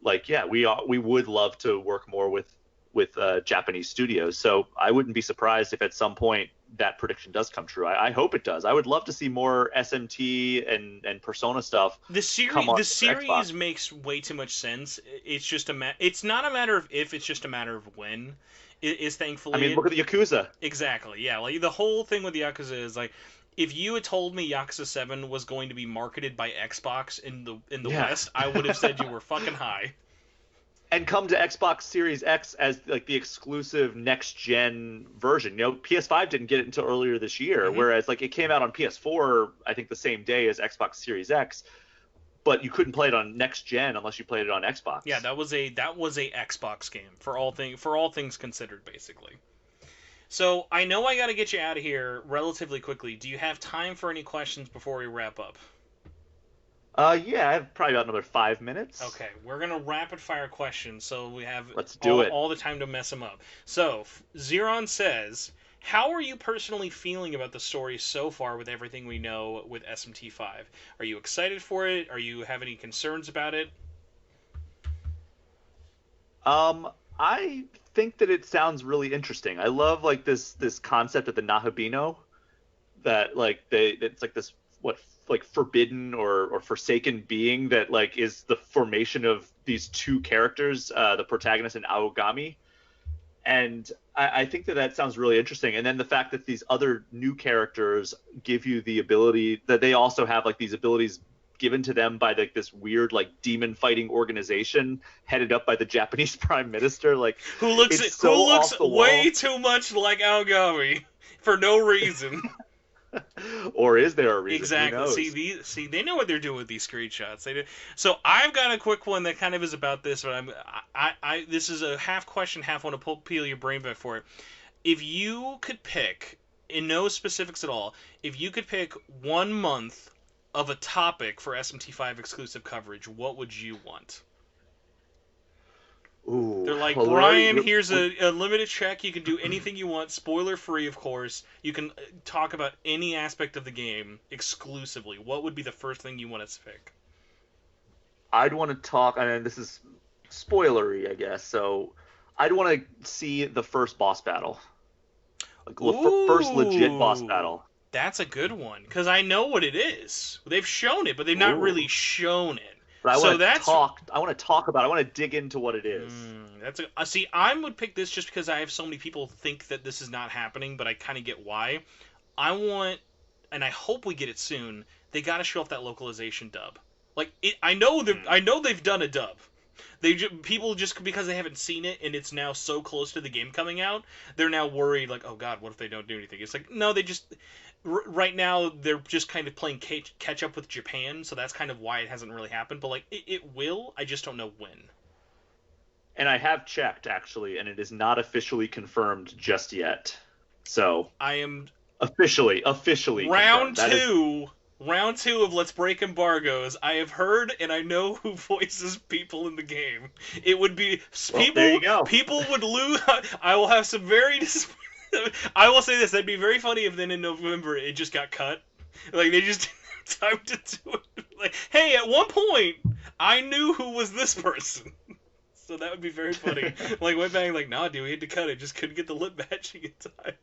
like, yeah, we would love to work more with Japanese studios. So I wouldn't be surprised if at some point that prediction does come true. I hope it does. I would love to see more SMT and Persona stuff. The series Xbox. makes way too much sense. It's just it's not a matter of if, it's just a matter of when. It is thankfully. I mean, look at the Yakuza. Exactly. Yeah. Like the whole thing with Yakuza is like, if you had told me Yakuza 7 was going to be marketed by Xbox in the West, I would have said you were fucking high. And come to Xbox Series X as like the exclusive next gen version. You know, PS5 didn't get it until earlier this year, whereas like it came out on PS4 I think the same day as Xbox Series X, but you couldn't play it on next gen unless you played it on Xbox. Yeah, that was a Xbox game for all things considered, basically. So I know I got to get you out of here relatively quickly. Do you have time for any questions before we wrap up? Yeah, I have probably about another 5 minutes. Okay, we're gonna rapid fire questions, so we have all the time to mess them up. So Zeron says, how are you personally feeling about the story so far with everything we know with SMT5? Are you excited for it? Are you have any concerns about it? I think that it sounds really interesting. I love like this concept of the Nahabino, that like it's like this like forbidden or forsaken being that like is the formation of these two characters, the protagonist and Aogami. And I think that sounds really interesting. And then the fact that these other new characters give you the ability that they also have like these abilities given to them by like this weird like demon fighting organization headed up by the Japanese prime minister, like who looks way too much like Aogami for no reason. Or is there a reason? Exactly. See, they know what they're doing with these screenshots. They do. So I've got a quick one that kind of is about this, but this is a half question, half want to peel your brain back for it. If you could pick, in no specifics at all, if you could pick 1 month of a topic for SMT5 exclusive coverage, what would you want? Ooh, they're like, Brian, here's a limited check. You can do anything you want, spoiler free, of course. You can talk about any aspect of the game exclusively. What would be the first thing you want us to pick? I'd want to talk, and this is spoilery, I guess. So I'd want to see the first boss battle, like first legit boss battle. That's a good one because I know what it is. They've shown it, but they've not really shown it. But I want to talk about it. I want to dig into what it is. See, I would pick this just because I have so many people think that this is not happening, but I kind of get why. I want, and I hope we get it soon. They got to show off that localization dub. Like I know they've done a dub. People just because they haven't seen it and it's now so close to the game coming out, they're now worried like, oh god, what if they don't do anything? It's like no, they just right now they're just kind of playing catch up with Japan, so that's kind of why it hasn't really happened. But like it will, I just don't know when. And I have checked actually, and it is not officially confirmed just yet. So I am officially round confirmed. two. Round two of Let's Break Embargoes. I have heard and I know who voices people in the game. It would be people. There you go. People would lose. I will have some very. I will say this: that'd be very funny if then in November it just got cut. Like they just didn't have time to do it. Like, hey, at one point I knew who was this person. So that would be very funny. Like went back like, nah, dude, we had to cut it. Just couldn't get the lip matching in time.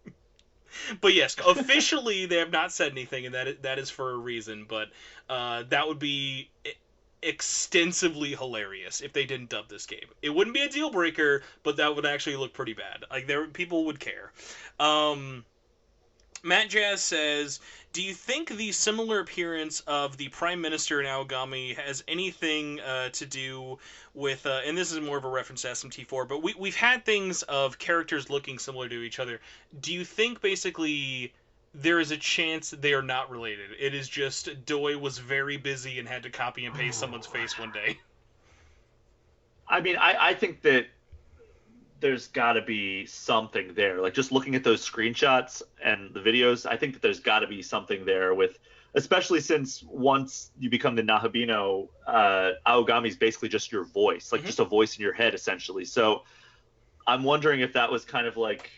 But yes, officially they have not said anything, and that is for a reason. But that would be extensively hilarious if they didn't dub this game. It wouldn't be a deal breaker, but that would actually look pretty bad. Like people would care. Matt Jazz says, do you think the similar appearance of the Prime Minister in Aogami has anything to do with, and this is more of a reference to SMT4, but we've had things of characters looking similar to each other. Do you think basically there is a chance they are not related? It is just Doi was very busy and had to copy and paste someone's face one day. I mean, I think that there's got to be something there. Like just looking at those screenshots and the videos, I think that there's got to be something there with, especially since once you become the Nahabino, Aogami's basically just your voice, like just a voice in your head essentially. So I'm wondering if that was kind of like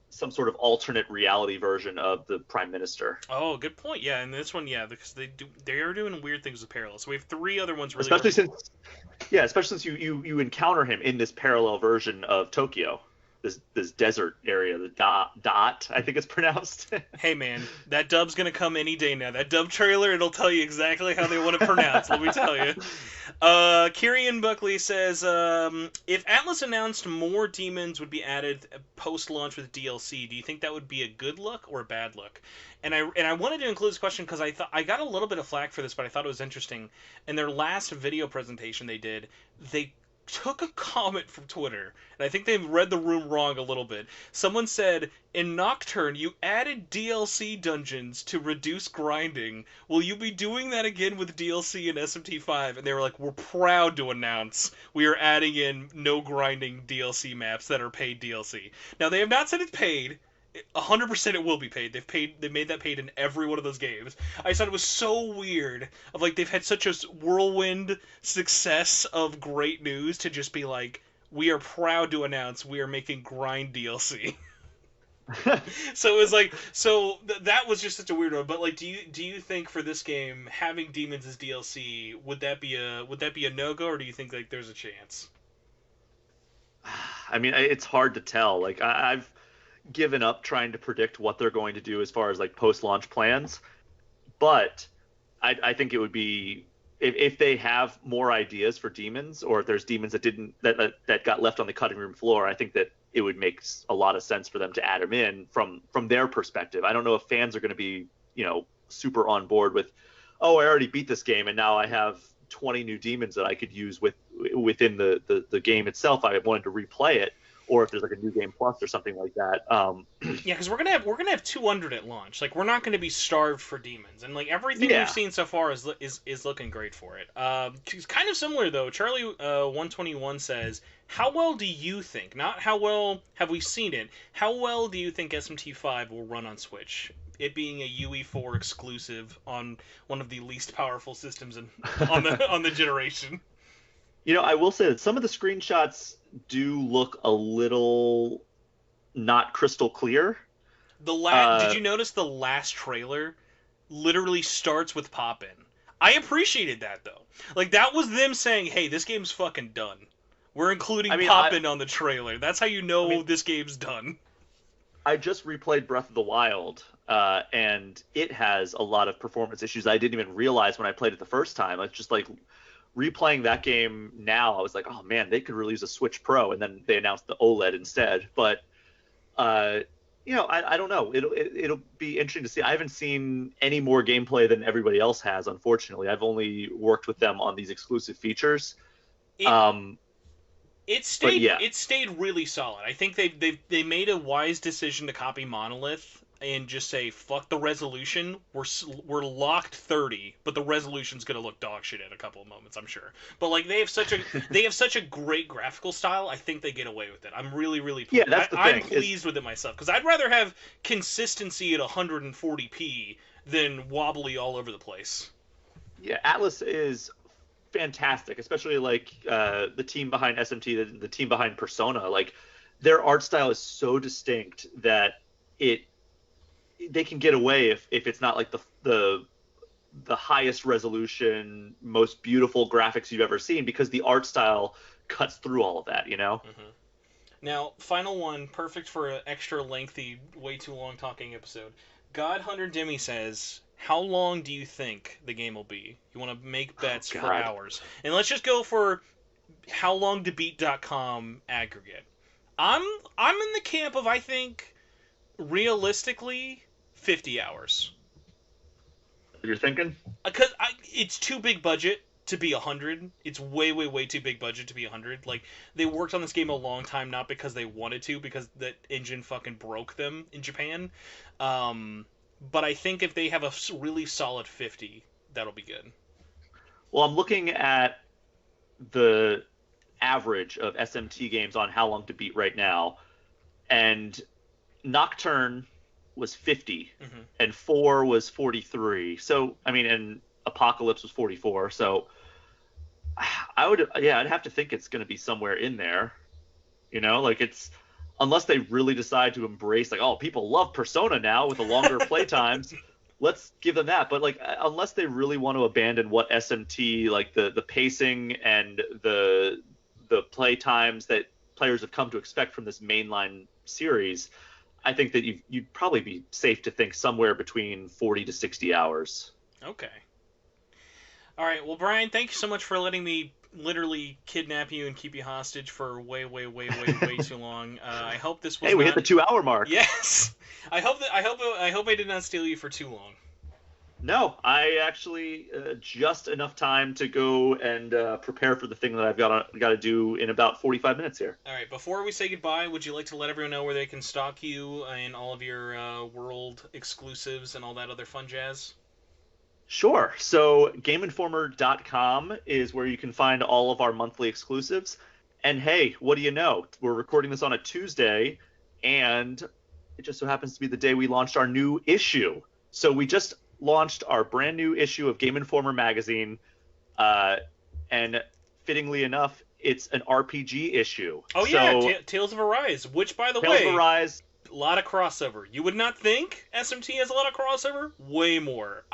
some sort of alternate reality version of the Prime Minister. Oh, good point. Yeah, and this one, yeah, because they are doing weird things with parallels. So we have three other ones really. Especially since you encounter him in this parallel version of Tokyo, this desert area, the dot I think it's pronounced. Hey man, that dub's gonna come any day now. That dub trailer, it'll tell you exactly how they want to pronounce. Let me tell you. Kieran Buckley says, if Atlus announced more demons would be added post-launch with DLC, do you think that would be a good look or a bad look? And I wanted to include this question because I thought I got a little bit of flack for this, but I thought it was interesting. In their last video presentation they did, they took a comment from Twitter, and I think they read the room wrong a little bit. Someone said, in Nocturne, you added DLC dungeons to reduce grinding. Will you be doing that again with DLC in SMT5? And they were like, we're proud to announce we are adding in no grinding DLC maps that are paid DLC. Now, they have not said it's paid. 100% it will be paid. They've made that paid in every one of those games. I just thought it was so weird of like they've had such a whirlwind success of great news to just be like, we are proud to announce we are making grind DLC. So it was like, that was just such a weird one. But like, do you think for this game having demons as DLC would that be a no-go, or do you think like there's a chance? I mean, it's hard to tell. Like I've given up trying to predict what they're going to do as far as like post-launch plans, but I think it would be if they have more ideas for demons, or if there's demons that got left on the cutting room floor. I think that it would make a lot of sense for them to add them in from their perspective. I don't know if fans are going to be super on board with, oh, I already beat this game and now I have 20 new demons that I could use within the game itself. I wanted to replay it. Or if there's like a new game plus or something like that. Yeah, because we're gonna have 200 at launch. Like we're not gonna be starved for demons, and like everything we've seen so far is looking great for it. It's kind of similar though. Charlie 121 says, how well do you think? Not how well have we seen it. How well do you think SMT5 will run on Switch? It being a UE4 exclusive on one of the least powerful systems on the generation. I will say that some of the screenshots do look a little not crystal clear. Did you notice the last trailer literally starts with Pop-In? I appreciated that though. Like that was them saying, "Hey, this game's fucking done. We're including Pop-In on the trailer." That's how you know this game's done. I just replayed Breath of the Wild, and it has a lot of performance issues I didn't even realize when I played it the first time. It's just like replaying that game now, I was like, oh man, they could really use a Switch Pro, and then they announced the OLED instead. But I don't know. It'll be interesting to see. I haven't seen any more gameplay than everybody else has, unfortunately. I've only worked with them on these exclusive features. It Um, but yeah, it stayed really solid. I think they made a wise decision to copy Monolith and just say fuck the resolution. We're locked 30, but the resolution's gonna look dog shit in a couple of moments, I'm sure. But like they have such a great graphical style. I think they get away with it. I'm really yeah, pleased. that's the I'm thing. Is pleased with it myself because I'd rather have consistency at 140p than wobbly all over the place. Yeah, Atlus is fantastic, especially like the team behind SMT, the team behind Persona. Like their art style is so distinct that it they can get away if it's not like the highest resolution, most beautiful graphics you've ever seen because the art style cuts through all of that, you know? Hmm. Now, final one, perfect for an extra lengthy, way too long talking episode. God Hunter Demi says, "How long do you think the game will be?" You want to make Oh bets for God. hours, and let's just go for howlongtobeat.com aggregate. I'm I'm in the camp of I think realistically 50 hours. You're thinking? Because it's too big budget to be 100. It's way too big budget to be 100. Like they worked on this game a long time, not because they wanted to, because that engine fucking broke them in Japan. Um, but I think if they have a really solid 50, that'll be good. Well, I'm looking at the average of SMT games on how long to beat right now, and Nocturne was 50, Hmm. and 4 was 43. So, I mean, and Apocalypse was 44. So, I'd have to think it's going to be somewhere in there. You know, like it's unless they really decide to embrace like, oh, people love Persona now with the longer play times. Let's give them that. But like, unless they really want to abandon what SMT like the pacing and the play times that players have come to expect from this mainline series, I think that you'd probably be safe to think somewhere between 40 to 60 hours. Okay. All right. Well, Brian, thank you so much for letting me literally kidnap you and keep you hostage for way too long. I hope this was Hey, we hit not. the 2 hour mark. Yes. I hope I did not steal you for too long. No, I actually just enough time to go and prepare for the thing that I've got to do in about 45 minutes here. All right. Before we say goodbye, would you like to let everyone know where they can stalk you and all of your world exclusives and all that other fun jazz? Sure. So GameInformer.com is where you can find all of our monthly exclusives. And hey, what do you know? We're recording this on a Tuesday, and it just so happens to be the day we launched our new issue. So we just launched our brand new issue of Game Informer magazine, and fittingly enough, it's an RPG issue. Oh yeah, So Tales of Arise, which by the Tales of way, Arise. a lot of crossover. You would not think SMT has a lot of crossover. Way more.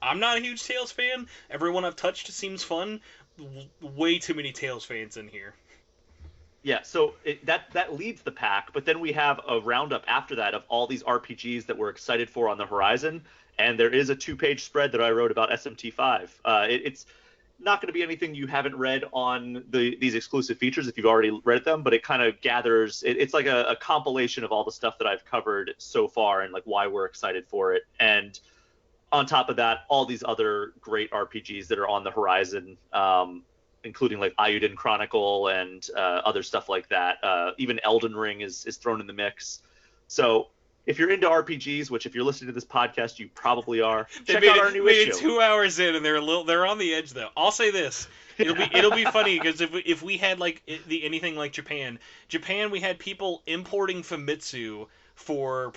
I'm not a huge Tales fan. Everyone I've touched seems fun. Way too many Tales fans in here. Yeah, so that leads the pack, but then we have a roundup after that of all these RPGs that we're excited for on the horizon, and there is a 2-page spread that I wrote about SMT5. It's not going to be anything you haven't read on these exclusive features if you've already read them, but it kind of gathers. It's like a compilation of all the stuff that I've covered so far and like why we're excited for it, and on top of that, all these other great RPGs that are on the horizon. Including like Ayuden Chronicle and other stuff like that. Even Elden Ring is thrown in the mix. So if you're into RPGs, which if you're listening to this podcast, you probably are, check out our new issue. 2 hours in, and they're on the edge though. I'll say this: it'll be funny because if we had like anything like Japan, we had people importing Famitsu for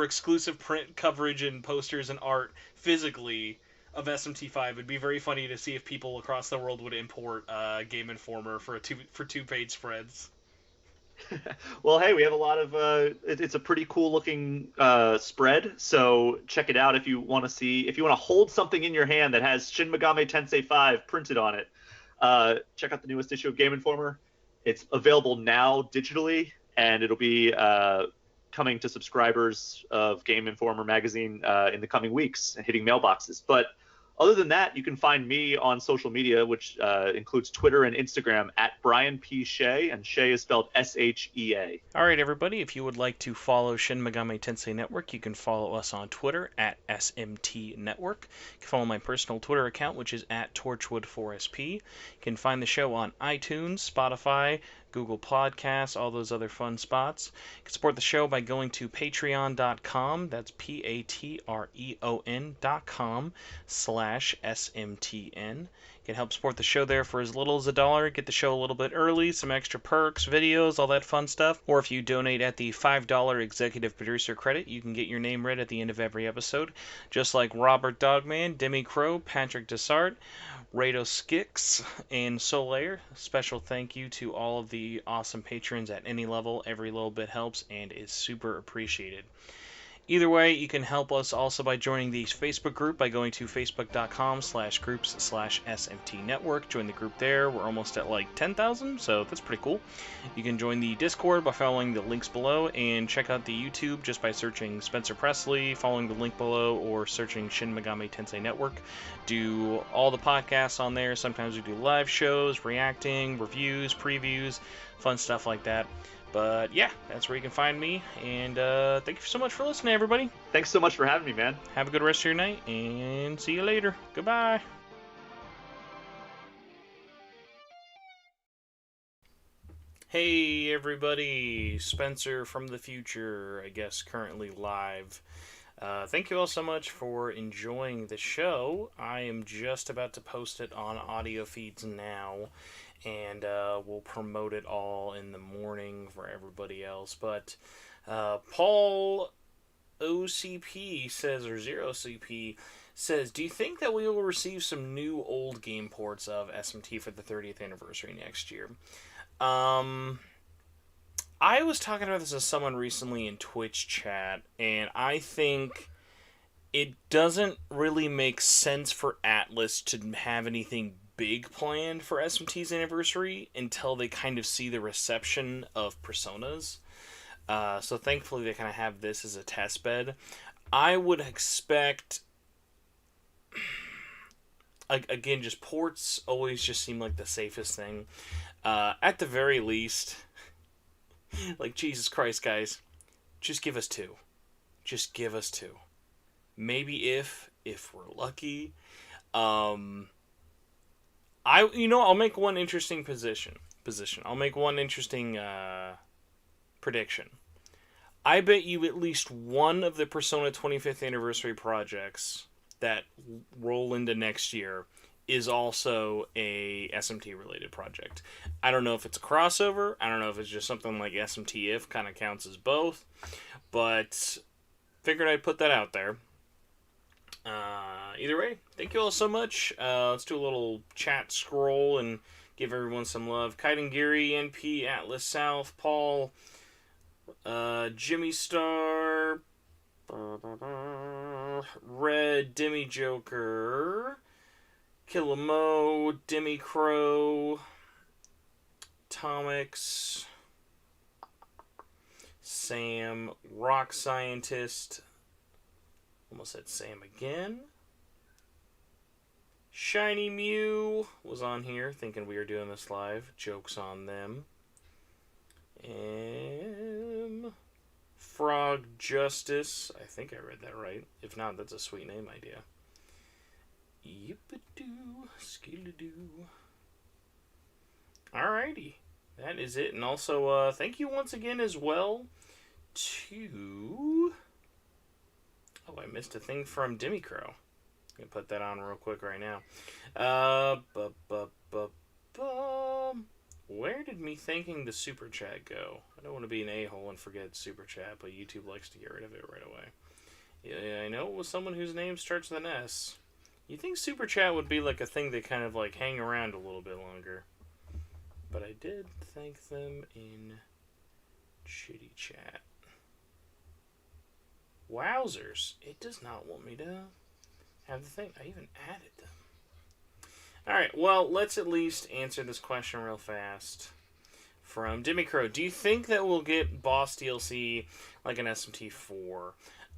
exclusive print coverage and posters and art physically of SMT5. It'd be very funny to see if people across the world would import Game Informer for 2-page spreads. Well, hey, we have a lot of. It's a pretty cool looking spread. So check it out if you want to see. If you want to hold something in your hand that has Shin Megami Tensei 5 printed on it, check out the newest issue of Game Informer. It's available now digitally, and it'll be coming to subscribers of Game Informer magazine in the coming weeks and hitting mailboxes. But Other than that, you can find me on social media, which includes Twitter and Instagram at Brian P. Shea, and Shea is spelled Shea. Alright, everybody, if you would like to follow Shin Megami Tensei Network, you can follow us on Twitter at SMT Network. You can follow my personal Twitter account, which is at Torchwood4SP. You can find the show on iTunes, Spotify, Google Podcasts, all those other fun spots. You can support the show by going to patreon.com, that's patreon.com/SMTN. You can help support the show there for as little as $1, get the show a little bit early, some extra perks, videos, all that fun stuff. Or if you donate at the $5 executive producer credit, you can get your name read at the end of every episode, just like Robert Dogman, Demi Crow, Patrick Dessart, Rado Skix, and Solaire. Special thank you to all of the awesome patrons at any level. Every little bit helps and is super appreciated. Either way, you can help us also by joining the Facebook group by going to facebook.com/groups/SMT Network. Join the group there. We're almost at like 10,000, so that's pretty cool. You can join the Discord by following the links below, and check out the YouTube just by searching Spencer Presley, following the link below, or searching Shin Megami Tensei Network. Do all the podcasts on there. Sometimes we do live shows, reacting, reviews, previews, fun stuff like that. But yeah, that's where you can find me, and thank you so much for listening, everybody. Thanks so much for having me, man. Have a good rest of your night, and see you later. Goodbye. Hey everybody, Spencer from the future, I guess currently live. Thank you all so much for enjoying the show. I am just about to post it on audio feeds now, and we'll promote it all in the morning for everybody else. But Paul OCP says, or Zero CP says, do you think that we will receive some new old game ports of SMT for the 30th anniversary next year? I was talking about this with someone recently in Twitch chat, and I think it doesn't really make sense for Atlus to have anything big planned for SMT's anniversary until they kind of see the reception of Personas. So thankfully they kind of have this as a test bed. I would expect, again, just ports always just seem like the safest thing. At the very least, like, Jesus Christ, guys, just give us 2. Just give us 2. Maybe if we're lucky. I'll make one interesting position. I'll make one interesting prediction. I bet you at least one of the Persona 25th anniversary projects that roll into next year is also a SMT related project. I don't know if it's a crossover. I don't know if it's just something like SMT If kind of counts as both, but figured I'd put that out there. Either way, thank you all so much. Let's do a little chat scroll and give everyone some love. Kaiden Geary, NP, Atlas South, Paul, Jimmy Star, Red, Demi Joker, Killamo, Demi Crow, Tomix, Sam, Rock Scientist, almost said Sam again. Shiny Mew was on here, thinking we were doing this live. Jokes on them. Frog Justice. I think I read that right. If not, that's a sweet name idea. Yip-a-doo, skidoo. Alrighty. That is it. And also, thank you once again as well to... Oh, I missed a thing from Demi Crow. I'm going to put that on real quick right now. Where did me thanking the Super Chat go? I don't want to be an a-hole and forget Super Chat, but YouTube likes to get rid of it right away. Yeah, I know it was someone whose name starts with an S. You think Super Chat would be like a thing that kind of like hang around a little bit longer. But I did thank them in Chitty Chat. Wowzers. It does not want me to have the thing. I even added them. Alright, well, let's at least answer this question real fast. From Demi Crow. Do you think that we'll get boss DLC like an SMT4?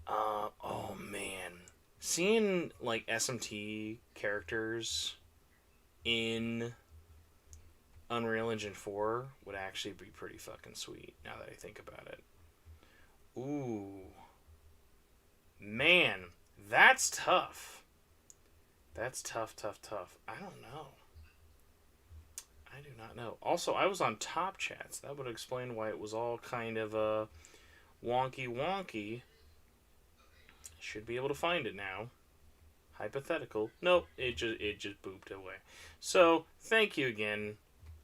Oh, man. seeing like SMT characters in Unreal Engine 4 would actually be pretty fucking sweet now that I think about it. Ooh. Man, that's tough. That's tough. I don't know. I do not know. Also, I was on Top Chats. That would explain why it was all kind of wonky. Should be able to find it now. Hypothetical. Nope, it just booped away. So, thank you again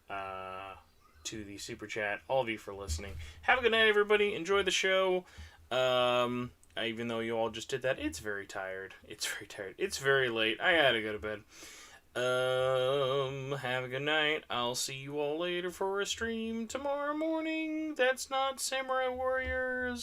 to the Super Chat, all of you for listening. Have a good night, everybody. Enjoy the show. Even though you all just did that, it's very tired. It's very late. I gotta go to bed. Have a good night. I'll see you all later for a stream tomorrow morning. That's not Samurai Warriors.